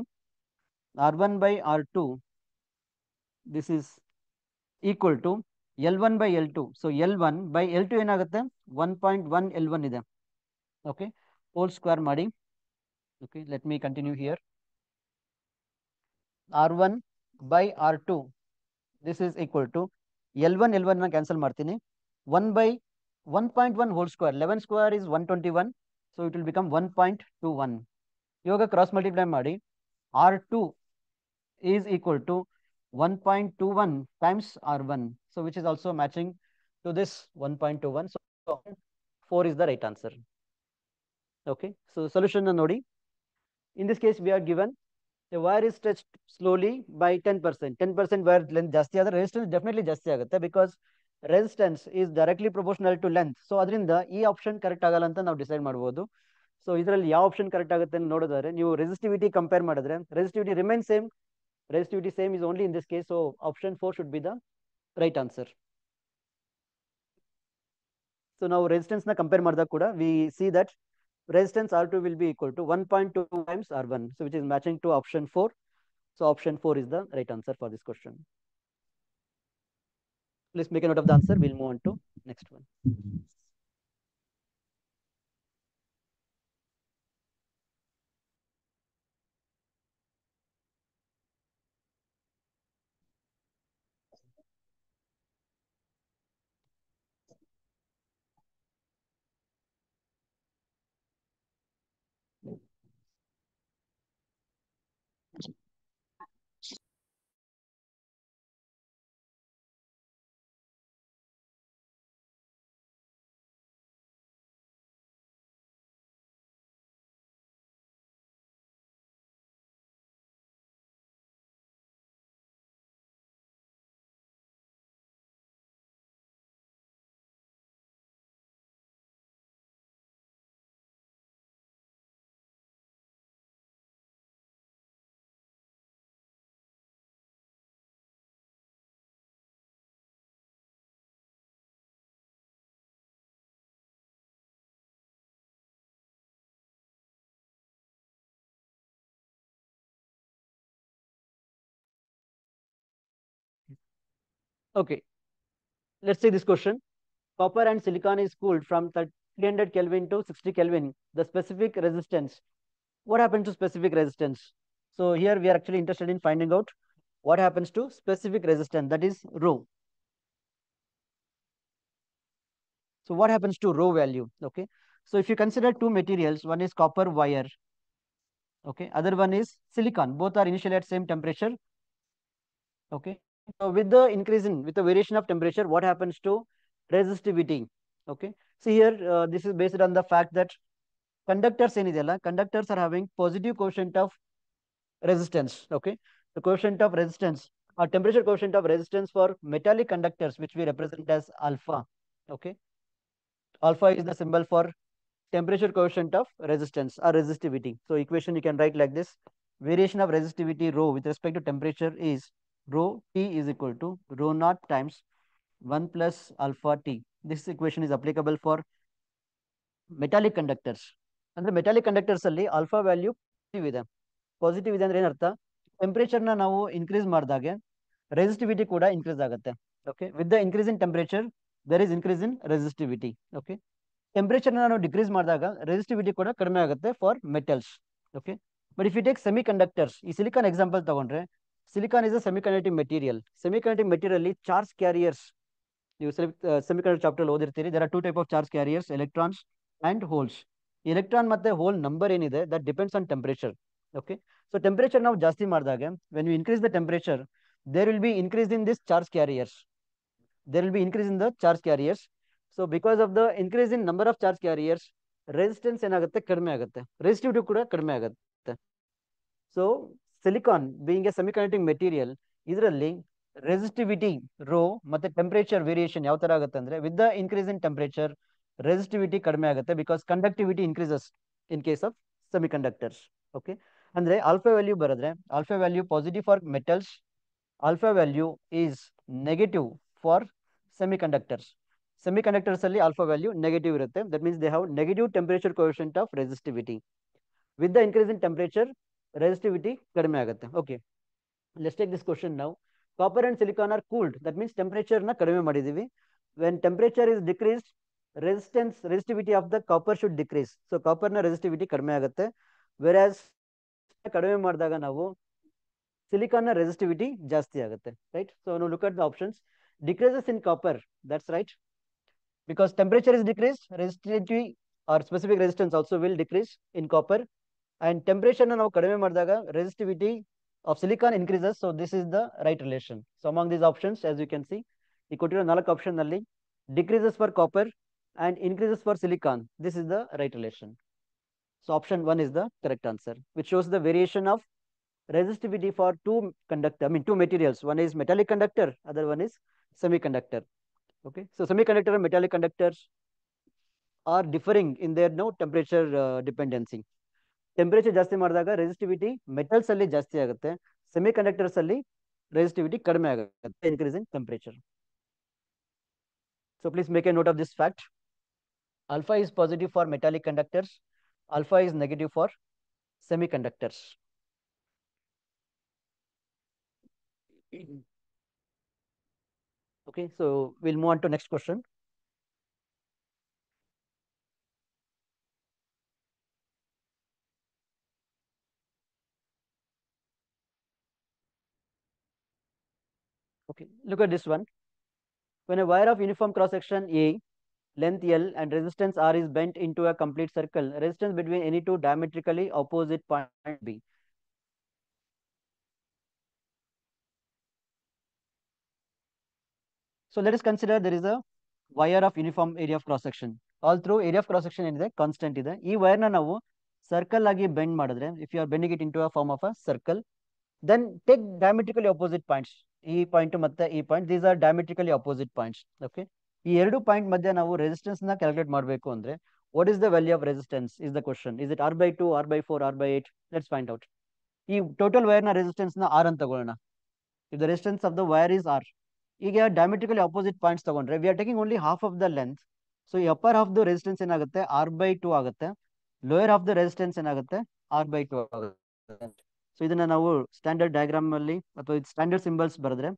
R1 by R2, this is equal to L1 by L2. So L1 by L2 ಏನಾಗುತ್ತೆ 1.1 L1 ಇದೆ. Okay. Whole square ಮಾಡಿ. Okay. Let me continue here. R1 by R2, this is equal to L1 ನ cancel ಮಾಡ್ತೀನಿ, 1 by 1.1 whole square, 11 square is 121, so it will become 1.21. ಇವಾಗ cross multiply ಮಾಡಿ, R2 is equal to 1.21 times R1. So which is also matching to this 1.21. So 4 is the right answer. Okay. So solution nodi. In this case, we are given the wire is stretched slowly by 10%. 10% wire length ಜಾಸ್ತಿ ಆದ್ರೆ resistance definitely ಜಾಸ್ತಿ ಆಗುತ್ತೆ because resistance is directly proportional to length. So ಅದರಿಂದ ಈ option correct ಆಗಲ್ಲ ಅಂತ ನಾವು decide ಮಾಡಬಹುದು. ಸೊ ಇದರಲ್ಲಿ ಯಾವ ಆಪ್ಷನ್ ಕರೆಕ್ಟ್ ಆಗುತ್ತೆ ಅಂತ ನೋಡಿದ್ರೆ ನೀವು ರೆಸಿಸ್ಟಿವಿಟಿ ಕಂಪೇರ್ ಮಾಡಿದ್ರೆ resistivity remain same. Resistivity same is only in this case, so option 4 should be the right answer. So now resistance na compare ಮಾಡಿದಾಗ ಕೂಡ we see that resistance R2 will be equal to 1.2 times R1, so which is matching to option 4. So option 4 is the right answer for this question. Please make a note of the answer. We'll move on to next one. Okay, let's see this question. Copper and silicon is cooled from 300 Kelvin to 60 Kelvin. The specific resistance. What happens to specific resistance? So here we are actually interested in finding out what happens to specific resistance, that is rho. So what happens to rho value? Okay. So if you consider two materials, one is copper wire, okay, other one is silicon. Both are initially at same temperature. Okay. So with the with the variation of temperature, what happens to resistivity? Okay. See here, this is based on the fact that conductors conductors are having positive quotient of resistance. Okay. The quotient of resistance or temperature quotient of resistance for metallic conductors, which we represent as alpha. Okay. Alpha is the symbol for temperature coefficient of resistance or resistivity. So equation you can write like this. Variation of resistivity rho with respect to temperature is rho T is equal to rho naught times 1 plus alpha T. This equation is applicable for metallic conductors. ಅಂದ್ರೆ metallic conductors ಅಲ್ಲಿ alpha value positive ಇದೆ ಅಂದ್ರೆ ಏನರ್ಥ temperature ನ ನಾವು increase ಮಾಡಿದಾಗೆ resistivity ಕೂಡ increase ಆಗುತ್ತೆ. Okay, with the increase in temperature there is increase in resistivity. Okay, temperature ನಾವು ಡಿಕ್ರೀಸ್ ಮಾಡಿದಾಗ ರೆಸಿಸ್ಟಿವಿಟಿ ಕೂಡ ಕಡಿಮೆ ಆಗುತ್ತೆ for metals. Okay, but if you take semi conductors, ಈ ಸಿಲಿಕಾನ್ ಎಕ್ಸಾಂಪಲ್ ತಗೊಂಡ್ರೆ silicon is a semi conducting material. Semi conducting material charge carriers ನೀವು semi conductor chapter ಓದಿರ್ತೀರಿ. There are two type of charge carriers, electrons and holes. Electron ಮತ್ತೆ hole number ಏನಿದೆ that depends on temperature. Okay, so temperature ನಾವು ಜಾಸ್ತಿ ಮಾಡಿದಾಗ when you increase the temperature there will be increase in this charge carriers. there will be increase in the charge carriers. So because of the increase in number of charge carriers, resistance ಏನಾಗುತ್ತೆ ಕಡಿಮೆ ಆಗುತ್ತೆ, resistivity ಕೂಡ ಕಡಿಮೆ ಆಗುತ್ತೆ. So silicon being a semiconducting material, ಇದರಲ್ಲಿ resistivity rho ಮತ್ತೆ temperature variation ಯಾವ ತರ ಆಗುತ್ತೆ ಅಂದ್ರೆ with the increase in temperature resistivity ಕಡಿಮೆ ಆಗುತ್ತೆ because conductivity increases in case of semiconductors. Okay, ಅಂದ್ರೆ alpha value ಬರೆದ್ರೆ alpha value positive for metals, alpha value is negative for semiconductors. Semiconductors ಅಲ್ಲಿ alpha value negative ಇರುತ್ತೆ. That means they have negative temperature coefficient of resistivity. With the increase in temperature, resistivity ಕಡಿಮೆ ಆಗುತ್ತೆ. Okay, let's take this question now. Copper and silicon are cooled. That means temperature ನ ಕಡಿಮೆ ಮಾಡಿದೀವಿ. When temperature is decreased, resistivity of the copper should decrease. So copper ನ resistivity ಕಡಿಮೆ ಆಗುತ್ತೆ. Whereas ಕಡಿಮೆ ಮಾಡಿದಾಗ ನಾವು silicon ನ resistivity ಜಾಸ್ತಿ ಆಗುತ್ತೆ. Right? So now look at the options. Decreases in copper, that's right, because temperature is decreased, resistivity or specific resistance also will decrease in copper. And temperature na ನಾವು ಕಡಿಮೆ ಮಾಡಿದಾಗ resistivity of silicon increases. So this is the right relation. So among these options, as you can see, ಈ ಕೊಟ್ಟಿರೋ 4 option ನಲ್ಲಿ decreases for copper and increases for silicon. This is the right relation. So option 1 is the correct answer, which shows the variation of resistivity for two materials. One is metallic conductor, other one is semiconductor. Okay, so semiconductor and metallic conductors are differing in their temperature dependency. Temperature ಜಾಸ್ತಿ ಮಾಡಿದಾಗ resistivity metals ಅಲ್ಲಿ ಜಾಸ್ತಿ ಆಗುತ್ತೆ, semi conductors ಅಲ್ಲಿ resistivity ಕಡಿಮೆ ಆಗುತ್ತೆ, increasing temperature. So please make A note of this fact. Alpha is positive for metallic conductors, alpha is negative for semiconductors. Okay, so we'll move on to next question. Okay, look at this one. When a wire of uniform cross section A, length L and resistance R is bent into a complete circle, resistance between any two diametrically opposite point B. So let us consider there is a wire of uniform area of cross section. All through area of cross section ಏನಿದೆ constant ಇದೆ. ಈ wire ನ ನಾವು circle ಆಗಿ bend ಮಾಡಿದ್ರೆ, if you are bending it into a form of a circle, then take diametrically opposite points. ಈ point ಮತ್ತೆ ಈ point, these are diametrically opposite points. Okay, ಈ ಎರಡು ಪಾಯಿಂಟ್ ಮಧ್ಯೆ ನಾವು ರೆಸಿಸ್ಟೆನ್ಸ್ ನ ಕ್ಯಾಲ್ಕುಲೇಟ್ ಮಾಡಬೇಕು ಅಂದ್ರೆ, what is the value of resistance is the question. Is it R/2, R/4, R/8? Let's find out. ಈ ಟೋಟಲ್ ವೈರ್ ನ ರೆಸಿಸ್ಟೆನ್ಸ್ ನ R ಅಂತ ತಗೊಳ್ಳೋಣ. If the resistance of the wire is R, ಈಗ diametrically opposite points ತಗೊಂಡ್ರೆ we are taking only half of the length. So ಈ upper half the resistance ಏನಾಗುತ್ತೆ, R/2 ಆಗುತ್ತೆ. ಲೋಯರ್ ಹಾಫ್ ದ ರೆಸಿಸ್ಟೆನ್ಸ್ ಏನಾಗುತ್ತೆ, R/2 ಆಗುತ್ತೆ. So ಇದನ್ನ ನಾವು standard diagram ಅಲ್ಲಿ ಅಥವಾ ಸ್ಟ್ಯಾಂಡರ್ಡ್ ಸಿಂಬಲ್ಸ್ ಬರೆದ್ರೆ,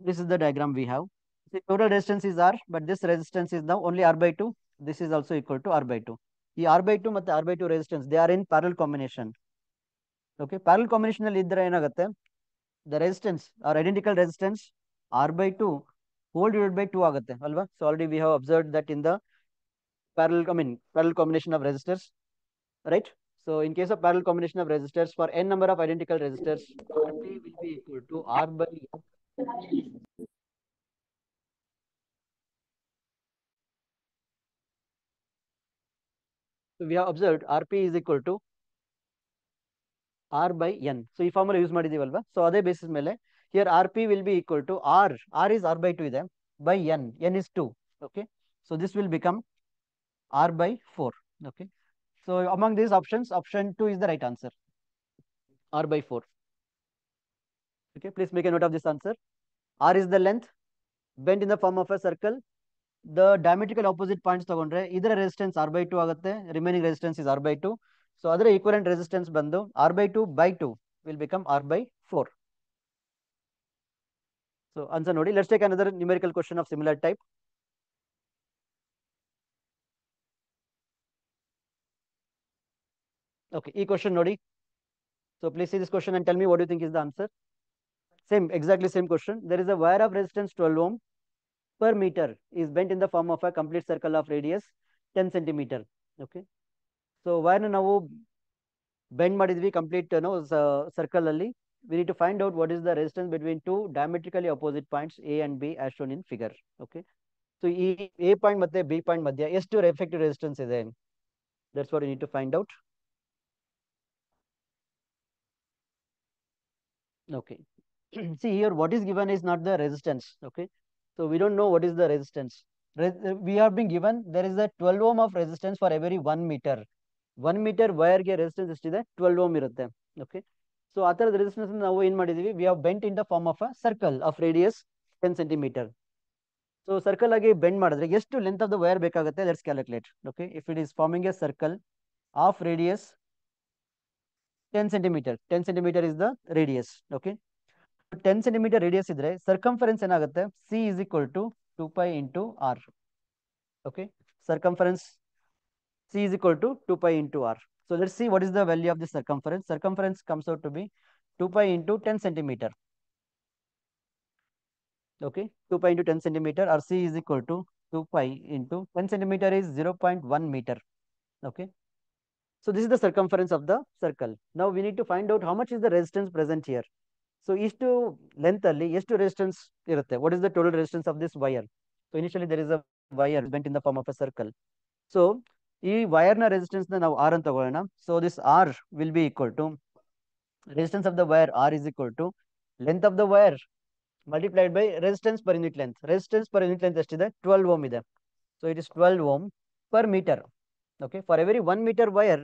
this is the diagram we have. The total resistance is R, but this resistance is now only R/2. This is also equal to R/2. ಈ R/2 ಮತ್ತೆ R/2 resistance, they are in parallel combination. Okay, parallel combination ಅಲ್ಲಿ ಇದ್ರೆ ಏನಾಗುತ್ತೆ, the resistance or identical resistance R/2 whole divided by 2 ಆಗುತ್ತೆ ಅಲ್ವಾ. So already we have observed that in the parallel combination of resistors, right? So in case of parallel combination of resistors, for n number of identical resistors, Rp will be equal to R by So we have observed Rp is equal to R by N. So ಈ formula use ಮಾಡಿದೀವಲ್ವಾ. So ಅದೇ basis ಮೇಲೆ here Rp will be equal to R is R/2 ಇದೆ, by N is 2. Okay, so this will become R/4. Okay, so among these options, option 2 is the right answer, R/4. Okay, please make a note of this answer. R is the length bent in the form of a circle. The diametrical opposite points ತಗೊಂಡ್ರೆ ಇದರ resistance R/2 ಆಗುತ್ತೆ, remaining resistance is R/2. So ಅದರ equivalent resistance ಬಂದು R/2 by 2 will become R/4. So answer ನೋಡಿ. Let's take another numerical question of similar type. Okay, ಈ question ನೋಡಿ. So please see this question and tell me what do you think is the answer. Exactly same question. There is a wire of resistance 12 ohm per meter is bent in the form of a complete circle of radius 10 centimeter. Okay, so wire na ನಾವು bend ಮಾಡಿದ್ವಿ complete circle ಅಲ್ಲಿ. We need to find out what is the resistance between two diametrically opposite points A and B as shown in figure. Okay, so ಈ A point ಮತ್ತೆ B point ಮಧ್ಯ ಎಷ್ಟು effective resistance ಇದೆ, that's what you need to find out. Okay, see here what is given is not the resistance. Okay, so we don't know what is the resistance. We have been given there is a 12 ohm of resistance for every 1 meter. 1 meter wire ಗೆ resistance ಎಷ್ಟಿದೆ, 12 ohm ಇರುತ್ತೆ. Okay, so ಆ ತರದ resistance ನಾವು ಏನ್ ಮಾಡಿದೀವಿ, we have bent in the form of a circle of radius 10 centimetre. So circle ಆಗಿ bend ಮಾಡಿದ್ರೆ ಎಷ್ಟು ಲೆಂತ್ ಆಫ್ ದ ವೈರ್ ಬೇಕಾಗುತ್ತೆ, let's calculate. Okay, if it is forming a circle of radius 10 centimetre, 10 centimetre is the radius. Okay, 10 centimetre radius ಇದ್ರೆ circumference ಏನಾಗುತ್ತೆ, C is equal to 2π into r. Okay, circumference C is equal to 2π into r. So let's see what is the value of the circumference. Circumference comes out to be 2π into 10 centimeter. Okay, 2π into 10 centimeter, or C is equal to 2π into 10 centimeter is 0.1 meter. Okay, So this is the circumference of the circle. Now we need to find out how much is the resistance present here. So ಇಷ್ಟು length ಅಲ್ಲಿ ಎಷ್ಟು resistance ಇರುತ್ತೆ? What is the total resistance of this wire? So initially there is a wire bent in the form of a circle. So ಈ wire ನ resistance ನ ನಾವು R ಅಂತ ತಗೊಳ್ಳೋಣ. So this R will be equal to resistance of the wire. R is equal to length of the wire multiplied by resistance per unit length. Resistance per unit length ಎಷ್ಟಿದೆ? 12 ohm ಇದೆ. So it is 12 ohm per meter. Okay, for every 1 meter wire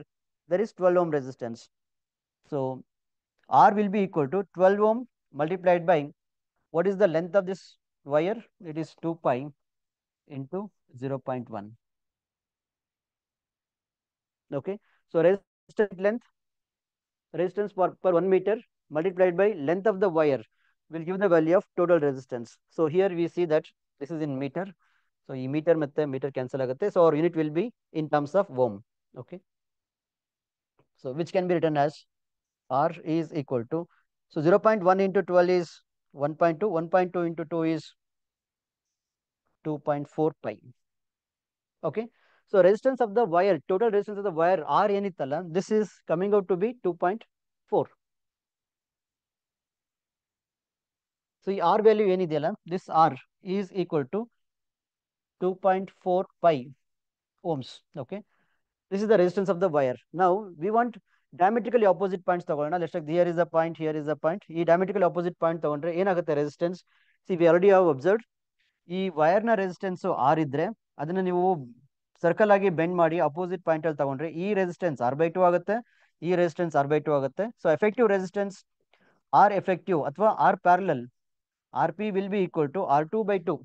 there is 12 ohm resistance. So R will be equal to 12 ohm multiplied by what is the length of this wire? It is 2 pi into 0.1. Okay, so resistance length, resistance per 1 meter multiplied by length of the wire will give the value of total resistance. So here we see that this is in meter. So ಈ meter ಮತ್ತೆ meter cancel ಆಗುತ್ತೆ. So our unit will be in terms of ohm. Okay, so which can be written as R is equal to, so 0.1 into 12 is 1.2, 1.2 into 2 is 2.4 pi. Okay, so resistance of the wire, total resistance of the wire R ಏನಿತ್ತಲ್ಲ, this is coming out to be 2.4. So ಈ R value ಏನಿದೆಯಲ್ಲ, this R is equal to 2.4 pi ohms. Okay, this is the resistance of the wire. Now we want diametrically opposite points ತಗೊಳ್ಳೋಣ. Let's take here is a point, here is a point. ಈ diametrically opposite point ತಗೊಂಡ್ರೆ ಏನಾಗುತ್ತೆ resistance? See, we already have observed ಈ wire ನ resistance R ಇದ್ರೆ ಅದನ್ನ ನೀವು circle ಆಗಿ ಬೆಂಡ್ ಮಾಡಿ ಅಪೋಸಿಟ್ ಪಾಯಿಂಟ್ ಅಲ್ಲಿ ತಗೊಂಡ್ರೆ ಈ ರೆಸಿಸ್ಟೆನ್ಸ್ R/2 ಆಗುತ್ತೆ, ಈ ರೆಸಿಸ್ಟೆನ್ಸ್ R/2 ಆಗುತ್ತೆ. So effective resistance R effective ಅಥವಾ R parallel RP will be equal to R2/2.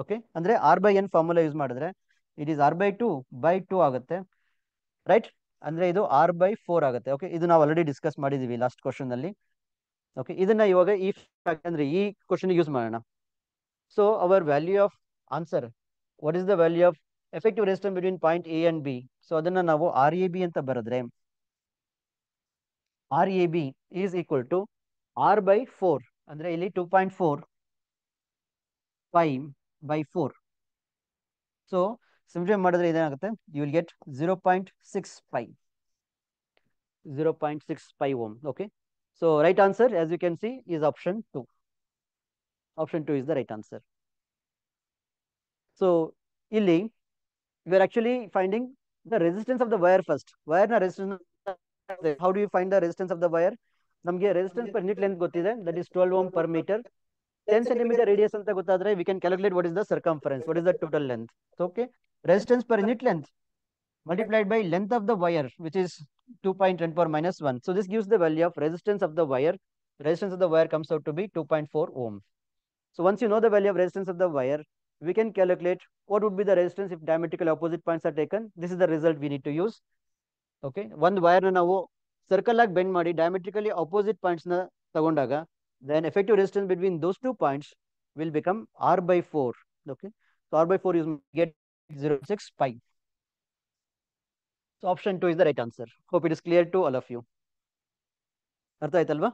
Okay, ಅಂದ್ರೆ R/N ಫಾರ್ಮುಲಾ ಯೂಸ್ ಮಾಡಿದ್ರೆ ಇಟ್ ಈಸ್ R/2/2 ಆಗುತ್ತೆ, ರೈಟ್? ಅಂದ್ರೆ ಇದು R/4 ಆಗುತ್ತೆ. ಓಕೆ, ಇದು ನಾವು ಆಲ್ರೆಡಿ ಡಿಸ್ಕಸ್ ಮಾಡಿದೀವಿ ಲಾಸ್ಟ್ ಕ್ವಶನ್ ಅಲ್ಲಿ. ಓಕೆ, ಇದನ್ನ ಇವಾಗ ಈ ಅಂದ್ರೆ ಈ ಕ್ವಶನ್ ಯೂಸ್ ಮಾಡೋಣ. So our value of answer, what is the value of effective resistance between point A and B? So ಅದನ್ನ ನಾವು RAB ಅಂತ ಬರೆದ್ರೆ RAB is equal to R/4 ಅಂದ್ರೆ ಇಲ್ಲಿ 2.4 pi by 4. So simplify ಮಾಡಿದ್ರೆ ಇದೇನಾಗುತ್ತೆ? You will get 0.6 pi, 0.6 pi ohm. Okay, so right answer as you can see is option 2. Option 2 is the right answer. So ಇಲ್ಲಿ we are actually finding the resistance of the wire first. Wire na resistance, how do you find the resistance of the wire? ನಮಗೆ resistance per unit length ಗೊತ್ತಿದೆ, that is 12 ohm per meter. 10 centimeter radius ಅಂತ ಗೊತ್ತಾದ್ರೆ we can calculate what is the circumference, what is the total length. So okay, resistance per unit length multiplied by length of the wire, which is 2 pi 10 power minus 1. So this gives the value of resistance of the wire. Resistance of the wire comes out to be 2.4 ohm. So once you know the value of resistance of the wire, we can calculate what would be the resistance if diametrically opposite points are taken. This is the result we need to use. Okay, ಒಂದು wire ನಾವು circle ಆಗಿ bend ಮಾಡಿ diametrically opposite points ನ ತಗೊಂಡಾಗ then effective resistance between those two points will become R/4. Okay, so R/4 is get 0.6 pi. So option 2 is the right answer. Hope it is clear to all of you. ಅರ್ಥ ಆಯ್ತಲ್ವಾ?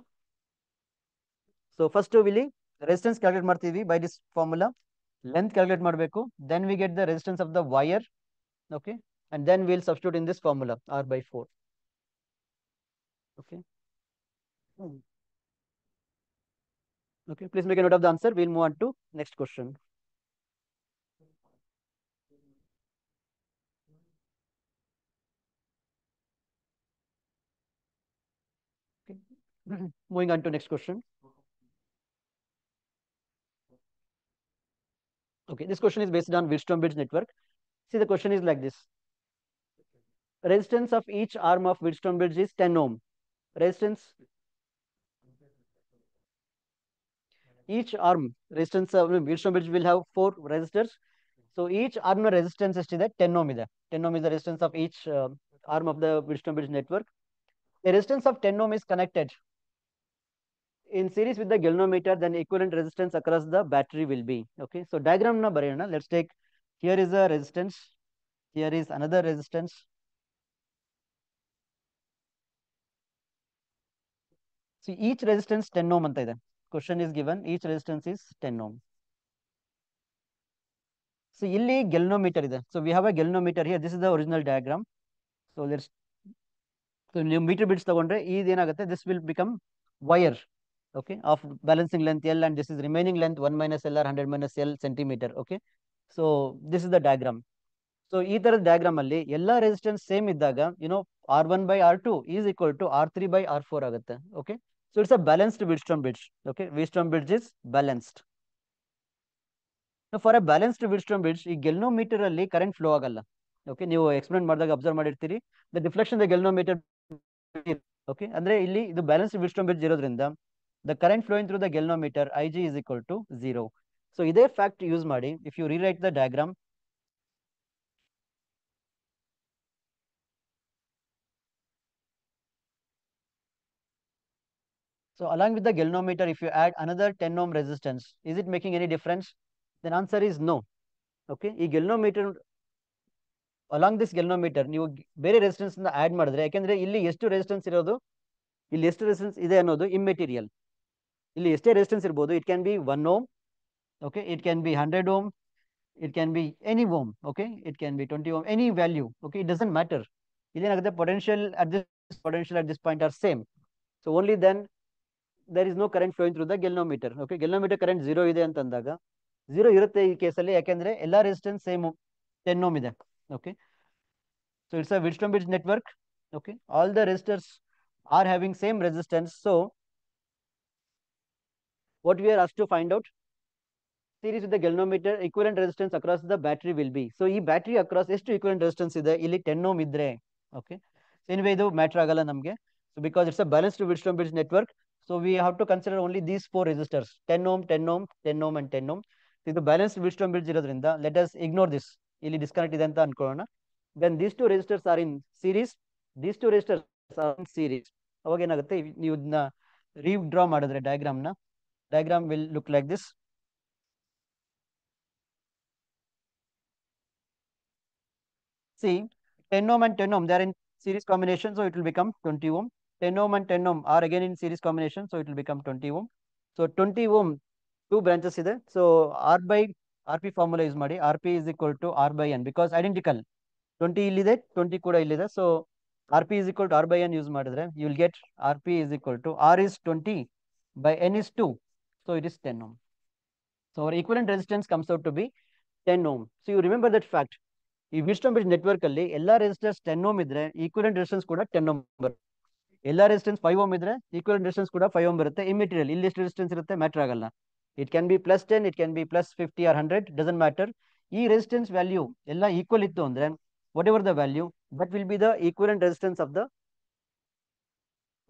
So first ಇಲ್ಲಿ resistance calculate ಮಾಡ್ತೀವಿ by this formula. Length calculate ಮಾಡಬೇಕು, then we get the resistance of the wire. Okay, and then we'll substitute in this formula R/4. Okay. Okay, please make a note of the answer. We'll move on to next question. Okay. Moving on to next question. Okay, this question is based on Wheatstone bridge network. See, the question is like this. Resistance of each arm of Wheatstone bridge is 10 ohm. Resistance, each arm resistance of Wheatstone bridge will have 4 resistors. So each arm resistance ಎಷ್ಟಿದೆ? 10 ohm ಇದೆ. 10 ohm is the resistance of each arm of the Wheatstone bridge network. A resistance of 10 ohm is connected in series with the galvanometer, then equivalent resistance across the battery will be. Okay, so diagram na barayana. Let's take, here is a resistance, here is another resistance. See, each resistance 10 ohm anta ide. Question is given, each resistance is 10 ohm. So illi galvanometer ide. So we have a galvanometer here. This is the original diagram. So let's so ನೀವು metre bits ತಗೊಂಡ್ರೆ ಇದೇನಾಗುತ್ತೆ, this will become wire, okay, of balancing length L, and this is remaining length 1 minus L or 100 minus L centimeter. Okay, so this is the diagram. So ಈ ತರದ diagram ಅಲ್ಲಿ ಎಲ್ಲಾ resistance same ಇದ್ದಾಗ R1 by R2 is equal to R3 by R4 ಆಗುತ್ತೆ. Okay, so it's a balanced Wheatstone bridge. Okay, Wheatstone bridge is balanced. Now for a balanced Wheatstone bridge, ಈ galvanometer ಅಲ್ಲಿ current flow ಆಗಲ್ಲ. Okay, ನೀವು explain ಮಾಡಿದಾಗ observe ಮಾಡಿರ್ತೀರಿ, the deflection the galvanometer. Okay, ಅಂದ್ರೆ ಇಲ್ಲಿ ಇದು ಬ್ಯಾಲೆನ್ಸ್ಡ್ Wheatstone bridge ಇರೋದ್ರಿಂದ the current flowing through the galvanometer Ig is equal to 0. So ಇದೇ fact use ಮಾಡಿ, if you rewrite the diagram, so along with the galvanometer, if you add another 10 ohm resistance, is it making any difference? Then answer is no. Okay, ಈ galvanometer along this galvanometer ನೀವು ಬೇರೆ resistance add ಮಾಡಿದ್ರೆ, ಯಾಕೆಂದ್ರೆ ಇಲ್ಲಿ ಎಷ್ಟು resistance ಇರೋದು, ಇಲ್ಲಿ ಎಷ್ಟು ರೆಸಿಸ್ಟೆನ್ಸ್ ಇದೆ ಅನ್ನೋದು ಇಮ್ಮೆಟೀರಿಯಲ್. ಇಲ್ಲಿ ಎಷ್ಟೇ ರೆಸಿಸ್ಟೆನ್ಸ್ ಇರ್ಬೋದು, it can be 1 ohm, okay, it can be 100 ohm, it can be any ohm, okay, it can be 20 ohm, any value, okay, it doesn't matter. ಇದೇನಾಗುತ್ತೆ, potential at this point are same, so only then there is no current flowing through the galvanometer. Okay, galvanometer current 0 ಇದೆ ಅಂತಂದಾಗ 0 ಇರುತ್ತೆ ಈ ಕೇಸಲ್ಲಿ, ಯಾಕೆಂದ್ರೆ ಎಲ್ಲಾ resistance same 10 ohm ಇದೆ. Okay, so it's a Wheatstone bridge network. Okay, all the resistors are having same resistance. So what we are asked to find out, series with the galvanometer equivalent resistance across the battery will be. So ಈ battery across ಎಷ್ಟು equivalent resistance ಇದೆ, ಇಲ್ಲಿ 10 ohm ಇದ್ರೆ, okay, so anyway ಇದು matter ಆಗಲ್ಲ ನಮಗೆ. So because it's a balanced Wheatstone bridge network, so we have to consider only these 4 resistors, 10 ohm, 10 ohm, 10 ohm and 10 ohm. ಇದು balanced Wheatstone bridge ಇರೋದ್ರಿಂದ let us ignore this, ಇಲ್ಲಿ disconnect ಇದೆ ಅಂತ ಅನ್ಕೊಳ್ಳೋಣ. Then these 2 resistors are in series, these 2 resistors are in series. ಅವಾಗ ಏನಾಗುತ್ತೆ, ನೀವು ಇದನ್ನ ರೀಡ್ರಾ ಮಾಡಿದ್ರೆ diagram will look like this. See, 10 ohm and 10 ohm, they are in series combination, so it will become 20 ohm. 10 ohm and 10 ohm are again in series combination, so it will become 20 ohm. So 20 ohm, 2 branches ಇದೆ. So R by RP formula use ಮಾಡಿ, RP is equal to R by N, because identical. 20 ಇಲ್ಲಿದೆ, 20 ಕೂಡ ಇಲ್ಲಿದೆ. So RP is equal to R by N use ಮಾಡಿದ್ರೆ, you will get RP is equal to R is 20 by N is 2. So it is 10 ohm. So our equivalent resistance comes out to be 10 ohm. So you remember that fact. ಈ Wheatstone bridge network ಅಲ್ಲಿ ಎಲ್ಲಾ resistors 10 ohm ಇದ್ರೆ equivalent resistance ಕೂಡ 10 ohm ಬರುತ್ತೆ. ಎಲ್ಲಾ resistance 5 ohm ಇದ್ರೆ equivalent resistance ಕೂಡ 5 ohm ಬರುತ್ತೆ. ಇಮ್ಮೆಟೀರಿಯಲ್ ಇಲ್ಲಿ ಎಷ್ಟು ರೆಸಿಸ್ಟೆನ್ಸ್ ಇರುತ್ತೆ ಮ್ಯಾಟರ್ ಆಗಲ್ಲ. It can be +10, it can be +50 or 100, doesn't matter. ಈ ರೆಸಿಸ್ಟೆನ್ಸ್ ವ್ಯಾಲ್ಯೂ ಎಲ್ಲ ಈಕ್ವಲ್ ಇತ್ತು ಅಂದ್ರೆ, what ever the value, that will be the equivalent resistance of the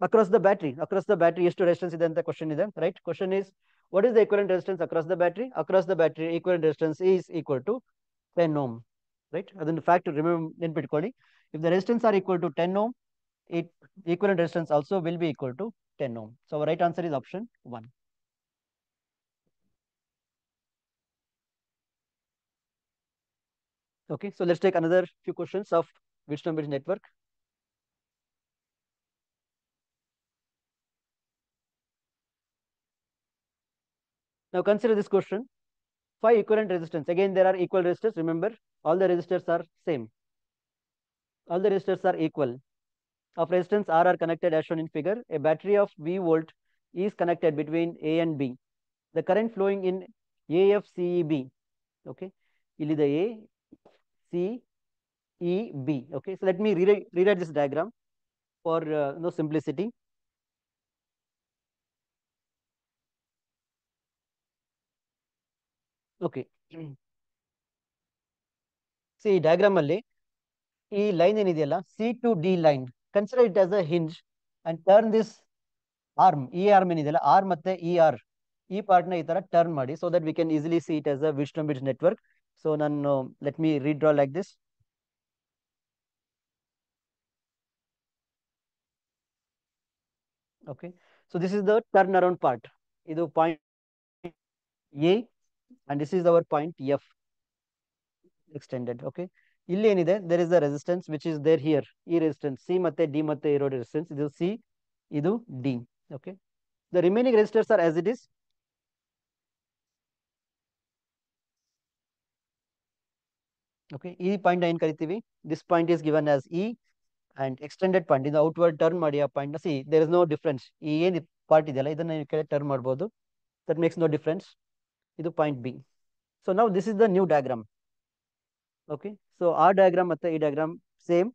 across the battery. Across the battery ಎಷ್ಟು resistance ಇದೆ ಅಂತ question ಇದೆ, right? Question is, what is the equivalent resistance across the battery? Across the battery equivalent resistance is equal to 10 ohm, right? ಅದನ್ನು fact ನೆನ್ಪಿಟ್ಕೊಳ್ಳಿ. If the resistance are equal to 10 ohm, equivalent resistance also will be equal to 10 ohm. So our right answer is option 1. Okay, so let's take another few questions of Wheatstone bridge network. Now consider this question. 5 equivalent resistance. Again, there are equal resistors. Remember, all the resistors are same. All the resistors are equal. Of resistance R are connected as shown in figure. A battery of V volt is connected between A and B. The current flowing in AFCEB. Okay, ಇಲ್ಲಿ the A, C, E, B. Okay, so let me rewrite this diagram for no simplicity. Okay. See, diagram ಅಲ್ಲಿ ಈ line ಏನಿದೆಯಲ್ಲ, C to D line, consider it as a hinge and turn this arm, ಈ arm ಏನಿದೆಯಲ್ಲ, R ಮತ್ತೆ ಈ R, ಈ part ನ ಈ ತರ ಟರ್ನ್ ಮಾಡಿ, so that we can easily see it as a Wheatstone bridge network. So ನಾನು let me redraw like this. Okay, so this is the turn around part. ಇದು point A and this is our point F extended. Okay, ಇಲ್ಲಿ ಏನಿದೆ, there is a resistance which is there here. ಈ resistance C ಮತ್ತೆ D ಮತ್ತೆ ಇರೋ resistance, ಇದು C, ಇದು D. Okay, the remaining resistors are as it is. Okay, ಈ point ಏನ್ ಕರಿತೀವಿ, this point is given as E, and extended point in the outward turn ಮಾಡಿ ಆ point C there is no difference. ಈ ಏನು part ಇದೆಯಲ್ಲ ಇದನ್ನ ನೀವು ಕೆಳಗೆ ಟರ್ನ್ ಮಾಡ್ಬೋದು, ದಟ್ ಮೇಕ್ಸ್ ನೋ ಡಿಫ್ರೆನ್ಸ್. ಇದು ಪಾಯಿಂಟ್ ಬಿ. ಸೊ ನಾವು this is the new diagram. Okay, so ಆ ಡಯಾಗ್ರಾಮ್ ಮತ್ತೆ ಈ diagram same.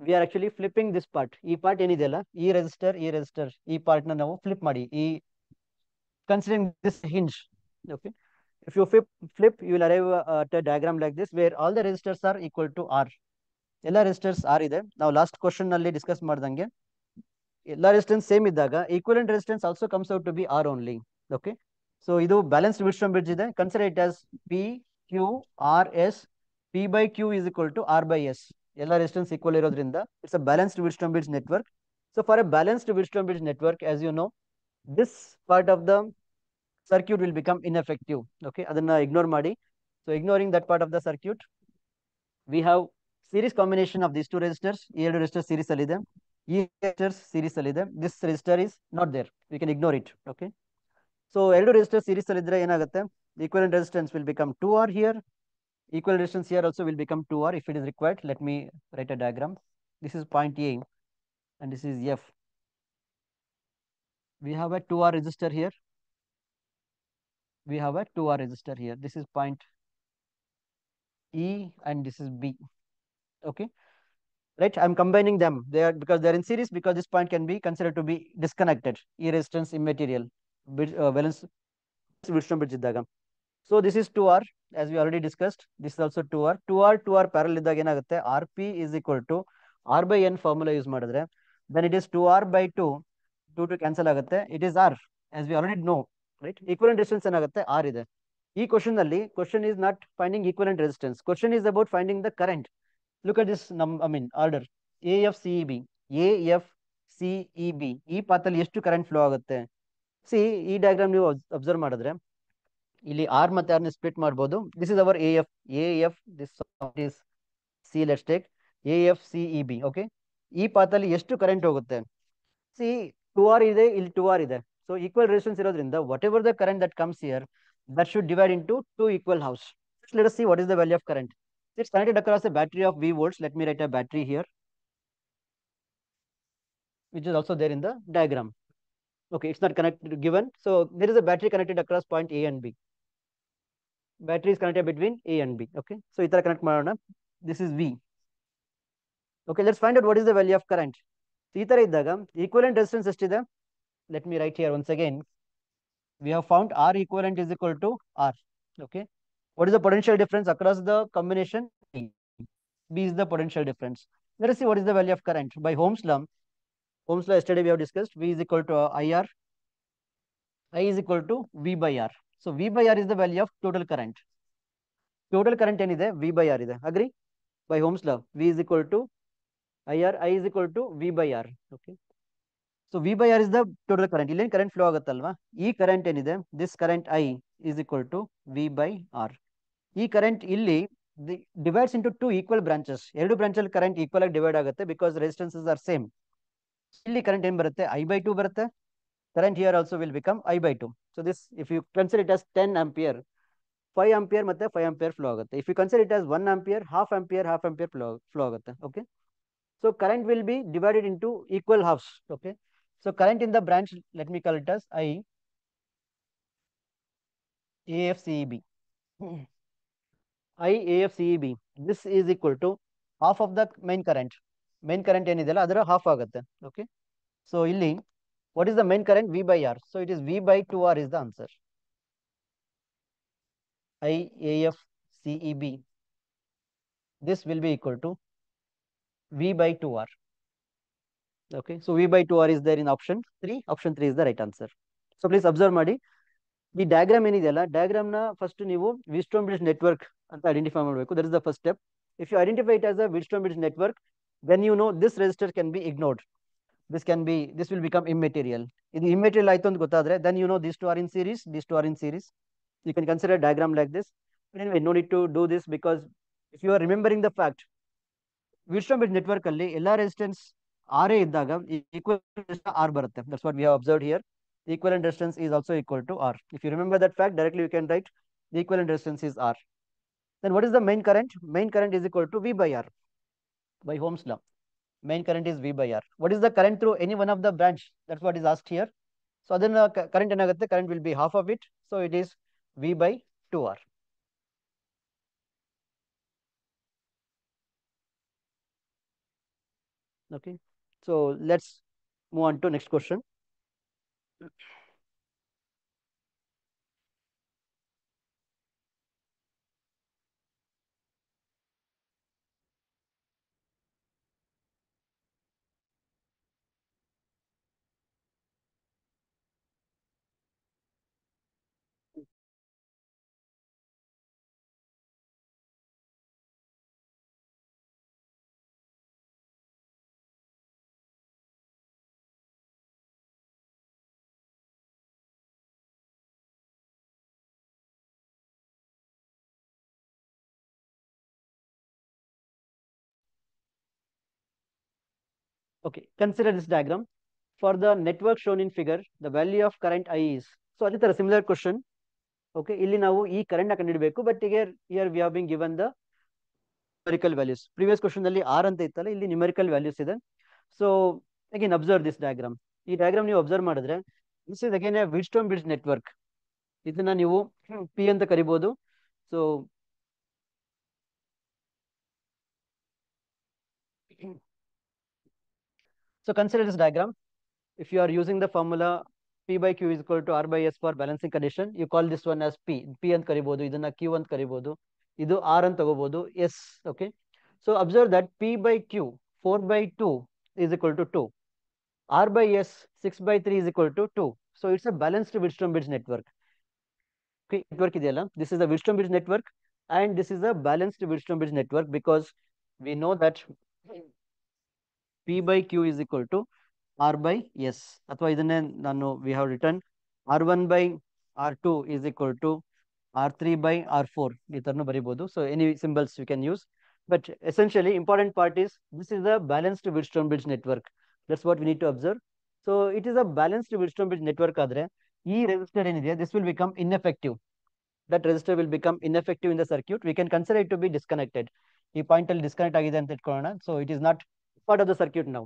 We are actually flipping this part. ಈ ಪಾರ್ಟ್ ಏನಿದೆಯಲ್ಲ, ಈ ರೆಸಿಸ್ಟರ್ ಈ ಪಾರ್ಟ್ ನ ನಾವು ಫ್ಲಿಪ್ ಮಾಡಿ, ಈ considering this hinge. Okay, if you flip you will arrive at a diagram like this where all the resistors are equal to R. ಎಲ್ಲ resistors R ಇದೆ. ನಾವು ಲಾಸ್ಟ್ ಕ್ವಶನ್ ನಲ್ಲಿ ಡಿಸ್ಕಸ್ ಮಾಡ್ದಂಗೆ ಎಲ್ಲ ರೆಸಿಸ್ಟೆನ್ಸ್ ಸೇಮ್ ಇದ್ದಾಗ equivalent resistance also comes out to be R only. Okay, so ಇದು balanced Wheatstone bridge ಇದೆ. Consider it as P Q R S. P by Q is equal to R by S. ಎಲ್ಲ resistance equal ಇರೋದ್ರಿಂದ it's a balanced Wheatstone bridge network. So for a balanced Wheatstone bridge network, as you know, this part of the circuit will become ineffective. Okay, adana ignore ಮಾಡಿ. So ignoring that part of the circuit, we have series combination of these two resistors. ಈ ಎರಡು resistors series ಅಲ್ಲಿ ಇದೆ, ಈ resistors series ಅಲ್ಲಿ ಇದೆ. This resistor is not there, we can ignore it. Okay, so ಎರಡು resistors series ಅಲ್ಲಿ ಇದ್ರೆ ಏನಾಗುತ್ತೆ, equivalent resistance will become 2R here, equal resistance here also will become 2R if it is required. Let me write a diagram. This is point A and this is F. We have a 2R resistor here. We have a 2R resistor here. This is point E and this is B. Okay, right? I'm combining them. They are because they are in series, because this point can be considered to be disconnected. E resistance immaterial. Valence Wilson bridge iddaga. So this is 2R as we already discussed. This is also 2R. 2R parallel iddaga enagutte, RP is equal to R by N formula use ಮಾಡಿದ್ರೆ, then it is 2R by 2. 2 cancel ಆಗುತ್ತೆ. It is R as we already know, right? Equivalent resistance ಏನಾಗುತ್ತೆ, R ಇದೆ. ಈ question ನಲ್ಲಿ question is not finding equivalent resistance. Question is about finding the current. Look at this order. AFCEB. AFCEB. ಈ ಪಾತಲ್ಲಿ ಎಷ್ಟು current flow ಆಗುತ್ತೆ. C ಈ diagram ನೀವು observe ಮಾಡಿದ್ರೆ ಇಲ್ಲಿ ಆರ್ ಮತ್ತೆ ಆರ್ ನ ಸ್ಪ್ಲಿಟ್ ಮಾಡ್ಬೋದು. This is our AF. This is C. Let's take AFCEB. Okay, ಈ ಪಾತಲ್ಲಿ ಎಷ್ಟು ಕರೆಂಟ್ ಹೋಗುತ್ತೆ. ಸಿ 2R ಇದೆ, ಇಲ್ಲಿ 2R ಇದೆ. ಸೊ ಈಕ್ವಲ್ ರೆಸಿಸ್ಟೆನ್ಸ್ ಇರೋದ್ರಿಂದ what ever the current that comes here, that should divide into two equal halves. Let us see what is the value of current. It's connected across a battery of V volts. Let me write a battery here, which is also there in the diagram. Okay, it's not connected given. So there is a battery connected across point A and B. Battery is connected between A and B. Okay, so itara connect ಮಾಡೋಣ. This is V. Okay, let's find out what is the value of current. So ಈ ತರ ಇದ್ದಾಗ equivalent resistance ಎಷ್ಟಿದೆ. Let me write here once again. We have found R equivalent is equal to R. Okay, what is the potential difference across the combination? B is the potential difference. Let us see what is the value of current by Ohm's law. Ohm's law yesterday we have discussed. V is equal to IR. I is equal to V by R. So V by R is the value of total current. Total current ಏನಿದೆ, V by R ಇದೆ. Agree? By Ohm's law, V is equal to IR. I is equal to V by R. Okay, so V by R is the total current. ಇಲ್ಲಿ current flow ಆಗುತ್ತಲ್ವಾ, ಈ current ಏನಿದೆ, this current I is equal to V by R. ಈ current ಇಲ್ಲಿ divides into two equal branches. ಎರಡು branch ಅಲ್ಲಿ current equal ಆಗಿ divide ಆಗುತ್ತೆ ಬಿಕಾಸ್ ರೆಸಿಸ್ಟೆನ್ಸಸ್ ಆರ್ ಸೇಮ್. ಇಲ್ಲಿ ಕರೆಂಟ್ ಏನ್ ಬರುತ್ತೆ, I by 2 ಬರುತ್ತೆ. Current here also will become I by 2. So this if you consider it as 10 ampere, 5 ampere ಮತ್ತೆ 5 ampere flow ಆಗುತ್ತೆ. If you consider it as 1 ampere, half ampere flow ಆಗುತ್ತೆ. Okay, so current will be divided into equal halves. Okay, so current in the branch, let me call it as AFCEB. AFCEB. This is equal to half of the main current. Main current ಏನಿದೆಯಲ್ಲ ಅದರ half ಆಗುತ್ತೆ. Okay, so ಇಲ್ಲಿ what is the main current? V by R. So it is V by 2R is the answer. AFCEB. This will be equal to V by 2R. Okay, so V by 2R is there in option 3. Option 3 is the right answer. So please observe ಮಾಡಿ. ಈ diagram ಏನಿದೆಯಲ್ಲ, diagram ನ first ನೀವು Wheatstone bridge network ಅಂತ identify ಮಾಡಬೇಕು. That is the first step. If you identify it as a Wheatstone bridge network, then you know this resistor can be ignored. This will become immaterial. ಇದು immaterial ಆಯ್ತು ಅಂತ ಗೊತ್ತಾದ್ರೆ, then you know these two are in series, these two are in series. You can consider a diagram like this. But anyway, no need to do this because if you are remembering the fact, Wheatstone bridge network ಅಲ್ಲಿ ಎಲ್ಲಾ resistance R ಇದ್ದಾಗ equivalent R ಬರುತ್ತೆ. That's what we have observed here. The equivalent resistance is also equal to R. If you remember that fact, directly you can write the equivalent resistance is R. Then what is the main current? Main current is equal to V by R by Ohm's law. main current is V by R. What is the current through any one of the branch? That's what is asked here. So then current ಏನಾಗುತ್ತೆ, current will be half of it. So it is V by 2R. Okay. So let's move on to next question. Okay, consider this diagram. For the network shown in figure, the value of current I is. So ಅದೇ ತರ similar question. Okay, ಇಲ್ಲಿ ನಾವು ಈ current ನ ಕಂಡುಹಿಡಬೇಕು, but here we have been given the numerical values. Previous question ನಲ್ಲಿ R ಅಂತ ಇತ್ತಲ್ಲ, ಇಲ್ಲಿ numerical values ಇದೆ. So again observe this diagram. ಈ diagram ನೀವು observe ಮಾಡಿದ್ರೆ, this is again a Wheatstone bridge network. ಇದನ್ನ ನೀವು P ಅಂತ ಕರಿಬಹುದು. So consider this diagram. If you are using the formula P by Q is equal to R by S for balancing condition, you call this one as P. P ಅಂತ ಕರಿಬಹುದು, ಇದನ್ನ Q ಅಂತ ಕರಿಬಹುದು, ಇದು R ಅಂತ ತಗೋಬಹುದು, S. Okay. So observe that P by Q 4 by 2 is equal to 2. R by S 6 by 3 is equal to 2. So it's a balanced Wheatstone bridge network. Okay, network ಇದೆಯಲ್ಲ, this is a Wheatstone bridge network and this is a balanced Wheatstone bridge network because we know that P by Q is equal to R by S. ಅಥವಾ ಇದನ್ನೇ ನಾನು we have written R1 by R2 is equal to R3 by R4. ಈ ತರನು ಬರಿಬಹುದು. So any symbols you can use. But essentially important part is this is a balanced Wheatstone bridge network. That's what we need to observe. So it is a balanced Wheatstone bridge network ಆದ್ರೆ ಈ resistor ಏನಿದೆ, this will become ineffective. That resistor will become ineffective in the circuit. We can consider it to be disconnected. ಈ point ಅಲ್ಲಿ disconnect ಆಗಿದೆ ಅಂತ ಇಟ್ಕೊಳ್ಳೋಣ. So it is not part of the circuit now.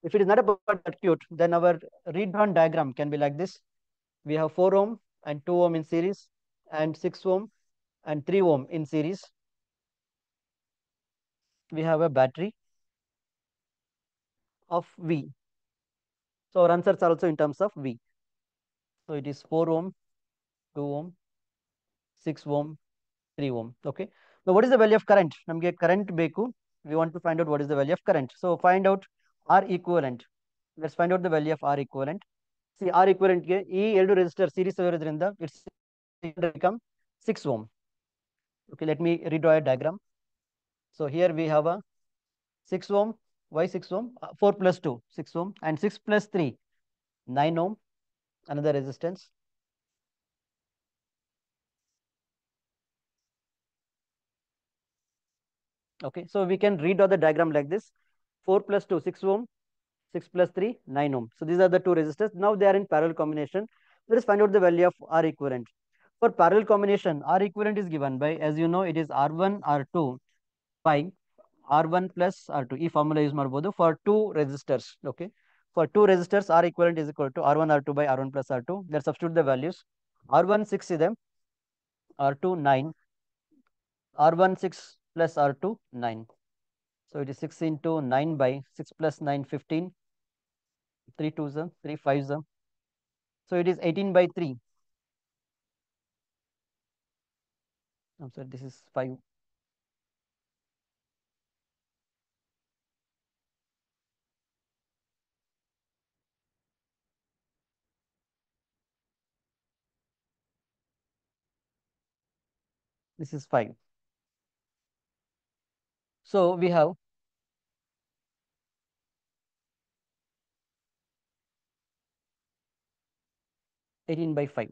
If it is not a part of the circuit, then our read-drawn diagram can be like this. We have 4 ohm and 2 ohm in series and 6 ohm and 3 ohm in series. We have a battery of V. So our answers are also in terms of V. So it is 4 ohm, 2 ohm, 6 ohm, 3 ohm. Okay. Now what is the value of current? ನಮಗೆ current ಬೇಕು. We want to find out what is the value of current. So find out R equivalent. Let's find out the value of R equivalent. See, R equivalent ಗೆ ಈ ಎರಡು resistor series ಇರೋದ್ರಿಂದ it's become 6 ohm. Okay, let me redraw a diagram. So here we have a 6 ohm. Why 6 ohm? 4 plus 2, 6 ohm, and 6 plus 3, 9 ohm, another resistance. Okay, so we can redraw the diagram like this. 4 plus 2, 6 ohm, 6 plus 3, 9 ohm. So these are the two resistors. Now they are in parallel combination. Let us find out the value of R equivalent. For parallel combination, R equivalent is given by, as you know, it is R1, R2 by R1 plus R2. ಈ formula use ಮಾಡಬಹುದು for two resistors. Okay, for two resistors, R equivalent is equal to R1, R2 by R1 plus R2. Let's substitute the values. R1 6 ಇದೆ, R2 9, R1 6 plus R2 9. So it is 6 into 9 by 6 plus 9, 15. 3 2s, 3 5s. So it is 18 by 3. I'm sorry, this is 5. This is 5. So we have 18 by 5.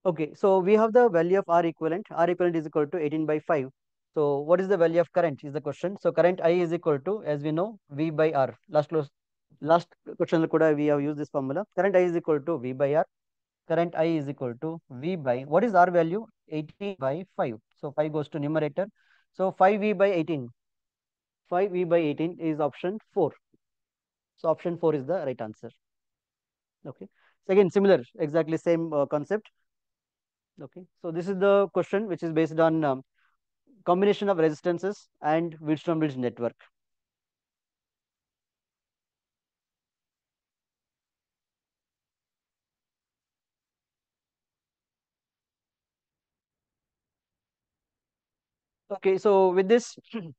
Okay, so we have the value of R equivalent. R equivalent is equal to 18 by 5. So what is the value of current is the question. So current I is equal to, as we know, V by R. Last question we have used this formula. Current I is equal to V by R. current I is equal to V by, what is R value? 18 by 5. So 5 goes to numerator. So 5V by 18. 5V by 18 is option 4. So option 4 is the right answer. Okay. So again, similar, exactly same concept. Okay. So this is the question which is based on combination of resistances and Wheatstone bridge network. Okay, so with this, in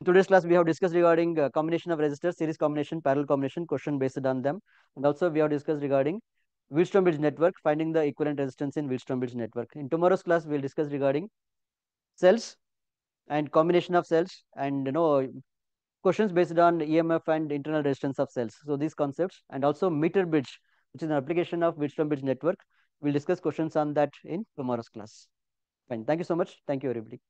today's class we have discussed regarding combination of resistors, series combination, parallel combination, question based on them, and also we have discussed regarding Wheatstone bridge network, finding the equivalent resistance in Wheatstone bridge network. In tomorrow's class, we will discuss regarding cells and combination of cells, and questions based on EMF and internal resistance of cells. So these concepts, and also meter bridge, which is an application of Wheatstone bridge network. We'll discuss questions on that in tomorrow's class. Fine. Thank you so much. Thank you, everybody.